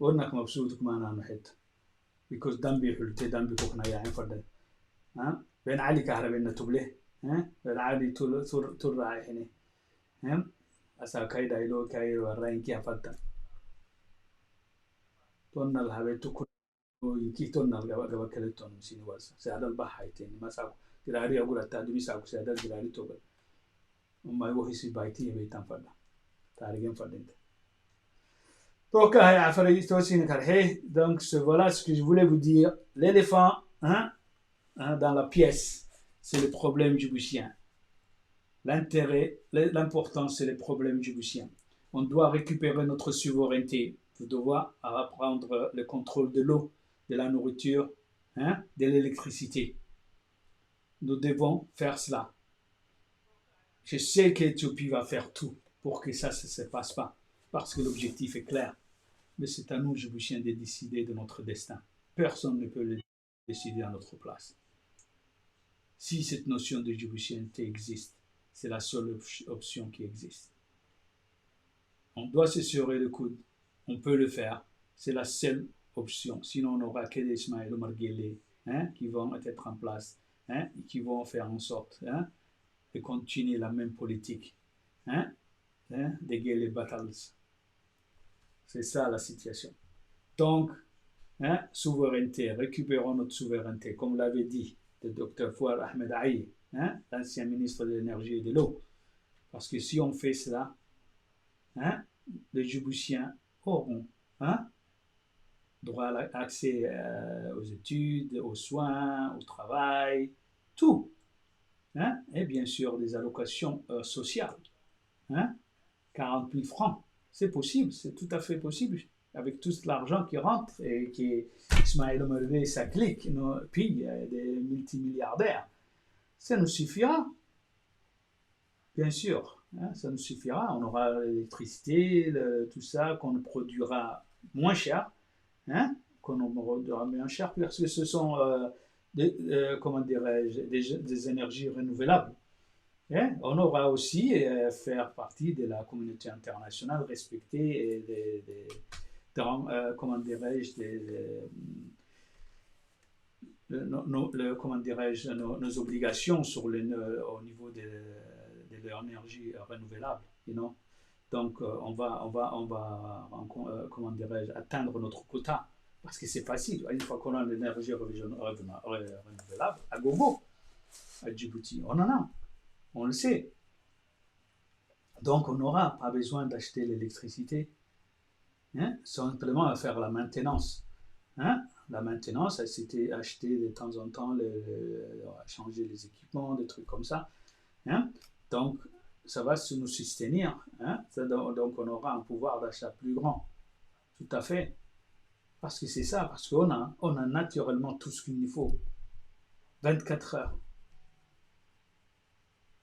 ونك مبسوط كمان أنا حتى because دمبي حلتي دمبي كوكنا يعني فرد بين علي كهربنا تبله بين علي تور رايحني أسا كاي دايلو كاي وراين كي أفضل تونا الهبة تكون يكي تونا الجوا كله تون مسين واسا سهذا البحايتين ما ساق جراري أقول التادمي ساق سهذا جراري توبل وما هو هسي بايتي بيتام فرد تاريخين فردين Donc, voilà ce que je voulais vous dire. L'éléphant dans la pièce, c'est le problème djiboutien. L'important, c'est le problème djiboutien. On doit récupérer notre souveraineté. On doit reprendre le contrôle de l'eau, de la nourriture, de l'électricité. Nous devons faire cela. Je sais qu'Éthiopie va faire tout pour que ça ne se passe pas, parce que l'objectif est clair. Mais c'est à nous, Djiboutiens, de décider de notre destin. Personne ne peut le décider à notre place. Si cette notion de djiboutienneté existe, c'est la seule option qui existe. On doit se serrer le coude. On peut le faire. C'est la seule option. Sinon, on n'aura que des Ismaël Omar Guelleh qui vont être en place et qui vont faire en sorte de continuer la même politique des Guelleh battles. C'est ça la situation. Donc, souveraineté, récupérons notre souveraineté, comme l'avait dit le docteur Fouad Ahmed Aïe, l'ancien ministre de l'énergie et de l'eau. Parce que si on fait cela, les Djiboutiens auront droit à l'accès aux études, aux soins, au travail, tout. hein, et bien sûr des allocations sociales, hein, 40 000 francs. C'est possible, c'est tout à fait possible. Avec tout l'argent qui rentre et qui Ismaël Omervé, ça clique, puis des multimilliardaires, ça nous suffira, bien sûr. Hein, ça nous suffira. On aura l'électricité, tout ça, qu'on produira moins cher, hein, qu'on produira moins cher, parce que ce sont comment dirais-je, des énergies renouvelables. Hein, on aura aussi faire partie de la communauté internationale, respecter comment dirais-je, comment dirais-je, nos obligations au niveau de l'énergie renouvelable. You know? Donc, on va comment dirais-je, atteindre notre quota. Parce que c'est facile. Une fois qu'on a l'énergie renouvelable, à gogo, à Djibouti, on en a. On le sait. Donc, on n'aura pas besoin d'acheter l'électricité. Hein? Simplement à faire la maintenance. Hein? La maintenance, c'était acheter de temps en temps, changer les équipements, des trucs comme ça. Hein? Donc, ça va nous soutenir. Hein? Donc, on aura un pouvoir d'achat plus grand. Tout à fait. Parce que c'est ça, parce qu'on a naturellement tout ce qu'il nous faut. 24 heures.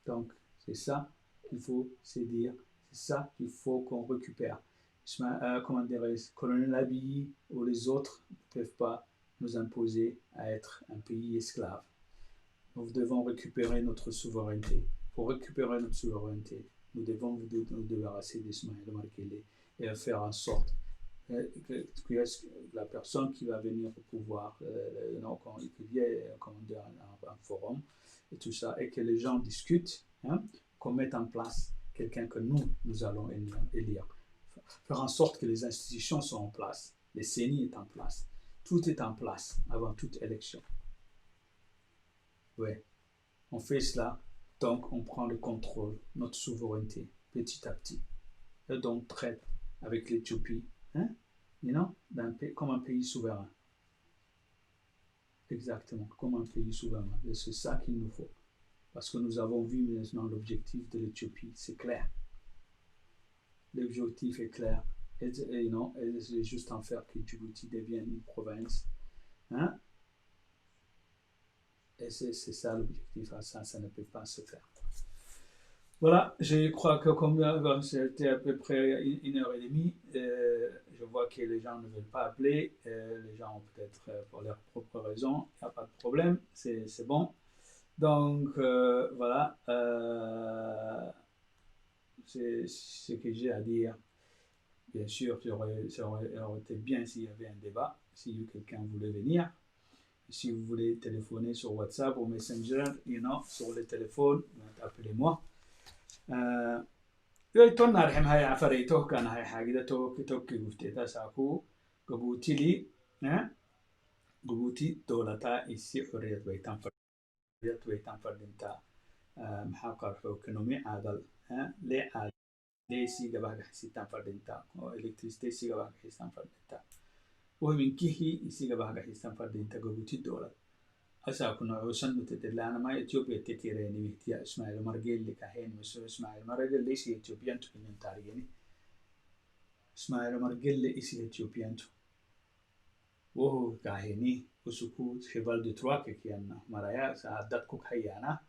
Donc, c'est ça qu'il faut se dire. C'est ça qu'il faut qu'on récupère. Comment dirais-je, Colonel Abiy ou les autres ne peuvent pas nous imposer à être un pays esclave. Nous devons récupérer notre souveraineté. Pour récupérer notre souveraineté, nous devons nous débarrasser d'Ismaël Omar Guelleh et faire en sorte que la personne qui va venir au pouvoir, qu'il y ait un forum et tout ça, et que les gens discutent, hein, qu'on mette en place quelqu'un que nous allons élire. Faire en sorte que les institutions sont en place, les CENI est en place, tout est en place avant toute élection. Oui, on fait cela, donc on prend le contrôle, notre souveraineté, petit à petit. Et donc traite avec l'Éthiopie, hein, comme un pays souverain. Exactement, comme un pays souverain. Et c'est ça qu'il nous faut. Parce que nous avons vu maintenant l'objectif de l'Éthiopie, c'est clair. L'objectif est clair. Et c'est juste en faire que Djibouti devienne une province. Hein? Et c'est ça l'objectif. Ça ne peut pas se faire. Voilà, je crois que comme c'était à peu près 1h30, je vois que les gens ne veulent pas appeler. Les gens ont peut-être pour leurs propres raisons. Il n'y a pas de problème, c'est bon. Donc, voilà. C'est ce que j'ai à dire. Bien sûr, ça aurait été bien s'il y avait un débat, si quelqu'un voulait venir. Si vous voulez téléphoner sur WhatsApp ou Messenger, sur le téléphone, appelez-moi. يويتون نارحم هاي عفريتو كان هاي حاجة توكي قفتيتا ساكو قبوتي لي قبوتي دولتا إسي حرية ويتان فردينتا محاقر حوكنومي عادل لي عادل ليسي قبها حسيتان فردينتا إلكتريستي سي قبها حسيتان فردينتا ومن كيهي إسي قبها حسيتان فردينتا قبوتي دولت أساكو نعوسن متدلنا ما إثيوبيا تكيريني مهتيا إسماعيل مرجل اللي كهين مسؤول إسماعيل مرجل ليس إثيوبيان تكين تاريني إسماعيل مرجل ليس إثيوبيان تو وهو كهيني وسكوت شبال دتراك كيانا مرايا سعادت كوك هيانا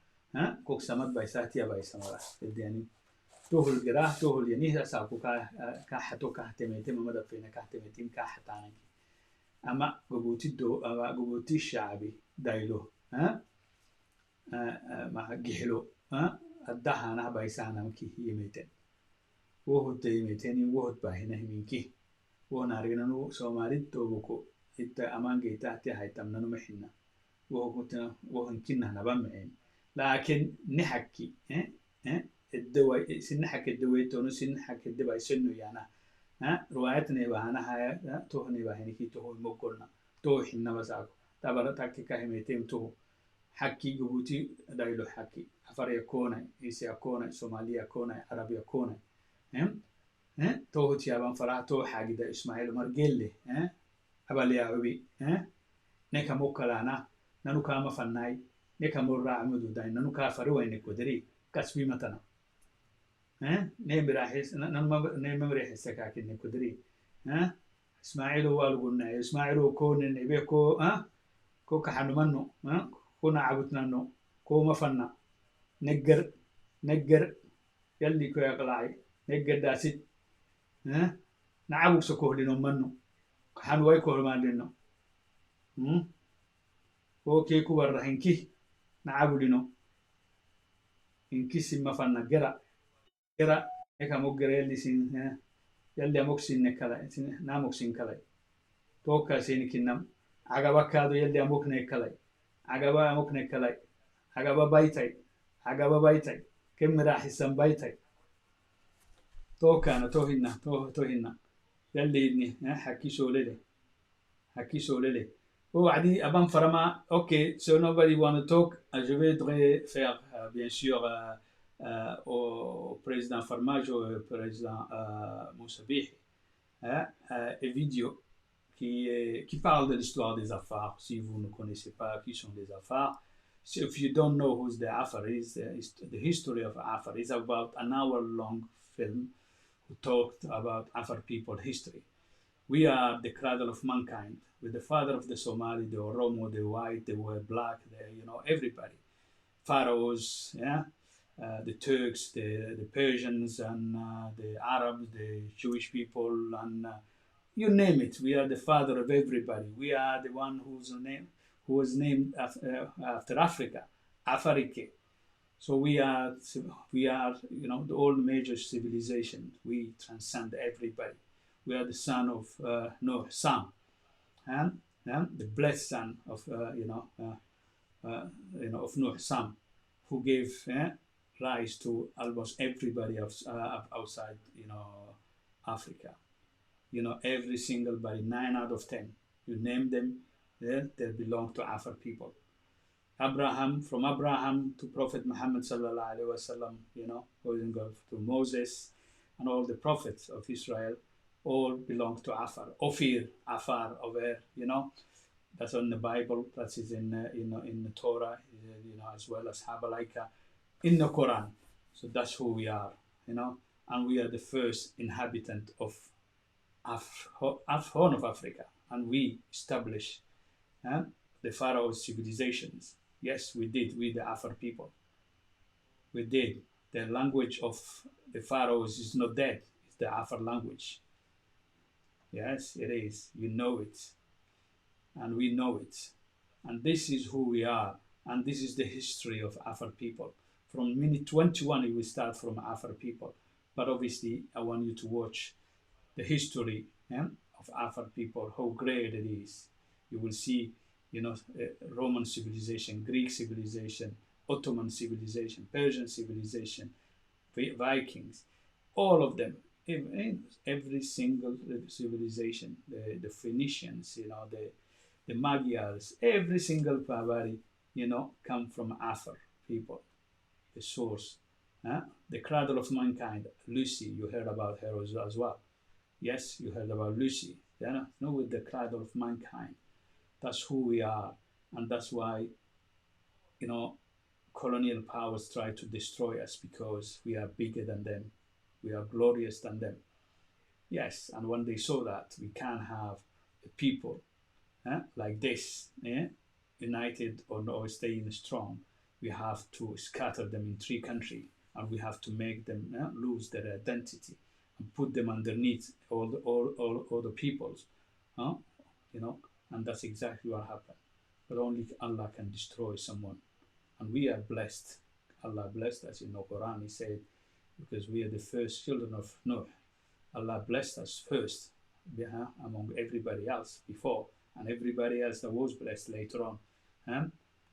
كوك سمت بايساتيا بايسمرا الدياني توه الجراح توه الينيه أساكو كحتو كهتميتي ممدد فينا كهتميتين كحتانك أما قبوتي الشعبي دايلو مع جهلو الدهانة بايسانا مكي يميتين وهو تيميتيني وهو باهنه منكي ونارينو سومالي توبكو إتا أمان جيتا تي هاي تمنو محنا وهو نكنا نبمعين لكن نحكي الدواء سنحك الدواء تونو سنحك الدواء سنو يانا روايتنا يبهانا هاي توهني باهنكي توه مقولنا توه حنا مساكو تابلا تاكي كاهميتين توه حكي جبوتي دايلو حكي أفريقيا كونا إيسيا كونا سوماليا كونا عربيا كونا توه تيابان فرا توه حاجة دا إسماعيل مرجلي أبالي عبي نكا موكلانا نانو كاما فناي neka murra amudu da nanu kafari wa ne kodari kasbi matana ne mirahis ne memrihis kakin ne kodari اسماعيل هو قلنا اسماعيل كون نبي كو كو كحنو منو كو نعبتنا نو كو مفنا نجر يلي كو يقلعي نجر داسيت نعبو سكوه لنو منو كحنو واي كو مان لنو كو كيكو برا هنكي نعبو لنو هنكي سيما فنا جرا هيك مجرا يلي سين يلي أموكسين نكلا ناموكسين كلاي توكا سين كنام عجبا كادو يلي أموك نكلاي عجبا أموك نكلاي عجبا بايتاي كم راح يسم بايتاي توكا أنا توهنا يلي إني حكي شولي هو عادي أبان فرما أوكي so nobody want to talk je voudrais faire bien sûr au président Farmajo et au président Moussa Bihi une vidéo qui parle de l'histoire des Afars. Si vous ne connaissez pas qui sont les Afars, so if you don't know who the Afar is, the history of Afar is about an hour-long film who talked about Afar people history. We are the cradle of mankind. We're the father of the Somali, the Oromo, the white, the black, everybody. Pharaohs, the Turks, the Persians, and the Arabs, the Jewish people, and you name it. We are the father of everybody. We are the one who was named after Africa, Afarike. So we are, the old major civilization. We transcend everybody. We are the son of Noah, Sam, and the blessed son of of Noah, Sam, who gave rise to almost everybody outside Africa. Every single body, 9 out of 10, you name them, they belong to Afar people. From Abraham to Prophet Muhammad sallallahu alaihi wasallam, going to Moses and all the prophets of Israel, all belong to Afar. Ophir, Afar, over, that's on the Bible. That is in the Torah, as well as Habalaika, in the Quran. So that's who we are, and we are the first inhabitant of Horn of Africa, and we established the Pharaoh civilizations. Yes, we did. We the Afar people. We did. The language of the Pharaohs is not dead. It's the Afar language. Yes, it is. You know it. And we know it. And this is who we are. And this is the history of Afar people. From minute 21, we start from Afar people. But obviously, I want you to watch the history of Afar people, how great it is. You will see, Roman civilization, Greek civilization, Ottoman civilization, Persian civilization, Vikings, all of them. Every single civilization, the Phoenicians, the Magyars, every single barbary, come from Afar people, the source, the cradle of mankind. Lucy, you heard about her as well. Yes, you heard about Lucy. With the cradle of mankind. That's who we are, and that's why, colonial powers try to destroy us, because we are bigger than them. We are glorious than them. Yes, and when they saw that we can't have a people like this, united or staying strong, we have to scatter them in 3 countries, and we have to make them lose their identity and put them underneath all the peoples, and that's exactly what happened. But only Allah can destroy someone, and we are blessed. Allah blessed us. In the Quran, He said, because we are the first children of Noah. Allah blessed us first, among everybody else before, and everybody else that was blessed later on,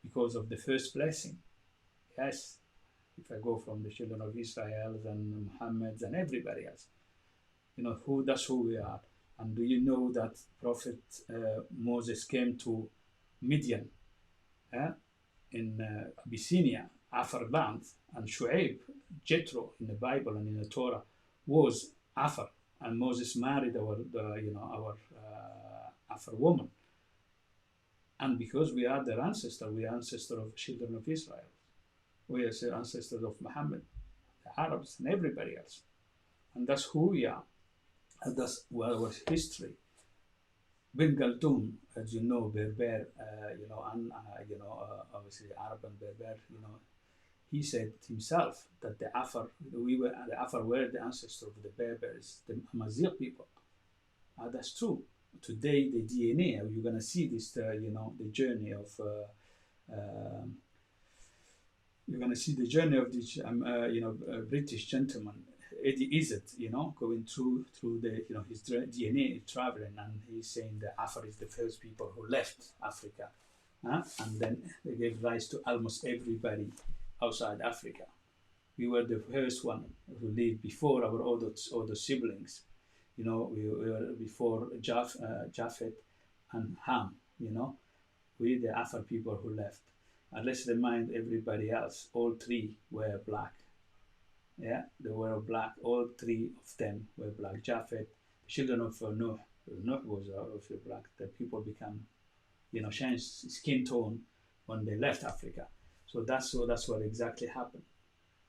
because of the first blessing. Yes, if I go from the children of Israel and Muhammad and everybody else, that's who we are. And do you know that Prophet Moses came to Midian in Abyssinia, Afar land, and Shu'aib, Jethro in the Bible and in the Torah was Afar, and Moses married our Afar woman. And because we are their ancestor, we are ancestor of children of Israel. We are the ancestors of Muhammad, the Arabs, and everybody else. And that's who we are. And that's our history. Bin Khaldun, as you know, Berber, and obviously Arab and Berber, he said himself that the Afar were the ancestor of the Berbers, the Amazigh people. That's true. Today, the DNA, you're gonna see this, the journey of. You're gonna see the journey of this, British gentleman, Eddie Izzard, going through the, his DNA traveling, and he's saying that Afar is the first people who left Africa, and then they gave rise to almost everybody outside Africa. We were the first one who lived before our other siblings. We were before Japhet and Ham. We the Afar people who left. And let's remind everybody else, all three were black. Yeah, they were black. All three of them were black. Japhet, the children of Nuh. Nuh was also black. The people become, changed skin tone when they left Africa. So that's what exactly happened.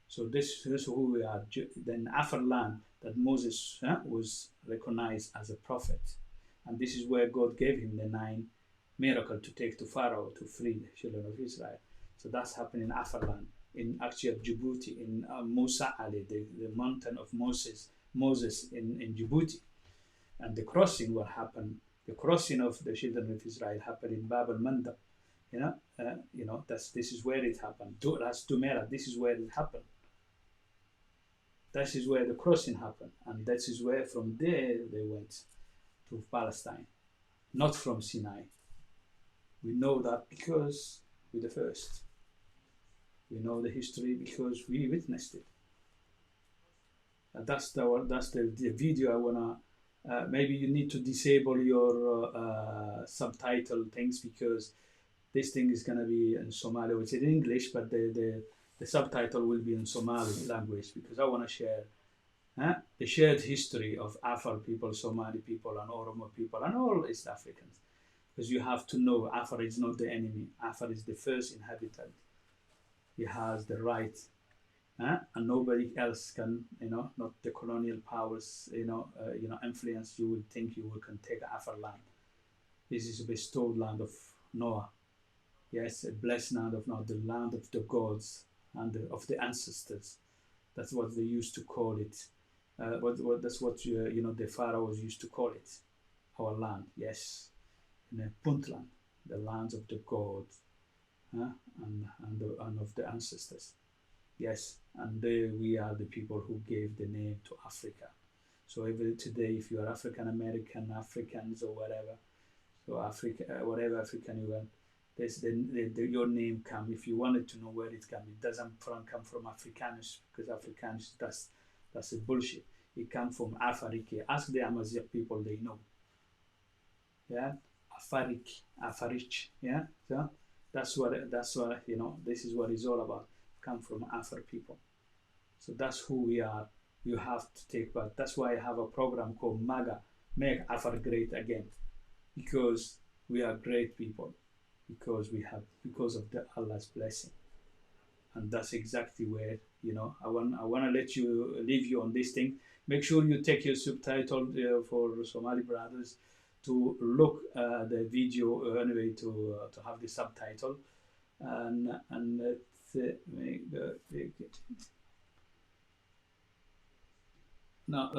So this is who we are. Then Afar land that Moses was recognized as a prophet, and this is where God gave him the 9 miracle to take to Pharaoh to free the children of Israel. So that's happened in Afar land, in actually Djibouti, in Musa Ali, the mountain of Moses in Djibouti, and the crossing will happen. The crossing of the children of Israel happened in Bab al Mandab. This is where it happened. That's Dumera. This is where it happened. That is where the crossing happened, and that is where from there they went to Palestine, not from Sinai. We know that because we're the first. We know the history because we witnessed it. And that's the video I wanna. Maybe you need to disable your subtitle things because this thing is gonna be in Somali. It's in English, but the subtitle will be in Somali language because I want to share the shared history of Afar people, Somali people, and Oromo people, and all East Africans. Because you have to know Afar is not the enemy. Afar is the first inhabitant. He has the right, and nobody else can, not the colonial powers, influence you. Will think you can take Afar land. This is a bestowed land of Noah. Yes, a blessed land of Noah, the land of the gods and of the ancestors. That's what they used to call it. That's what the pharaohs used to call it. Our land, yes, in Puntland, the lands of the gods, and of the ancestors. Yes, and we are the people who gave the name to Africa. So today, if you are African American, Africans or whatever, so Africa, whatever African you are, your name come. If you wanted to know where it comes, it doesn't come from Afrikaans because Afrikaans that's a bullshit. It comes from Afarike. Ask the Amazigh people, they know. Yeah, Afarich. Yeah, so that's what this is what it's all about. Come from Afar people. So that's who we are. You have to take part. That's why I have a program called MAGA, Make Afar Great Again, because we are great people. Because of the Allah's blessing, and that's exactly where I want to leave you on this thing. Make sure you take your subtitle for Somali brothers to look the video anyway to have the subtitle, and let's make the now.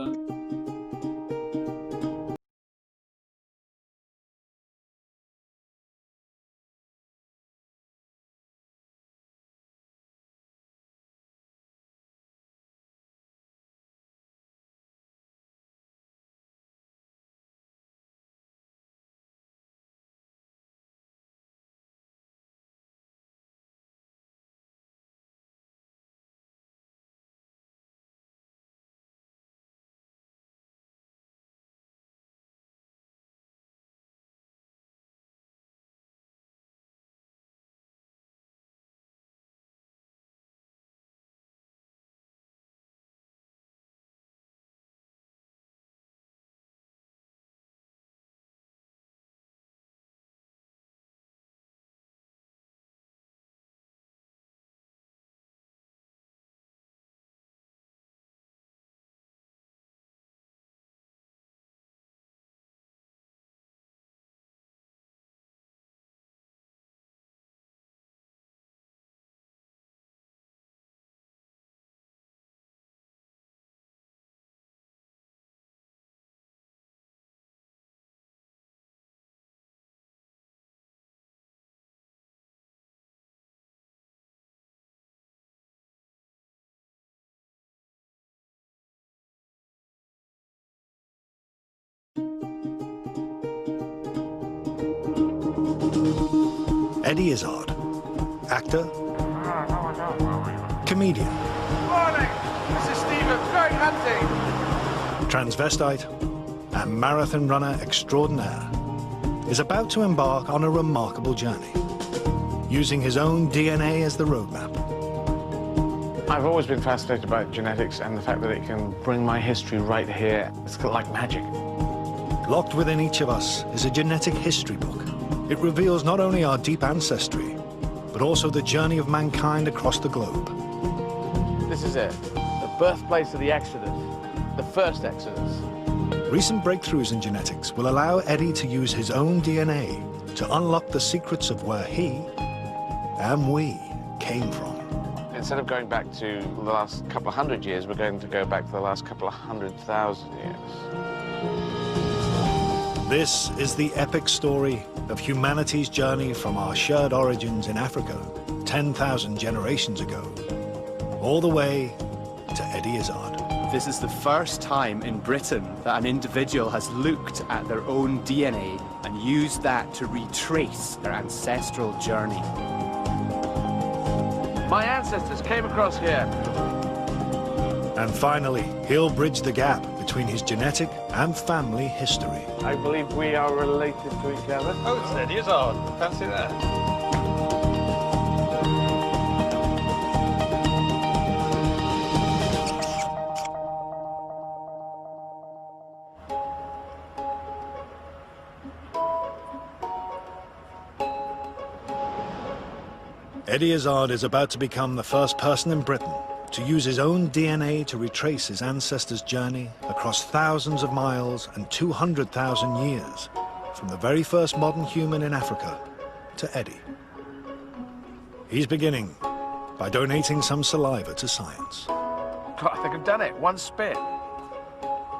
Eddie Izzard, actor, comedian, Morning, this is Stephen, going hunting. transvestite, and marathon runner extraordinaire, is about to embark on a remarkable journey, using his own DNA as the roadmap. I've always been fascinated by genetics and the fact that it can bring my history right here. It's like magic. Locked within each of us is a genetic history book. It reveals not only our deep ancestry, but also the journey of mankind across the globe. This is it, the birthplace of the Exodus, the first Exodus. Recent breakthroughs in genetics will allow Eddie to use his own DNA to unlock the secrets of where he and we came from. Instead of going back to the last couple of hundred years, we're going to go back to the last couple of 100,000 years. This is the epic story of humanity's journey from our shared origins in Africa 10,000 generations ago, all the way to Eddie Izzard. This is the first time in Britain that an individual has looked at their own DNA and used that to retrace their ancestral journey. My ancestors came across here. And finally, he'll bridge the gap between his genetic and family history. I believe we are related to each other. Oh, it's Eddie Izzard. Fancy that. Eddie Izzard is about to become the first person in Britain to use his own DNA to retrace his ancestors' journey across thousands of miles and 200,000 years, from the very first modern human in Africa to Eddie. He's beginning by donating some saliva to science. God, I think I've done it. One spit.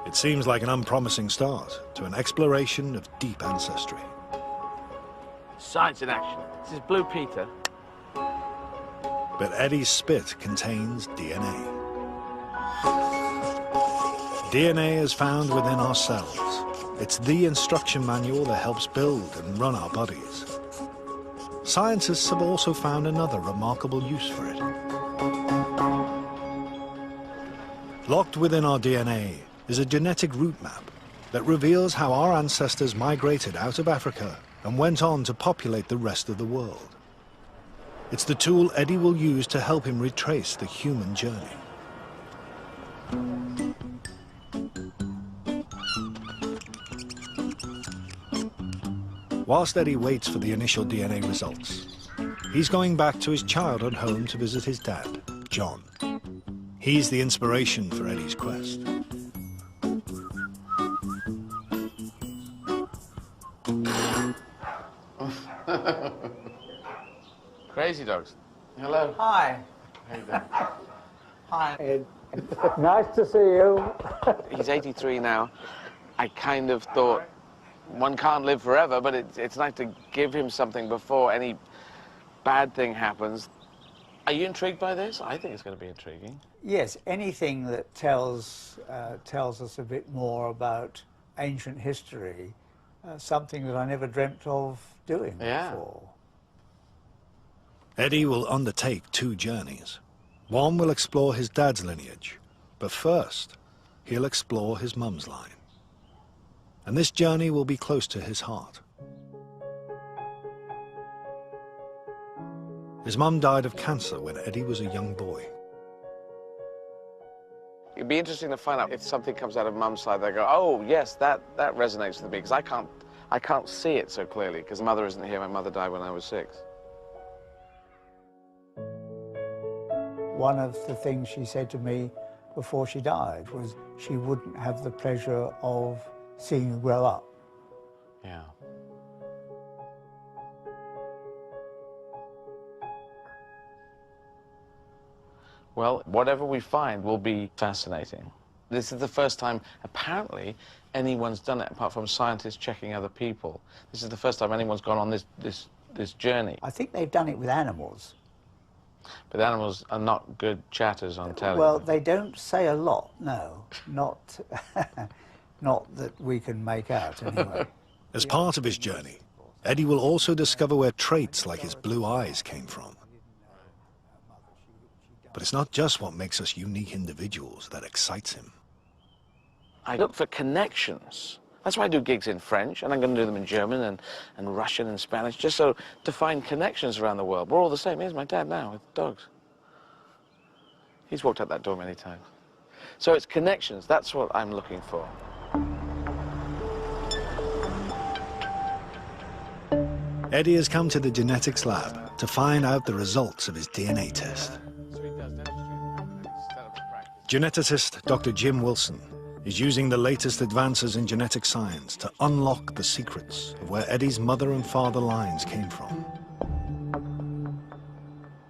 It seems like an unpromising start to an exploration of deep ancestry. Science in action. This is Blue Peter. But Eddie's spit contains DNA. DNA is found within our cells. It's the instruction manual that helps build and run our bodies. Scientists have also found another remarkable use for it. Locked within our DNA is a genetic route map that reveals how our ancestors migrated out of Africa and went on to populate the rest of the world. It's the tool Eddie will use to help him retrace the human journey. Whilst Eddie waits for the initial DNA results, he's going back to his childhood home to visit his dad, John. He's the inspiration for Eddie's quest. Crazy dogs. Hello. Hi. How you doing? Hi, Ed. Nice to see you. He's 83 now. I kind of thought one can't live forever, but it's nice to give him something before any bad thing happens. Are you intrigued by this? I think it's going to be intriguing. Yes, anything that tells us a bit more about ancient history, something that I never dreamt of doing before. Eddie will undertake 2 journeys. One will explore his dad's lineage, but first, he'll explore his mum's line. And this journey will be close to his heart. His mum died of cancer when Eddie was a young boy. It'd be interesting to find out if something comes out of Mum's side. They go, oh yes, that resonates with me, because I can't see it so clearly because Mother isn't here. My mother died when I was 6. One of the things she said to me before she died was she wouldn't have the pleasure of seeing you grow up. Yeah. Well, whatever we find will be fascinating. This is the first time, apparently, anyone's done it, apart from scientists checking other people. This is the first time anyone's gone on this journey. I think they've done it with animals. But animals are not good chatters on telly. Well, they don't say a lot, no. Not that we can make out, anyway. As part of his journey, Eddie will also discover where traits like his blue eyes came from. But it's not just what makes us unique individuals that excites him. I look for connections. That's why I do gigs in French, and I'm going to do them in German and Russian and Spanish, just so to find connections around the world. We're all the same. Here's my dad now with dogs. He's walked out that door many times. So it's connections. That's what I'm looking for. Eddie has come to the genetics lab to find out the results of his DNA test. Geneticist Dr. Jim Wilson is using the latest advances in genetic science to unlock the secrets of where Eddie's mother and father lines came from.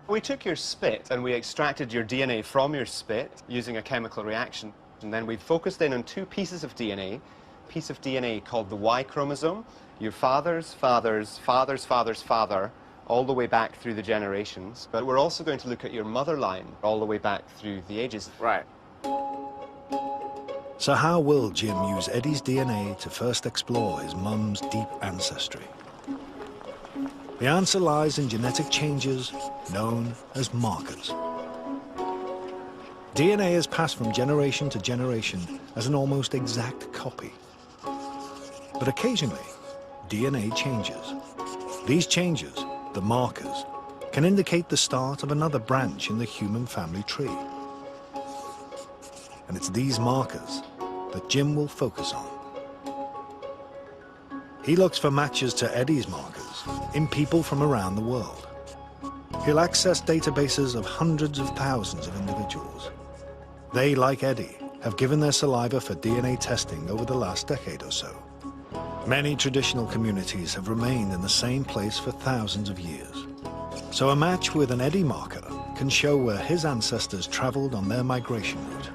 We took your spit and we extracted your DNA from your spit using a chemical reaction. And then we focused in on two pieces of DNA. A piece of DNA called the Y chromosome, your father's father's father's father's father, all the way back through the generations. But we're also going to look at your mother line all the way back through the ages. Right. So how will Jim use Eddie's DNA to first explore his mum's deep ancestry? The answer lies in genetic changes known as markers. DNA is passed from generation to generation as an almost exact copy. But occasionally, DNA changes. These changes, the markers, can indicate the start of another branch in the human family tree. And it's these markers that Jim will focus on. He looks for matches to Eddie's markers in people from around the world. He'll access databases of hundreds of thousands of individuals. They, like Eddie, have given their saliva for DNA testing over the last decade or so. Many traditional communities have remained in the same place for thousands of years. So a match with an Eddie marker can show where his ancestors traveled on their migration route.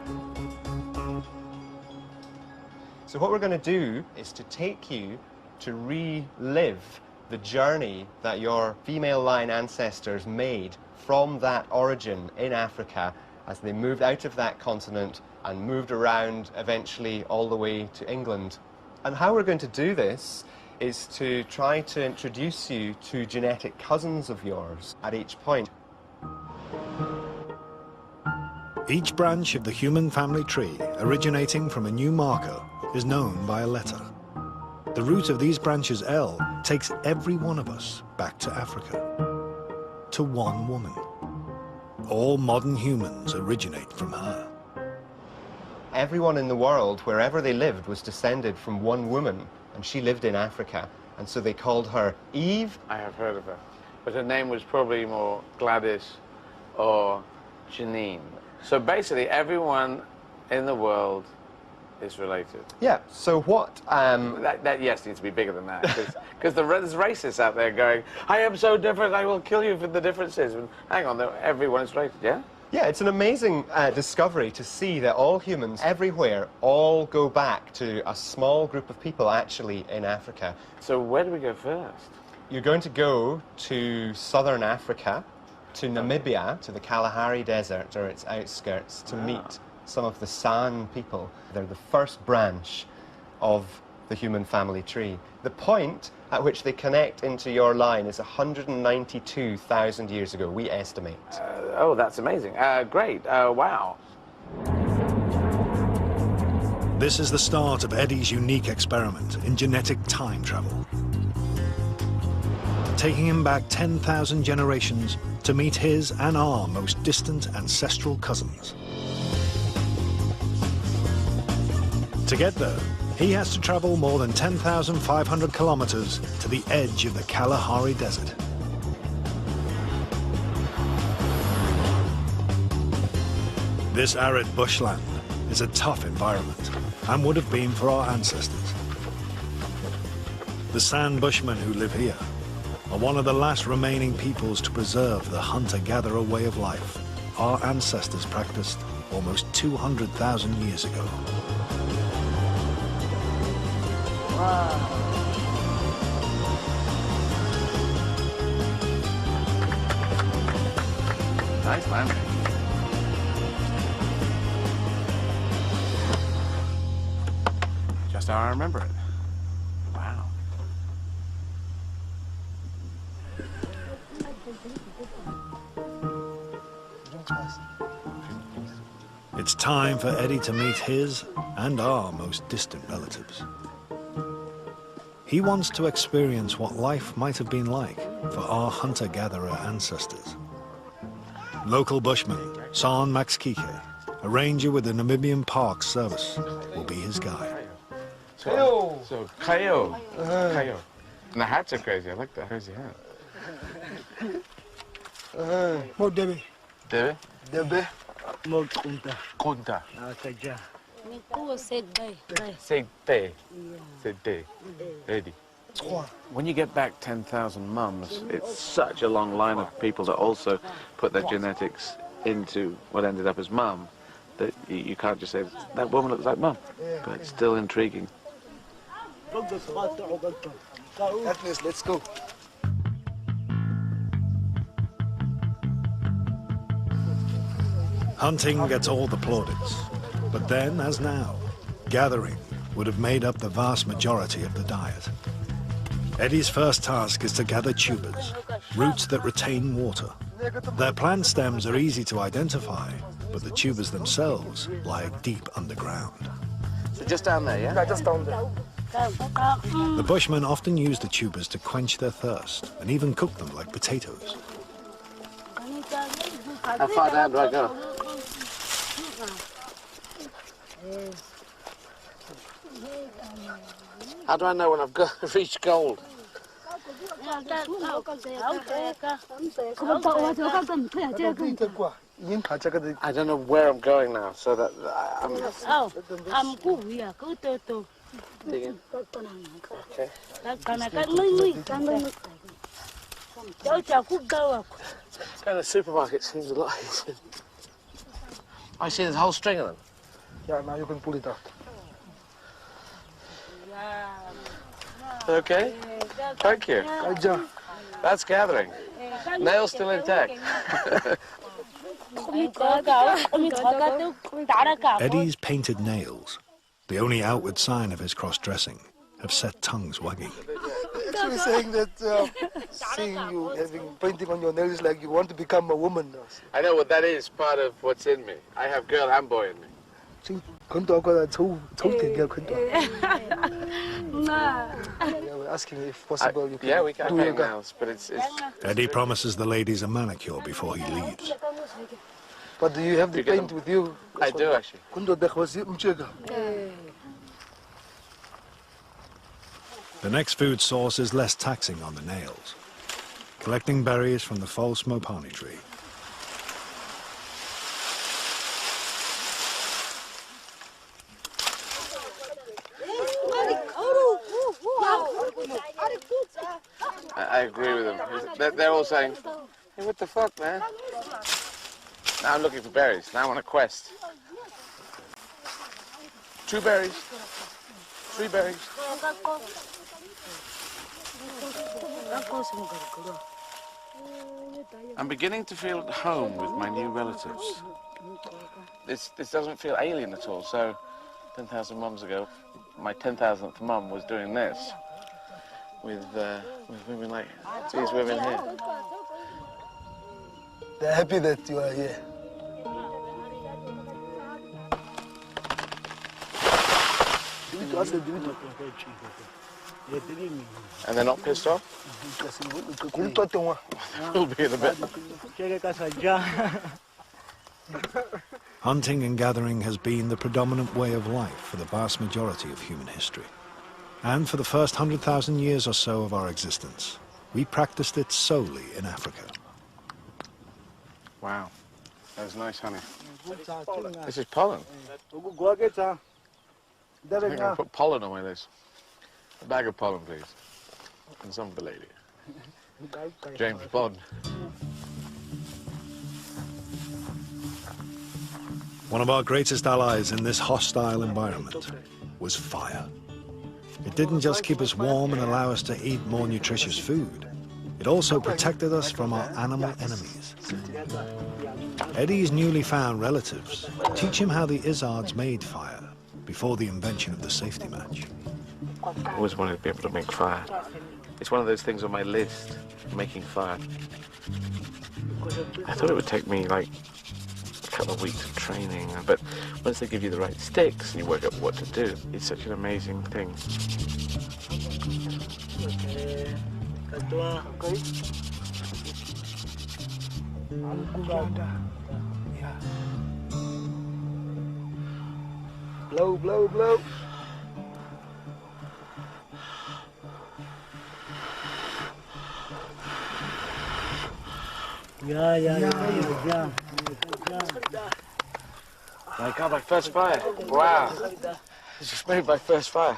So what we're going to do is to take you to relive the journey that your female line ancestors made from that origin in Africa as they moved out of that continent and moved around eventually all the way to England. And how we're going to do this is to try to introduce you to genetic cousins of yours at each point. Each branch of the human family tree originating from a new marker is known by a letter. The root of these branches, L, takes every one of us back to Africa, to one woman. All modern humans originate from her. Everyone in the world, wherever they lived, was descended from one woman, and she lived in Africa, and so they called her Eve. I have heard of her, but her name was probably more Gladys or Janine. So basically, everyone in the world is related. Yeah, so what... That yes needs to be bigger than that, because there's racists out there going, I am so different, I will kill you for the differences. And hang on, everyone is related, yeah? Yeah, it's an amazing discovery to see that all humans everywhere all go back to a small group of people actually in Africa. So where do we go first? You're going to go to southern Africa, to Namibia, to the Kalahari Desert or its outskirts, to meet some of the San people. They're the first branch of the human family tree. The point at which they connect into your line is 192,000 years ago, we estimate. Oh, that's amazing. Great. Wow. This is the start of Eddie's unique experiment in genetic time travel, taking him back 10,000 generations to meet his and our most distant ancestral cousins. To get there, he has to travel more than 10,500 kilometers to the edge of the Kalahari Desert. This arid bushland is a tough environment and would have been for our ancestors. The San Bushmen who live here are one of the last remaining peoples to preserve the hunter-gatherer way of life our ancestors practiced almost 200,000 years ago. Wow. Nice landing. Just how I remember it. Wow. It's time for Eddie to meet his and our most distant relatives. He wants to experience what life might have been like for our hunter-gatherer ancestors. Local bushman, San Max Kike, a ranger with the Namibian Park Service, will be his guide. So Kayo. Kayo. And the hats are crazy. I like the crazy hat. Mo Debbie. Debe? Debbie. Mo Kunta. Kunta. Kaja. Sete. Sete. Eddie. When you get back 10,000 mums, it's such a long line of people that also put their genetics into what ended up as mum that you can't just say, that woman looks like mum. But it's still intriguing. Agnes, let's go. Hunting gets all the plaudits, but then, as now, gathering would have made up the vast majority of the diet. Eddie's first task is to gather tubers, roots that retain water. Their plant stems are easy to identify, but the tubers themselves lie deep underground. So just down there, yeah? Just down there. The bushmen often use the tubers to quench their thirst and even cook them like potatoes. How far down do I go? How do I know when I've reached gold? I don't know where I'm going now, so that I'm digging. Okay. Going to the supermarket seems a lot easier. I see there's a whole string of them. Yeah, now you can pull it out. Okay. Thank you. Kaja. That's gathering. Nails still intact. Eddie's painted nails, the only outward sign of his cross-dressing, have set tongues wagging. Actually saying that seeing you having painting on your nails like you want to become a woman now. I know what that is, part of what's in me. I have girl and boy in me. Yeah, we're asking if possible you can Yeah, we can do paint yoga. nails, but it's Eddie promises the ladies a manicure before he leaves. But do you have the You get paint with you? I do actually. The next food source is less taxing on the nails, collecting berries from the false mopani tree. I agree with them. They're all saying, hey, what the fuck, man? Now I'm looking for berries. Now I'm on a quest. 2 berries. 3 berries. I'm beginning to feel at home with my new relatives. This doesn't feel alien at all. So 10,000 mums ago, my 10,000th mum was doing this with women like these women here. They're happy that you are here. And they're not pissed off? We'll be in a bit. Hunting and gathering has been the predominant way of life for the vast majority of human history. And for the first 100,000 years or so of our existence, we practiced it solely in Africa. Wow, that's nice honey. This is pollen. I think I'll put pollen on my list. A bag of pollen, please. And some for the lady. James Bond. One of our greatest allies in this hostile environment was fire. It didn't just keep us warm and allow us to eat more nutritious food. It also protected us from our animal enemies. Eddie's newly found relatives teach him how the Izards made fire before the invention of the safety match. I always wanted to be able to make fire It's one of those things on my list, making fire. I thought it would take me like a couple of weeks of training, but once they give you the right sticks and you work out what to do, it's such an amazing thing. Blow, blow, blow. Yeah. My God, my first fire. Wow. This is made my first fire.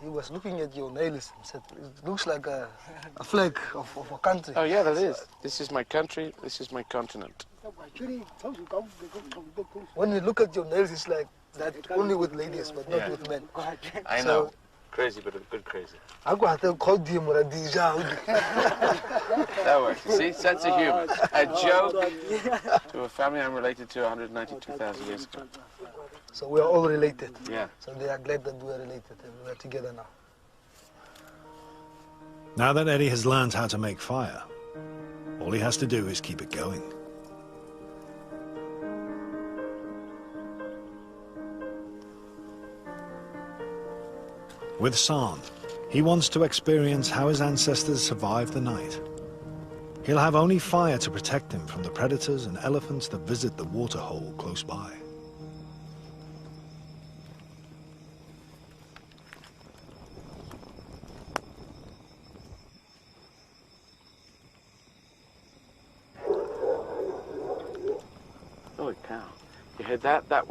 He was looking at your nails and said, it looks like a flag of a country. Oh yeah, that is. This is my country, this is my continent. When you look at your nails, it's like that only with ladies, but not with men. I know. Crazy, but a good crazy. I got to call him or a That works. See, sense of humor. A joke to a family I'm related to 192,000 years ago. So we are all related. Yeah. So they are glad that we are related and we are together now. Now that Eddie has learned how to make fire, all he has to do is keep it going. With San, he wants to experience how his ancestors survived the night. He'll have only fire to protect him from the predators and elephants that visit the waterhole close by. Holy cow. You heard that? That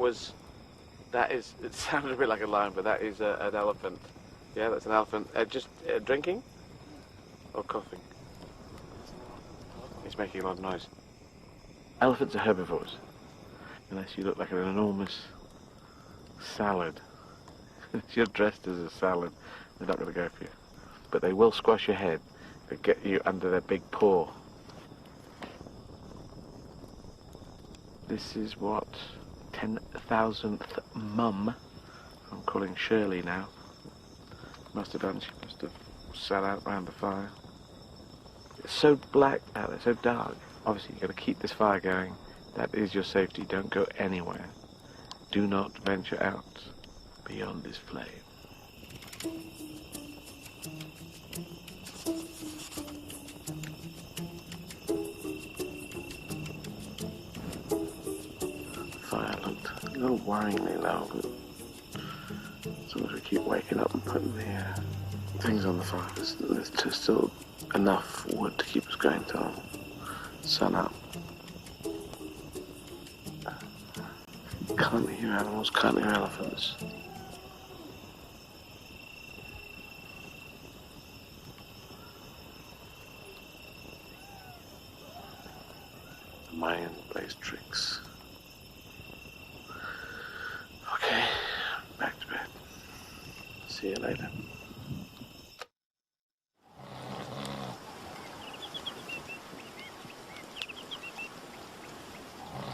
is, it sounded a bit like a lion, but that is an elephant. Yeah, that's an elephant. Just drinking or coughing? He's making a lot of noise. Elephants are herbivores, unless you look like an enormous salad. If you're dressed as a salad, they're not going to go for you. But they will squash your head and get you under their big paw. This is what? 10,000th mum, I'm calling Shirley now, must have done. She must have sat out around the fire. It's so black out there, so dark. Obviously you've got to keep this fire going. That is your safety. Don't go anywhere. Do not venture out beyond this flame. Fire looked a little worryingly low, but as long as we keep waking up and putting the things on the fire, there's just still enough wood to keep us going till sun up. Can't hear animals, can't hear elephants. The Mayan plays tricks. Okay, back to bed. See you later.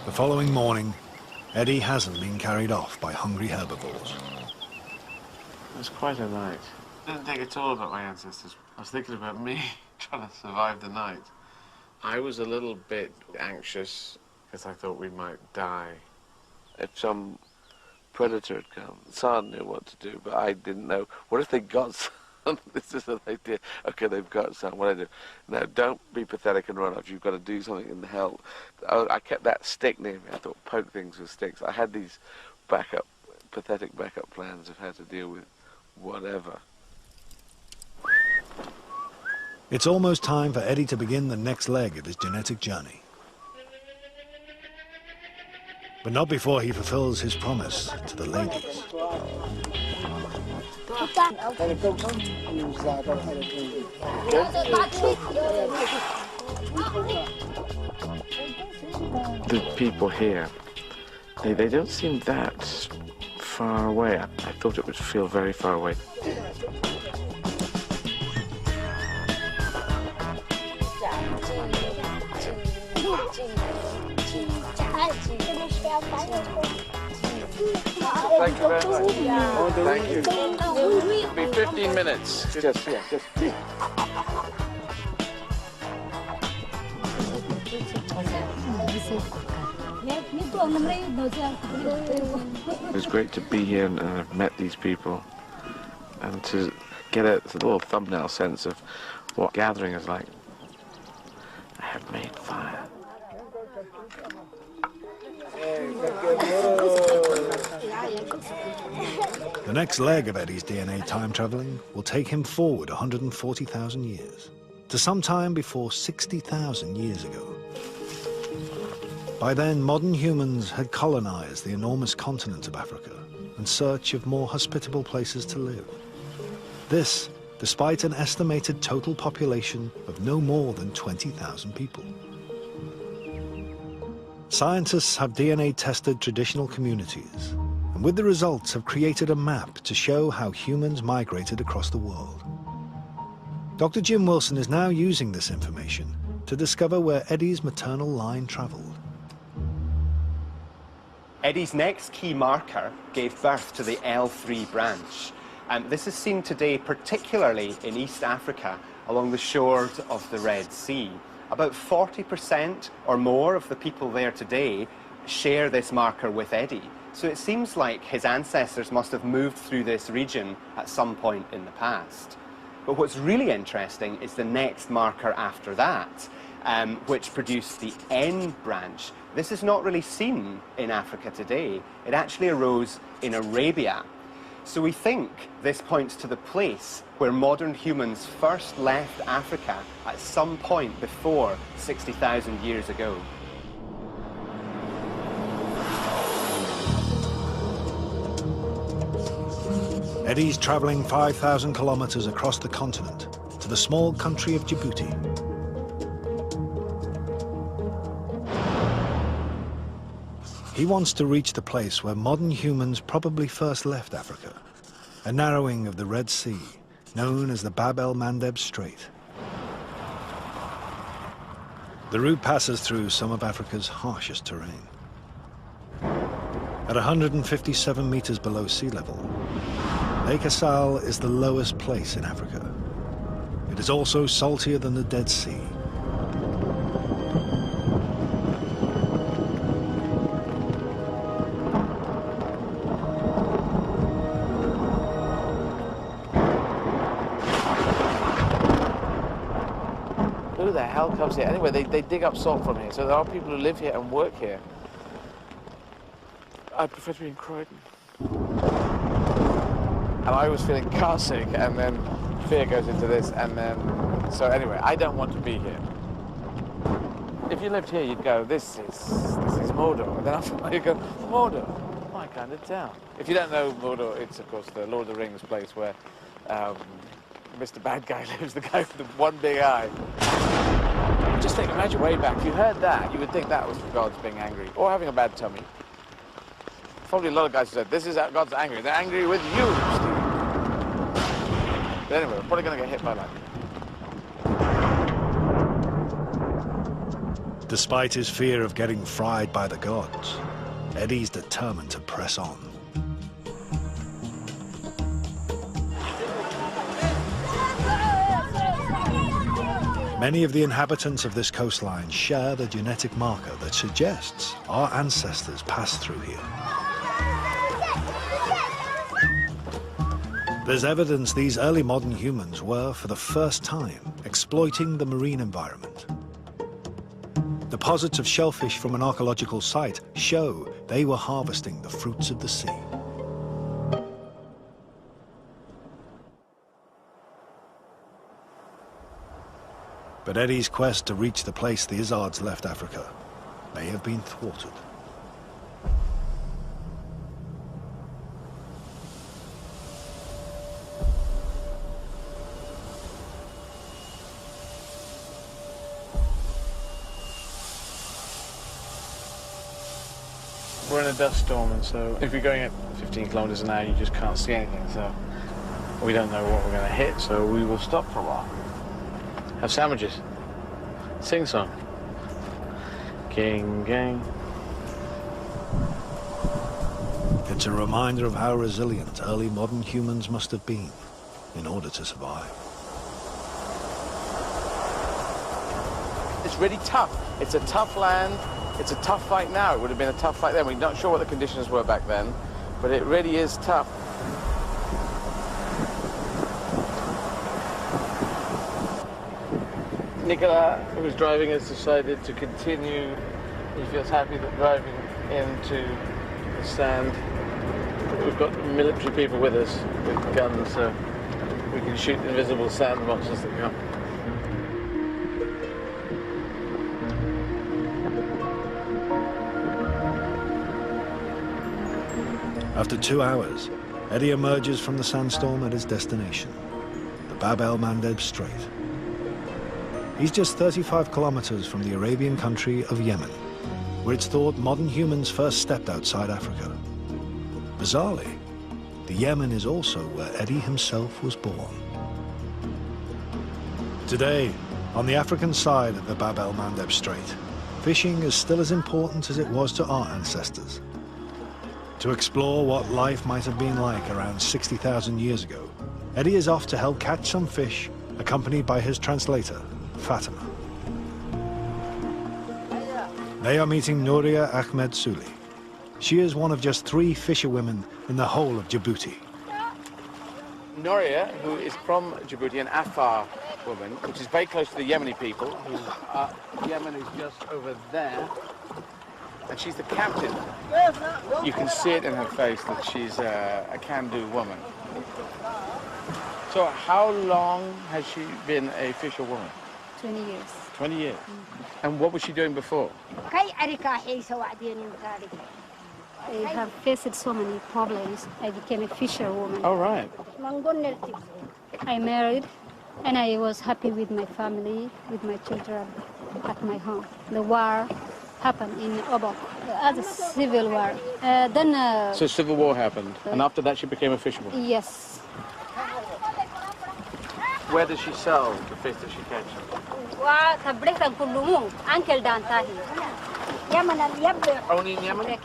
The following morning, Eddie hasn't been carried off by hungry herbivores. It was quite a night. I didn't think at all about my ancestors. I was thinking about me trying to survive the night. I was a little bit anxious because I thought we might die. If some predator had come, San knew what to do, but I didn't know. What if they got some? This is an idea. Okay, they've got some. What do I do? Now, don't be pathetic and run off. You've got to do something in the hell. I kept that stick near me. I thought poke things with sticks. I had these pathetic backup plans of how to deal with whatever. It's almost time for Eddie to begin the next leg of his genetic journey. But not before he fulfills his promise to the ladies. The people here, they don't seem that far away. I thought it would feel very far away. Thank you very much. Thank you. It'll be 15 minutes. Just. It was great to be here and I've met these people and to get a little thumbnail sense of what gathering is like. I have made fire. The next leg of Eddie's DNA time travelling will take him forward 140,000 years, to some time before 60,000 years ago. By then, modern humans had colonized the enormous continent of Africa in search of more hospitable places to live. This, despite an estimated total population of no more than 20,000 people. Scientists have DNA tested traditional communities, and with the results have created a map to show how humans migrated across the world. Dr. Jim Wilson is now using this information to discover where Eddie's maternal line travelled. Eddie's next key marker gave birth to the L3 branch. And this is seen today particularly in East Africa along the shores of the Red Sea. About 40% or more of the people there today share this marker with Eddie. So it seems like his ancestors must have moved through this region at some point in the past. But what's really interesting is the next marker after that, which produced the N branch. This is not really seen in Africa today. It actually arose in Arabia. So we think this points to the place where modern humans first left Africa at some point before 60,000 years ago. Eddie's travelling 5,000 kilometres across the continent to the small country of Djibouti. He wants to reach the place where modern humans probably first left Africa, a narrowing of the Red Sea, known as the Bab el-Mandeb Strait. The route passes through some of Africa's harshest terrain. At 157 meters below sea level, Lake Assal is the lowest place in Africa. It is also saltier than the Dead Sea. Who the hell comes here? Anyway, they dig up salt from here, so there are people who live here and work here. I prefer to be in Croydon. And I was feeling car sick, and then fear goes into this, and then... So anyway, I don't want to be here. If you lived here, you'd go, this is Mordor. And then after you go, Mordor, my kind of town. If you don't know Mordor, it's, of course, the Lord of the Rings place where Mr. Bad Guy lives, the guy with the one big eye. Just think, imagine way back, if you heard that, you would think that was the gods being angry, or having a bad tummy. Probably a lot of guys who said, this is how God's angry. They're angry with you, Steve. But anyway, we're probably going to get hit by lightning. Despite his fear of getting fried by the gods, Eddie's determined to press on. Many of the inhabitants of this coastline share the genetic marker that suggests our ancestors passed through here. There's evidence these early modern humans were, for the first time, exploiting the marine environment. Deposits of shellfish from an archaeological site show they were harvesting the fruits of the sea. But Eddie's quest to reach the place the Izards left Africa may have been thwarted. We're in a dust storm, and so if you're going at 15 kilometers an hour, you just can't see anything, so we don't know what we're going to hit, so we will stop for a while. Have sandwiches. Sing song. King, gang. It It's a reminder of how resilient early modern humans must have been in order to survive. It's really tough. It's a tough land. It's a tough fight now. It would have been a tough fight then. We're not sure what the conditions were back then, but it really is tough. Nicola, who was driving, has decided to continue. He feels happy that driving into the sand. We've got military people with us with guns, so we can shoot invisible sand monsters that come. After 2 hours, Eddie emerges from the sandstorm at his destination, the Bab el-Mandeb Strait. He's just 35 kilometers from the Arabian country of Yemen, where it's thought modern humans first stepped outside Africa. Bizarrely, the Yemen is also where Eddie himself was born. Today, on the African side of the Bab el-Mandeb Strait, fishing is still as important as it was to our ancestors. To explore what life might have been like around 60,000 years ago, Eddie is off to help catch some fish, accompanied by his translator, Fatima. They are meeting Nouria Ahmed Suli. She is one of just 3 fisherwomen in the whole of Djibouti. Nouria, who is from Djibouti, an Afar woman, which is very close to the Yemeni people, Yemen is just over there. And she's the captain. You can see it in her face that she's a can-do woman. So how long has she been a fisherwoman? 20 years. 20 years. And what was she doing before? I have faced so many problems. I became a fisherwoman. Oh, right. I married, and I was happy with my family, with my children at my home. The war happened in Obok, as a civil war. So civil war happened, and after that she became a fisherwoman? Yes. Where does she sell the fish that she catches? Only in Yemen? Here,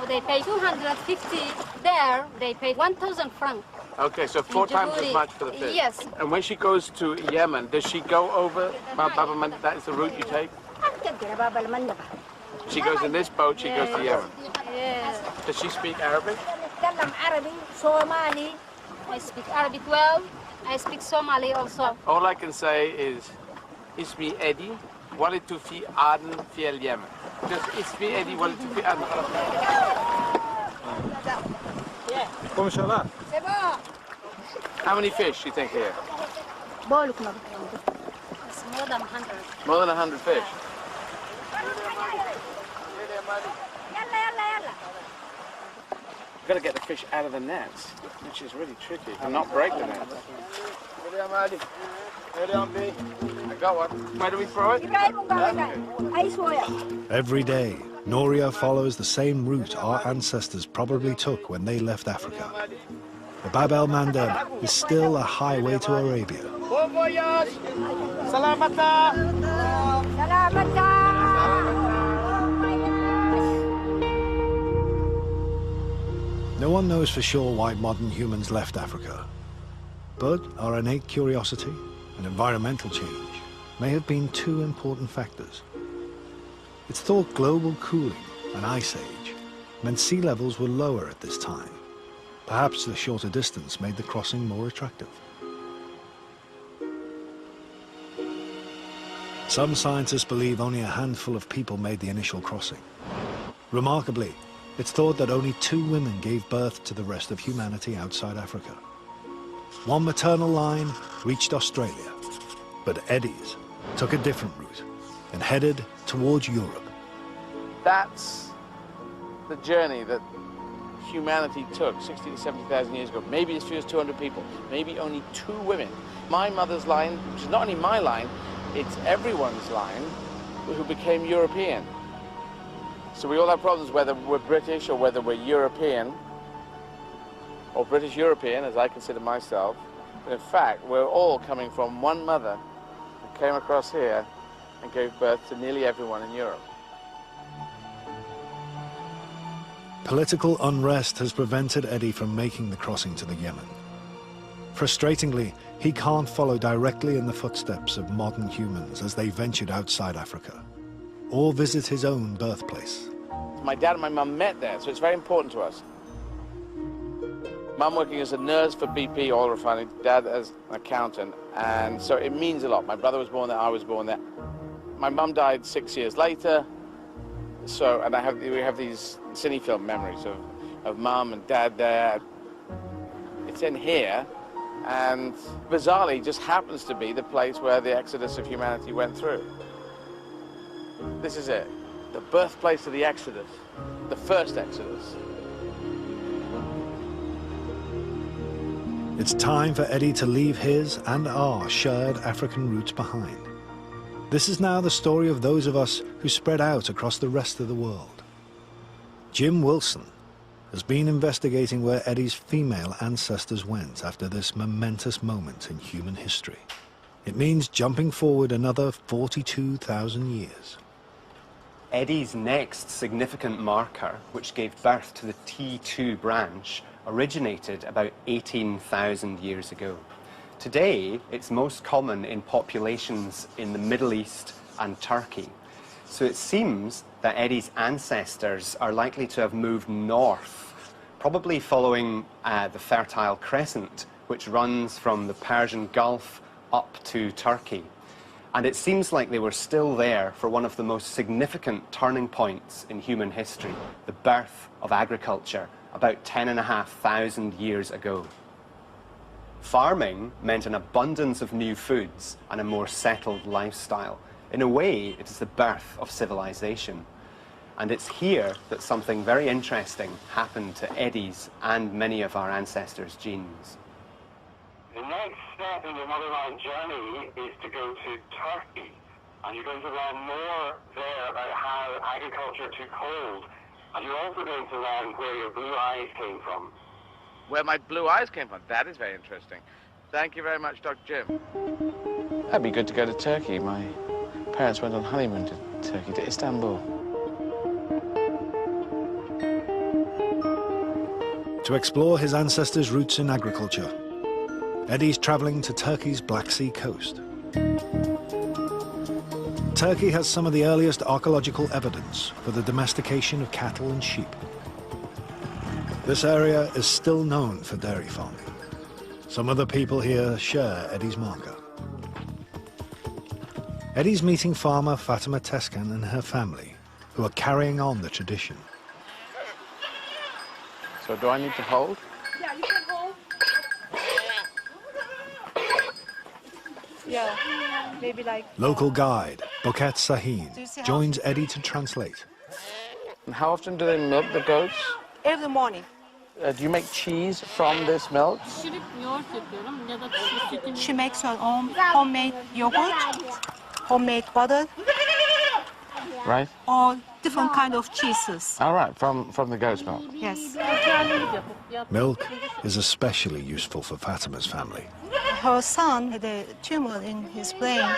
they pay 250. There, they pay 1,000 francs. Okay, so 4 times as much for the fish. Yes. And when she goes to Yemen, does she go over Bab el-Mandeb? That is the route you take? She goes in this boat, she goes to Yemen. Yes. Does she speak Arabic? I speak Arabic well. I speak Somali also. All I can say is, Ismi Eddie, ولدت في عدن في اليمن. Just Ismi Eddie, ولدت في عدن. How many fish do you think here? It's more than 100. More than 100 fish. You've got to get the fish out of the nets, which is really tricky, and not break the nets. I got one. Where do we throw it? Every day, Nouria follows the same route our ancestors probably took when they left Africa. The Bab el-Mandeb is still a highway to Arabia. Bon voyage! Salamata! No one knows for sure why modern humans left Africa, but our innate curiosity and environmental change may have been 2 important factors. It's thought global cooling and ice age meant sea levels were lower at this time. Perhaps the shorter distance made the crossing more attractive. Some scientists believe only a handful of people made the initial crossing. Remarkably, it's thought that only 2 women gave birth to the rest of humanity outside Africa. One maternal line reached Australia, but Eddie's took a different route and headed towards Europe. That's the journey that humanity took 60 to 70,000 years ago. Maybe as few as 200 people, maybe only 2 women. My mother's line, which is not only my line, it's everyone's line, who became European. So we all have problems whether we're British or whether we're European, or British European, as I consider myself. But in fact, we're all coming from one mother who came across here and gave birth to nearly everyone in Europe. Political unrest has prevented Eddie from making the crossing to the Yemen. Frustratingly, he can't follow directly in the footsteps of modern humans as they ventured outside Africa, or visit his own birthplace. My dad and my mum met there, so it's very important to us. Mum working as a nurse for BP oil refining, dad as an accountant, and so it means a lot. My brother was born there, I was born there. My mum died 6 years later, so, and we have these cinefilm memories of mum and dad there. It's in here, and bizarrely just happens to be the place where the exodus of humanity went through. This is it, the birthplace of the exodus, the first exodus. It's time for Eddie to leave his and our shared African roots behind. This is now the story of those of us who spread out across the rest of the world. Jim Wilson has been investigating where Eddie's female ancestors went after this momentous moment in human history. It means jumping forward another 42,000 years. Eddie's next significant marker, which gave birth to the T2 branch, originated about 18,000 years ago. Today, it's most common in populations in the Middle East and Turkey. So it seems that Eddie's ancestors are likely to have moved north, probably following the Fertile Crescent, which runs from the Persian Gulf up to Turkey. And it seems like they were still there for one of the most significant turning points in human history, the birth of agriculture, about 10,500 years ago. Farming meant an abundance of new foods and a more settled lifestyle. In a way, it is the birth of civilization. And it's here that something very interesting happened to Eddie's and many of our ancestors' genes. The next step in the motherland journey is to go to Turkey. And you're going to learn more there about how agriculture took hold. And you're also going to learn where your blue eyes came from. Where my blue eyes came from, that is very interesting. Thank you very much, Dr. Jim. That'd be good to go to Turkey. My parents went on honeymoon to Turkey, to Istanbul. To explore his ancestors' roots in agriculture, Eddie's traveling to Turkey's Black Sea coast. Turkey has some of the earliest archaeological evidence for the domestication of cattle and sheep. This area is still known for dairy farming. Some of the people here share Eddie's marker. Eddie's meeting farmer Fatima Teskan and her family, who are carrying on the tradition. So do I need to hold? Yeah, you can hold. Yeah, maybe like... Local guide, Boket Sahin, joins Eddie to translate. And how often do they milk the goats? Every morning. Do you make cheese from this milk? She makes her own homemade yogurt, homemade butter. Right. Or different kind of cheeses. All right, from the goat's milk. Yes. Milk is especially useful for Fatima's family. Her son had a tumor in his brain.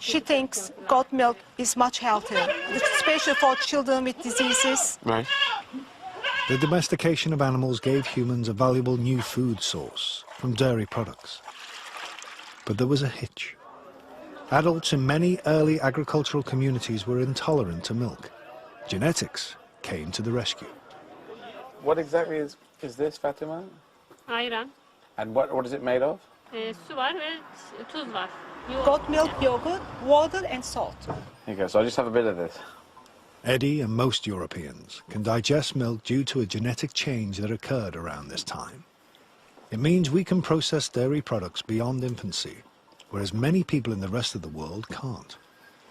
She thinks goat milk is much healthier, especially for children with diseases. Right. The domestication of animals gave humans a valuable new food source from dairy products. But there was a hitch. Adults in many early agricultural communities were intolerant to milk. Genetics came to the rescue. What exactly is this, Fatima? Ayran. And what is it made of? Su var ve tuz var. Goat milk, yogurt, water and salt. Here you go, so I'll just have a bit of this. Eddie and most Europeans can digest milk due to a genetic change that occurred around this time. It means we can process dairy products beyond infancy, whereas many people in the rest of the world can't.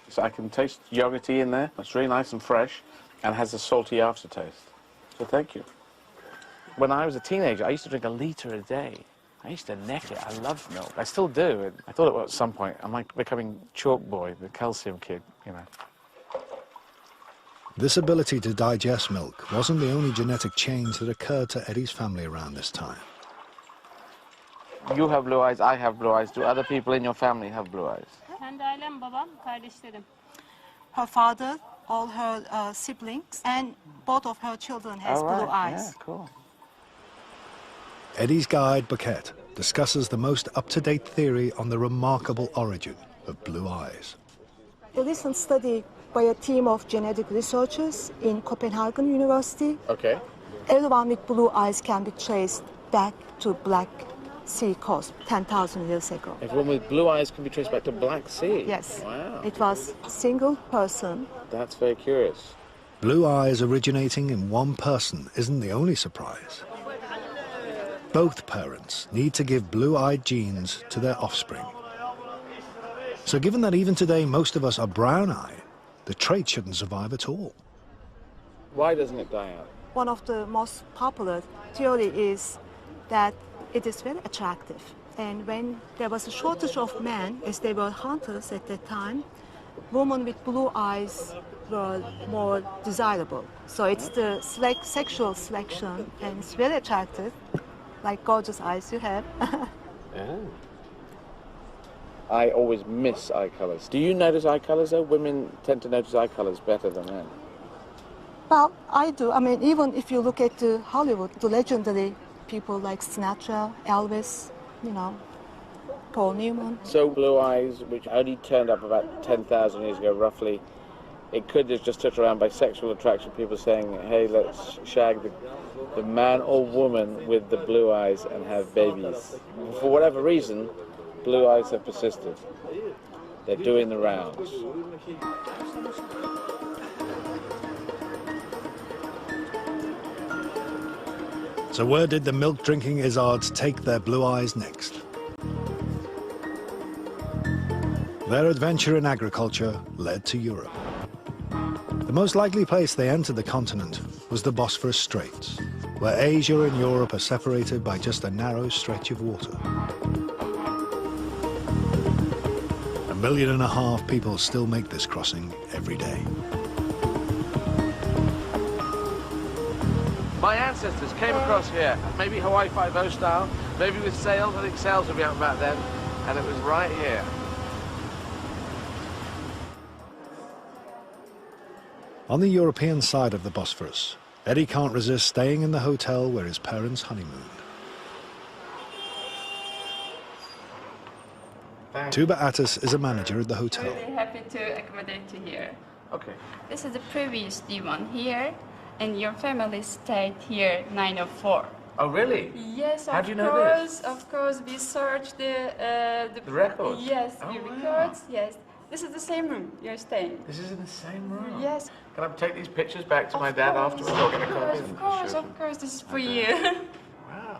So I can taste yogurty in there. It's really nice and fresh and has a salty aftertaste. So thank you. When I was a teenager, I used to drink a litre a day. I used to neck it. I loved milk. I still do. I thought at some point I'm like becoming Chalk Boy, the calcium kid, you know. This ability to digest milk wasn't the only genetic change that occurred to Eddie's family around this time. You have blue eyes, I have blue eyes. Do other people in your family have blue eyes? Kendi ailem, babam, kardeşlerim. her father, all her siblings, and both of her children has blue eyes. Yeah, cool. Eddie's guide, Buket, discusses the most up-to-date theory on the remarkable origin of blue eyes. A recent study by a team of genetic researchers in Copenhagen University. Okay. Everyone with blue eyes can be traced back to Black Sea coast 10,000 years ago. Everyone with blue eyes can be traced back to Black Sea? Yes. Wow. It was a single person. That's very curious. Blue eyes originating in one person isn't the only surprise. Both parents need to give blue-eyed genes to their offspring. So given that even today most of us are brown-eyed, the trait shouldn't survive at all. Why doesn't it die out? One of the most popular theory is that it is very attractive. And when there was a shortage of men, as they were hunters at that time, women with blue eyes were more desirable. So it's the sexual selection, and it's very attractive, like gorgeous eyes you have. Yeah. I always miss eye colours. Do you notice eye colours though? Women tend to notice eye colours better than men. Well, I do. I mean, even if you look at Hollywood, the legendary people like Sinatra, Elvis, you know, Paul Newman. So blue eyes, which only turned up about 10,000 years ago, roughly, it could have just touched around by sexual attraction, people saying, hey, let's shag the man or woman with the blue eyes and have babies. For whatever reason, blue eyes have persisted. They're doing the rounds. So where did the milk-drinking Izards take their blue eyes next? Their adventure in agriculture led to Europe. The most likely place they entered the continent was the Bosphorus Straits, where Asia and Europe are separated by just a narrow stretch of water. 1.5 million people still make this crossing every day. My ancestors came across here, maybe Hawaii Five-0 style, maybe with sails. I think sails would be out back then, and it was right here. On the European side of the Bosphorus, Eddie can't resist staying in the hotel where his parents honeymooned. Tuba Attis is a manager at the hotel. Really happy to accommodate you here. Okay. This is the previous divan here, and your family stayed here 904. Oh, really? Yes, How do you know this? Of course, we searched the records? Yes, Oh, your wow. records, yes. This is the same room you're staying. This is in the same room? Yes. Can I take these pictures back to my dad afterwards? I'll get a copy. Of course, this is for you. Wow.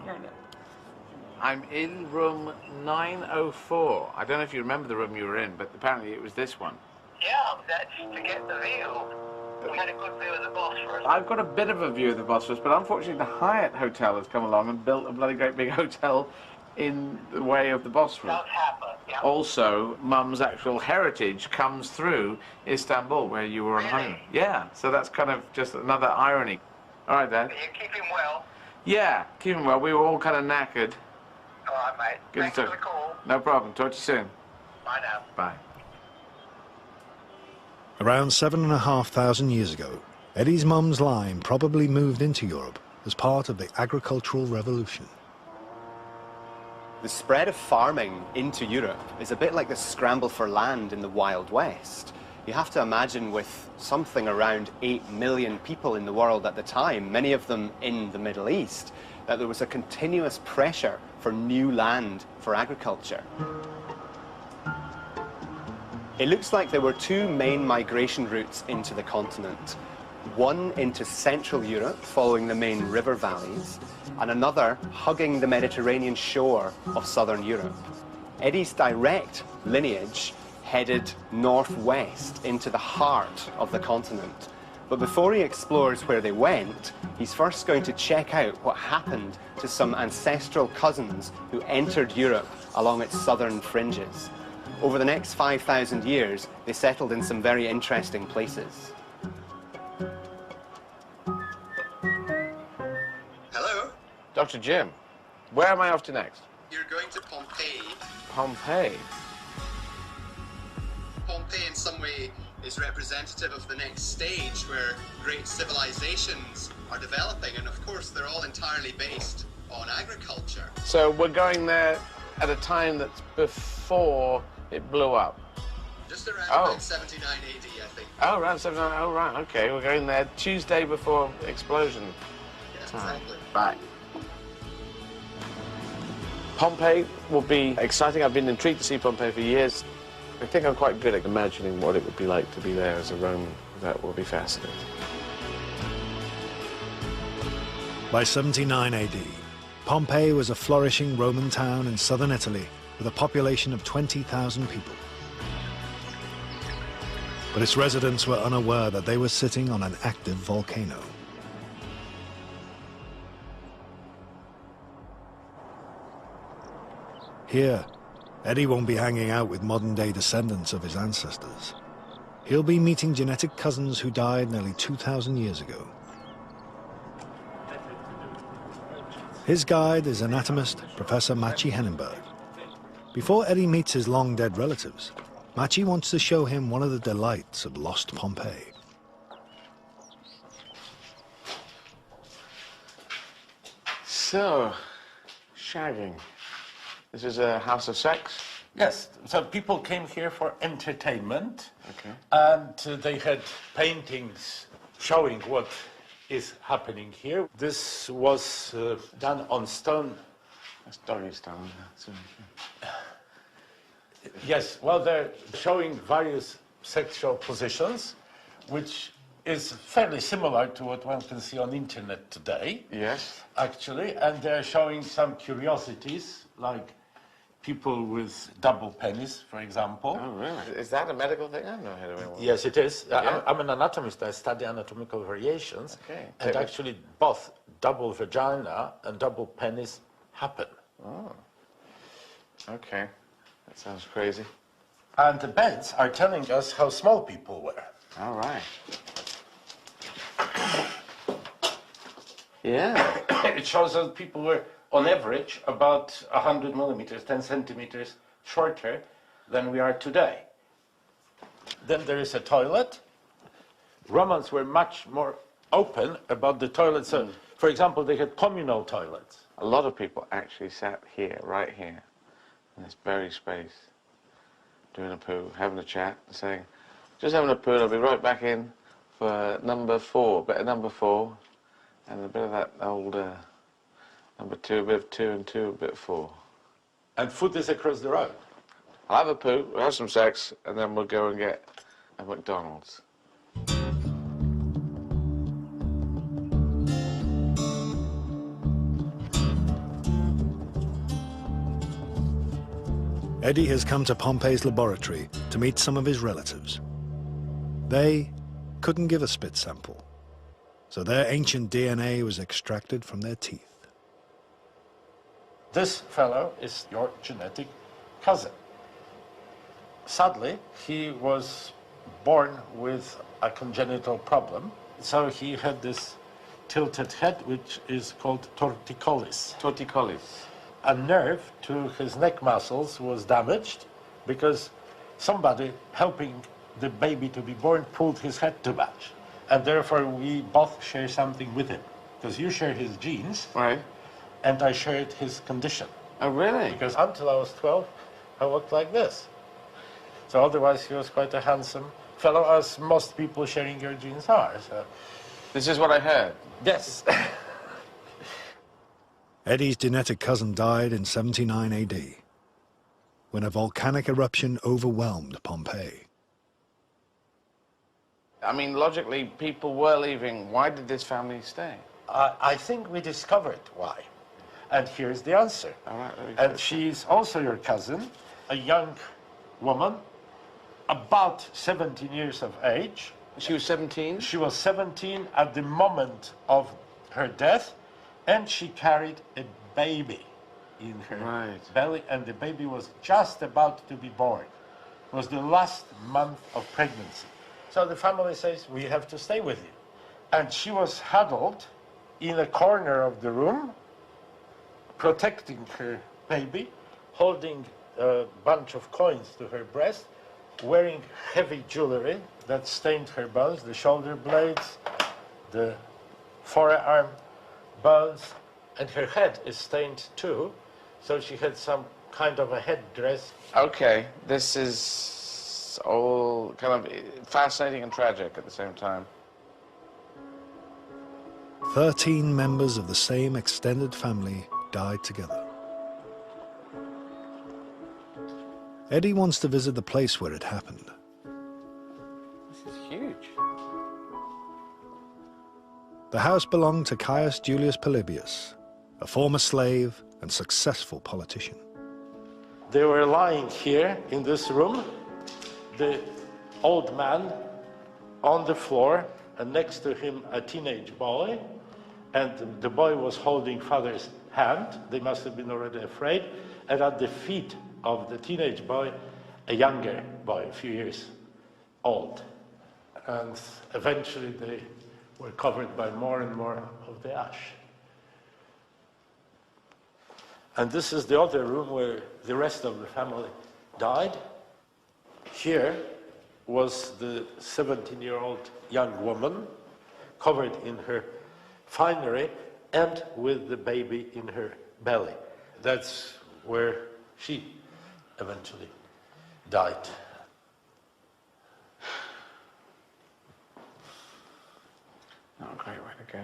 I'm in room 904. I don't know if you remember the room you were in, but apparently it was this one. Yeah, that's to get the view. We had a good view of the Bosphorus. I've got a bit of a view of the Bosphorus, but unfortunately the Hyatt Hotel has come along and built a bloody great big hotel in the way of the Bosphorus. Does happen, yeah. Also, Mum's actual heritage comes through Istanbul, where you were on honeymoon. Yeah, so that's kind of just another irony. All right, Dad. Are you keeping well? Yeah, keeping well. We were all kind of knackered. All right, mate. Good Thanks stuff. for the call. No problem. Talk to you soon. Bye now. Bye. Around 7,500 years ago, Eddie's mum's line probably moved into Europe as part of the agricultural revolution. The spread of farming into Europe is a bit like the scramble for land in the Wild West. You have to imagine with something around 8 million people in the world at the time, many of them in the Middle East, that there was a continuous pressure for new land for agriculture. It looks like there were two main migration routes into the continent. One into Central Europe, following the main river valleys, and another hugging the Mediterranean shore of Southern Europe. Eddie's direct lineage headed northwest into the heart of the continent. But before he explores where they went, he's first going to check out what happened to some ancestral cousins who entered Europe along its southern fringes. Over the next 5,000 years, they settled in some very interesting places. Hello? Dr. Jim, where am I off to next? You're going to Pompeii. Pompeii. Pompeii in some way is representative of the next stage where great civilizations are developing, and of course they're all entirely based on agriculture. So we're going there at a time that's before it blew up. Just around about 79 AD, I think. Oh, around 79. Oh, right. Okay, we're going there Tuesday before explosion. Yeah, time. exactly. Right. Pompeii will be exciting. I've been intrigued to see Pompeii for years. I think I'm quite good at imagining what it would be like to be there as a Roman. That will be fascinating. By 79 AD, Pompeii was a flourishing Roman town in southern Italy with a population of 20,000 people. But its residents were unaware that they were sitting on an active volcano. Here, Eddie won't be hanging out with modern-day descendants of his ancestors. He'll be meeting genetic cousins who died nearly 2,000 years ago. His guide is anatomist Professor Maciej Henenberg. Before Eddie meets his long-dead relatives, Maciej wants to show him one of the delights of lost Pompeii. So, shagging. This is a house of sex? Yes, so people came here for entertainment. Okay. And they had paintings showing what is happening here. This was done on stone. That's doggy stone. Yes, well, they're showing various sexual positions, which is fairly similar to what one can see on the internet today. Yes. Actually, and they're showing some curiosities, like people with double penis, for example. Oh, really? Is that a medical thing? I don't know how to do it. Yes, it is. Yeah? I'm an anatomist. I study anatomical variations. Okay. And actually, both double vagina and double penis happen. Oh. Okay. That sounds crazy. And the beds are telling us how small people were. All right. Yeah. It shows that people were, on average, about 100 millimeters, 10 centimeters shorter than we are today. Then there is a toilet. Romans were much more open about the toilets. So, for example, they had communal toilets. A lot of people actually sat here, right here, in this buried space, doing a poo, having a chat, saying, just having a poo, and I'll be right back in for number 4, bit of number 4, and a bit of that old number 2, a bit of 2 and 2, a bit of 4. And food is across the road. I'll have a poo, we'll have some sex, and then we'll go and get a McDonald's. Eddie has come to Pompeii's laboratory to meet some of his relatives. They couldn't give a spit sample, so their ancient DNA was extracted from their teeth. This fellow is your genetic cousin. Sadly, he was born with a congenital problem, so he had this tilted head, which is called torticollis. Torticollis. A nerve to his neck muscles was damaged because somebody helping the baby to be born pulled his head too much. And therefore we both share something with him. Because you share his genes, right, and I shared his condition. Oh, really? Because until I was 12, I walked like this. So otherwise he was quite a handsome fellow, as most people sharing your genes are. So. This is what I heard? Yes. Eddie's genetic cousin died in 79 AD, when a volcanic eruption overwhelmed Pompeii. I mean, logically, people were leaving. Why did this family stay? I think we discovered why. And here's the answer. All right, and she's also your cousin, a young woman, about 17 years of age. She was 17? She was 17 at the moment of her death, and she carried a baby in her belly, and the baby was just about to be born. It was the last month of pregnancy. So the family says, we have to stay with you. And she was huddled in a corner of the room, protecting her baby, holding a bunch of coins to her breast, wearing heavy jewelry, that stained her bones, the shoulder blades, the forearm bones, and her head is stained too. So she had some kind of a headdress. Okay, this is all kind of fascinating and tragic at the same time. 13 members of the same extended family died together. Eddie wants to visit the place where it happened. This is huge. The house belonged to Caius Julius Polybius, a former slave and successful politician. They were lying here in this room, the old man on the floor, and next to him a teenage boy, and the boy was holding father's hand. They must have been already afraid. And at the feet of the teenage boy, a younger boy, a few years old. And eventually they were covered by more and more of the ash. And this is the other room where the rest of the family died. Here was the 17-year-old young woman covered in her finery and with the baby in her belly. That's where she eventually died. Not a great way to go.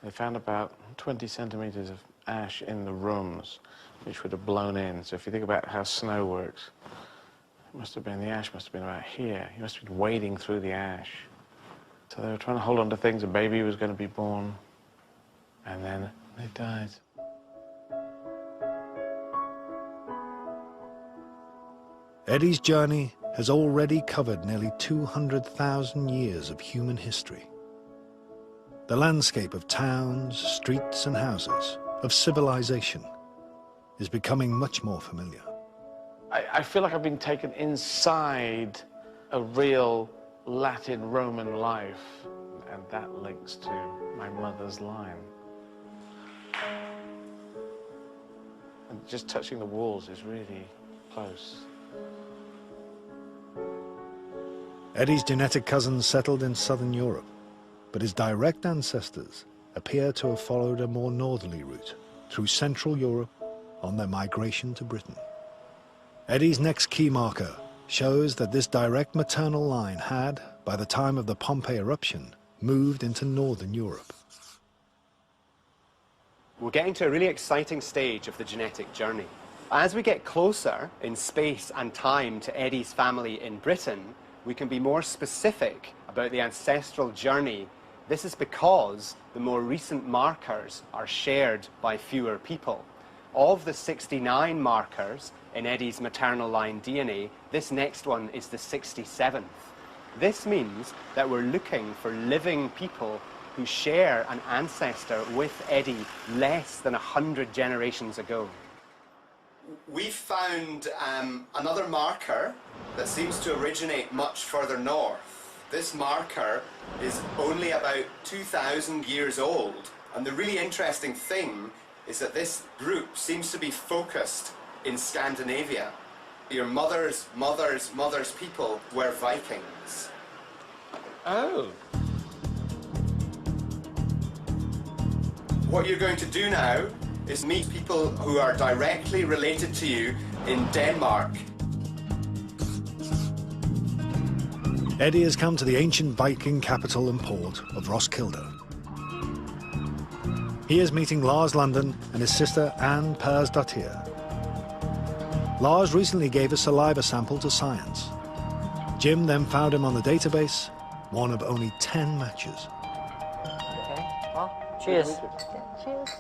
They found about 20 centimeters of ash in the rooms, which would have blown in. So if you think about how snow works, it must have been, the ash must have been about here. He must have been wading through the ash. So they were trying to hold on to things. A baby was going to be born, and then they died. Eddie's journey has already covered nearly 200,000 years of human history. The landscape of towns, streets and houses, of civilization, is becoming much more familiar. I feel like I've been taken inside a real Latin Roman life, and that links to my mother's line. And just touching the walls is really close. Eddie's genetic cousins settled in southern Europe, but his direct ancestors appear to have followed a more northerly route through Central Europe on their migration to Britain. Eddie's next key marker shows that this direct maternal line had, by the time of the Pompeii eruption, moved into northern Europe. We're getting to a really exciting stage of the genetic journey. As we get closer in space and time to Eddie's family in Britain, we can be more specific about the ancestral journey. This is because the more recent markers are shared by fewer people. Of the 69 markers in Eddie's maternal line DNA, this next one is the 67th. This means that we're looking for living people who share an ancestor with Eddie less than 100 generations ago. We've found another marker that seems to originate much further north. This marker is only about 2,000 years old, and the really interesting thing is that this group seems to be focused in Scandinavia. Your mother's people were Vikings. Oh. What you're going to do now is meet people who are directly related to you in Denmark. Eddie has come to the ancient Viking capital and port of Roskilde. He is meeting Lars London and his sister Anne Persdottir. Lars recently gave a saliva sample to science. Jim then found him on the database, one of only 10 matches. Okay, well, cheers. Cheers.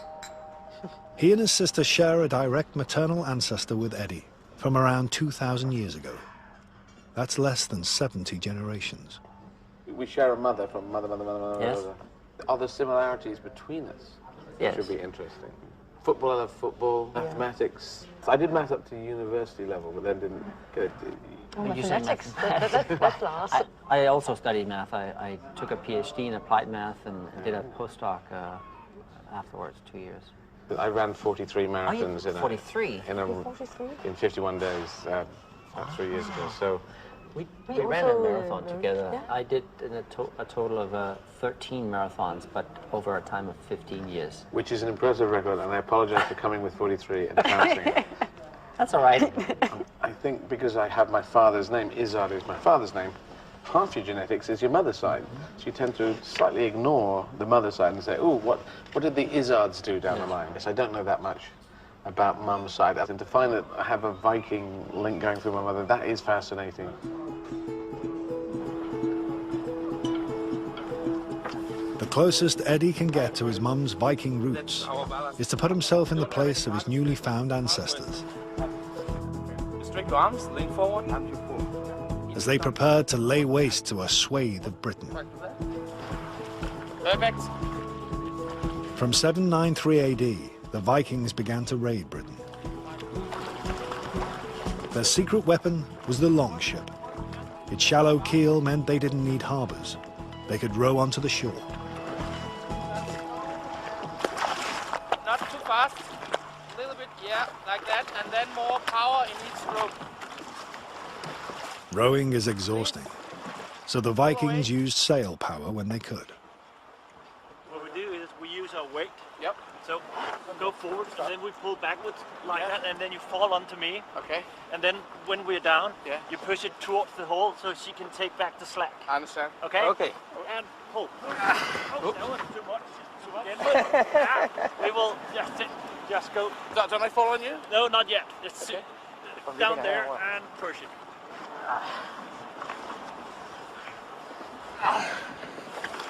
He and his sister share a direct maternal ancestor with Eddie from around 2,000 years ago. That's less than 70 generations. We share a mother from mother. Yes. Are there similarities between us? Yes. Should be interesting. Football, I love football. Yeah. Mathematics. I did math up to university level, but then didn't get it. Mathematics, that's last. I also studied math. I took a PhD in applied math and did a postdoc afterwards, 2 years. I ran 43 marathons in 43? in 51 days. about 3 years ago. So we ran a marathon together. Yeah. I did a total of 13 marathons, but over a time of 15 years. Which is an impressive record, and I apologize for coming with 43 and counting it. That's all right. I think because I have my father's name, Izzard is my father's name, half your genetics is your mother's side. So you tend to slightly ignore the mother's side and say, oh, what did the Izzards do down the line? Yes, I don't know that much about mum's side. And to find that I have a Viking link going through my mother, that is fascinating. The closest Eddie can get to his mum's Viking roots is to put himself in the place of his newly found ancestors. Straight arms, lean forward. As they prepared to lay waste to a swathe of Britain. Perfect. From 793 AD, the Vikings began to raid Britain. Their secret weapon was the longship. Its shallow keel meant they didn't need harbors. They could row onto the shore. Not too fast. A little bit, yeah, like that, and then more power in each stroke. Rowing is exhausting, so the Vikings used sail power when they could. What we do is we use our weight. Yep. So go forward, and then we pull backwards like that, and then you fall onto me. Okay. And then when we're down, yeah, you push it towards the hole so she can take back the slack. I understand. Okay? Okay. And pull. Oh, that was too much. Again, we will just go. Don't I fall on you? No, not yet. It's okay. Down there and push it.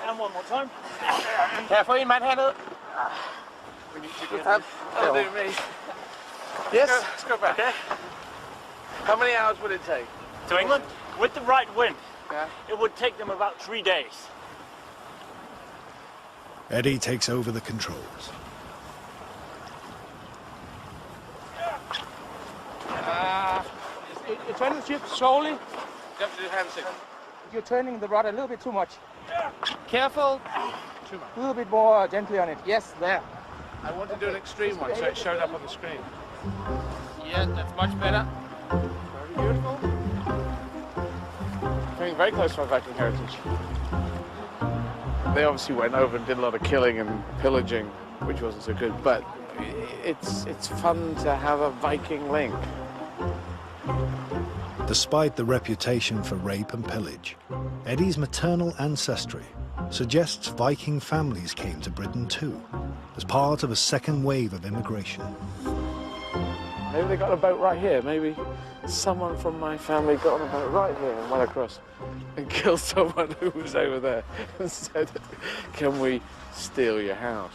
And one more time. Careful, you might handle it. We need to get that. Oh, do me. Yes, let's go back. Okay. How many hours would it take? To England? With the right wind, yeah, it would take them about 3 days. Eddie takes over the controls. You're turning the ship slowly. You have to do hand signal. You're turning the rudder a little bit too much. Careful. Too much. A little bit more gently on it. Yes, there. I want to do an extreme one, so it showed up on the screen. Yeah, that's much better. Very beautiful. Coming very close to our Viking heritage. They obviously went over and did a lot of killing and pillaging, which wasn't so good, but it's fun to have a Viking link. Despite the reputation for rape and pillage, Eddie's maternal ancestry suggests Viking families came to Britain too, as part of a second wave of immigration. Maybe they got a boat right here. Maybe someone from my family got on a boat right here and went across and killed someone who was over there and said, can we steal your house?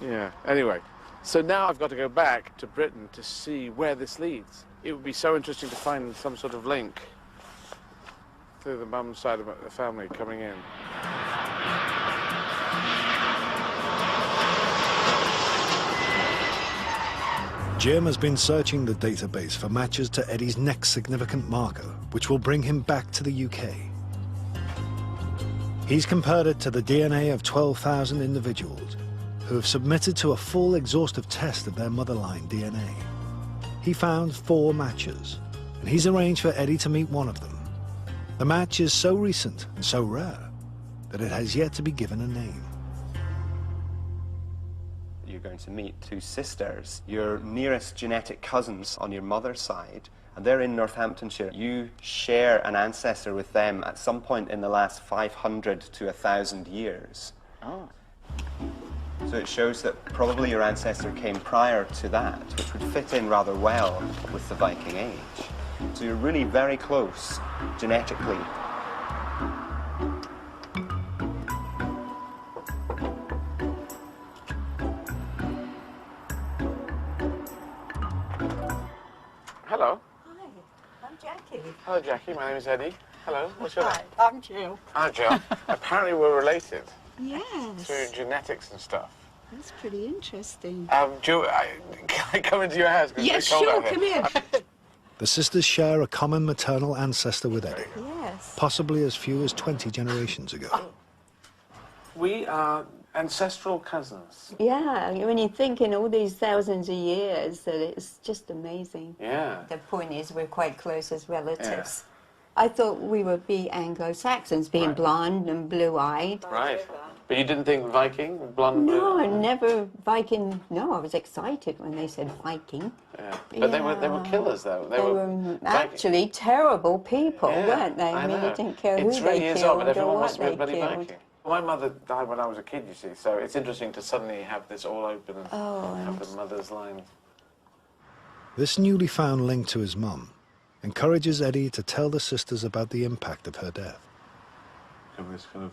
Yeah, anyway. So now I've got to go back to Britain to see where this leads. It would be so interesting to find some sort of link through the mum's side of the family coming in. Jim has been searching the database for matches to Eddie's next significant marker, which will bring him back to the UK. He's compared it to the DNA of 12,000 individuals who have submitted to a full exhaustive test of their motherline DNA. He found 4 matches, and he's arranged for Eddie to meet one of them. The match is so recent and so rare that it has yet to be given a name. You're going to meet 2 sisters, your nearest genetic cousins on your mother's side, and they're in Northamptonshire. You share an ancestor with them at some point in the last 500 to 1,000 years. Oh. So it shows that probably your ancestor came prior to that, which would fit in rather well with the Viking Age. So you're really very close genetically. Hello. Hi, I'm Jackie. Hello, Jackie. My name is Eddie. Hello. What's your name? Hi, I'm Jill. Hi, Jill. Apparently we're related. Yes. Through genetics and stuff. That's pretty interesting. Jill, can I come into your house? Yes, sure, come in. The sisters share a common maternal ancestor with Eddie, Yes. possibly as few as 20 generations ago. We are ancestral cousins. Yeah, when you think in all these thousands of years, that it's just amazing. Yeah. The point is we're quite close as relatives. I thought we would be Anglo-Saxons, being blonde and blue-eyed. Right. But you didn't think Viking, blonde? No, I never Viking. No, I was excited when they said Viking. Yeah. But they were killers, though. They were actually terrible people, weren't they? I mean, you didn't care who they killed or what they killed. My mother died when I was a kid, you see, so it's interesting to suddenly have this all open and have the mother's line. This newly found link to his mum encourages Eddie to tell the sisters about the impact of her death. I'm this kind of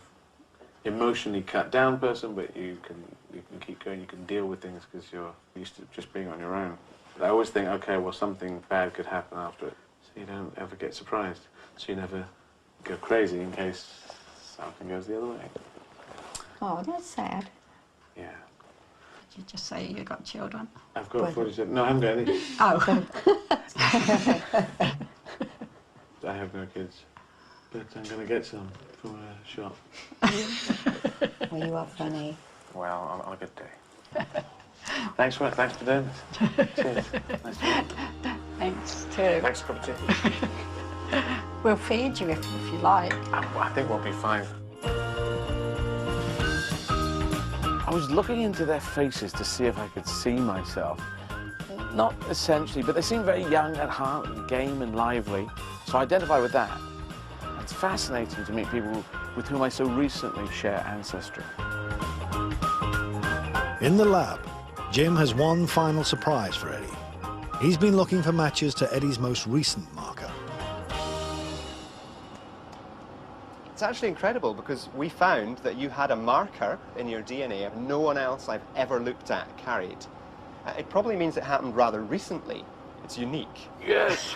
emotionally cut down person, but you can keep going, you can deal with things because you're used to just being on your own. But I always think, okay, well, something bad could happen after it, so you don't ever get surprised, so you never go crazy in case something goes the other way. Oh, that's sad. Yeah. Did you just say you got children? I've got 47. No, I haven't got any. Oh. I have no kids, but I'm going to get some from a shop. Well, you are funny. Well, on a good day. Thanks for doing this. Cheers. Nice to meet you. Thanks, too. Thanks for coming to We'll feed you if you like. I think we'll be fine. I was looking into their faces to see if I could see myself. Not essentially, but they seem very young at heart and game and lively, so I identify with that. It's fascinating to meet people with whom I so recently share ancestry. In the lab, Jim has one final surprise for Eddie. He's been looking for matches to Eddie's most recent marker. It's actually incredible because we found that you had a marker in your DNA no one else I've ever looked at carried. It probably means it happened rather recently. It's unique. Yes.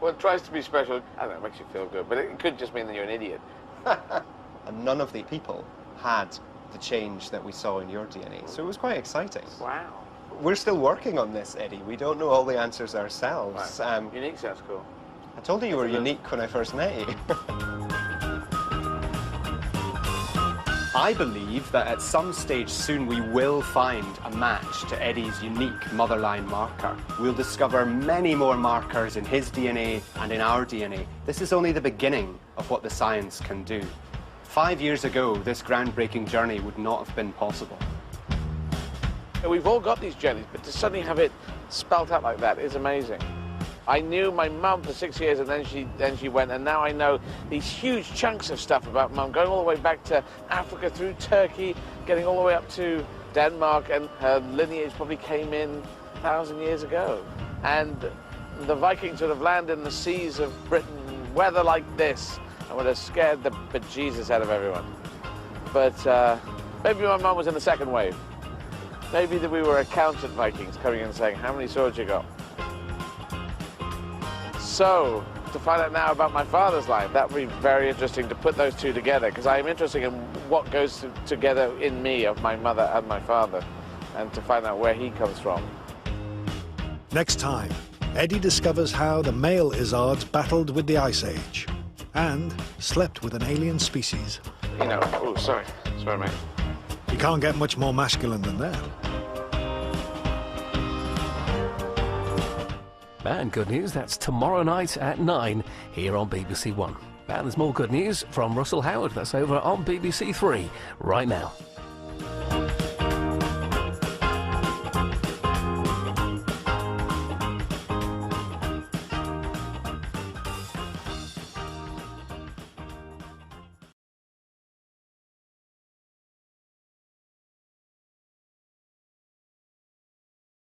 Well, it tries to be special. I don't know, it makes you feel good, but it could just mean that you're an idiot. And none of the people had the change that we saw in your DNA, so it was quite exciting. Wow. We're still working on this, Eddie. We don't know all the answers ourselves. Right. Unique sounds cool. I told you were unique when I first met you. I believe that at some stage soon we will find a match to Eddie's unique motherline marker. We'll discover many more markers in his DNA and in our DNA. This is only the beginning of what the science can do. 5 years ago, this groundbreaking journey would not have been possible. We've all got these journeys, but to suddenly have it spelt out like that is amazing. I knew my mum for 6 years, and then she went, and now I know these huge chunks of stuff about mum, going all the way back to Africa, through Turkey, getting all the way up to Denmark, and her lineage probably came in 1,000 years ago. And the Vikings would have landed in the seas of Britain, weather like this, and would have scared the bejesus out of everyone. But maybe my mum was in the second wave. Maybe that we were accountant Vikings coming in and saying, how many swords you got? So, to find out now about my father's line, that would be very interesting to put those two together, because I am interested in what goes together in me of my mother and my father, and to find out where he comes from. Next time, Eddie discovers how the male Izzards battled with the Ice Age and slept with an alien species. You know, oh, sorry, mate. You can't get much more masculine than that. And good news, that's tomorrow night at 9 here on BBC One. And there's more good news from Russell Howard. That's over on BBC Three right now.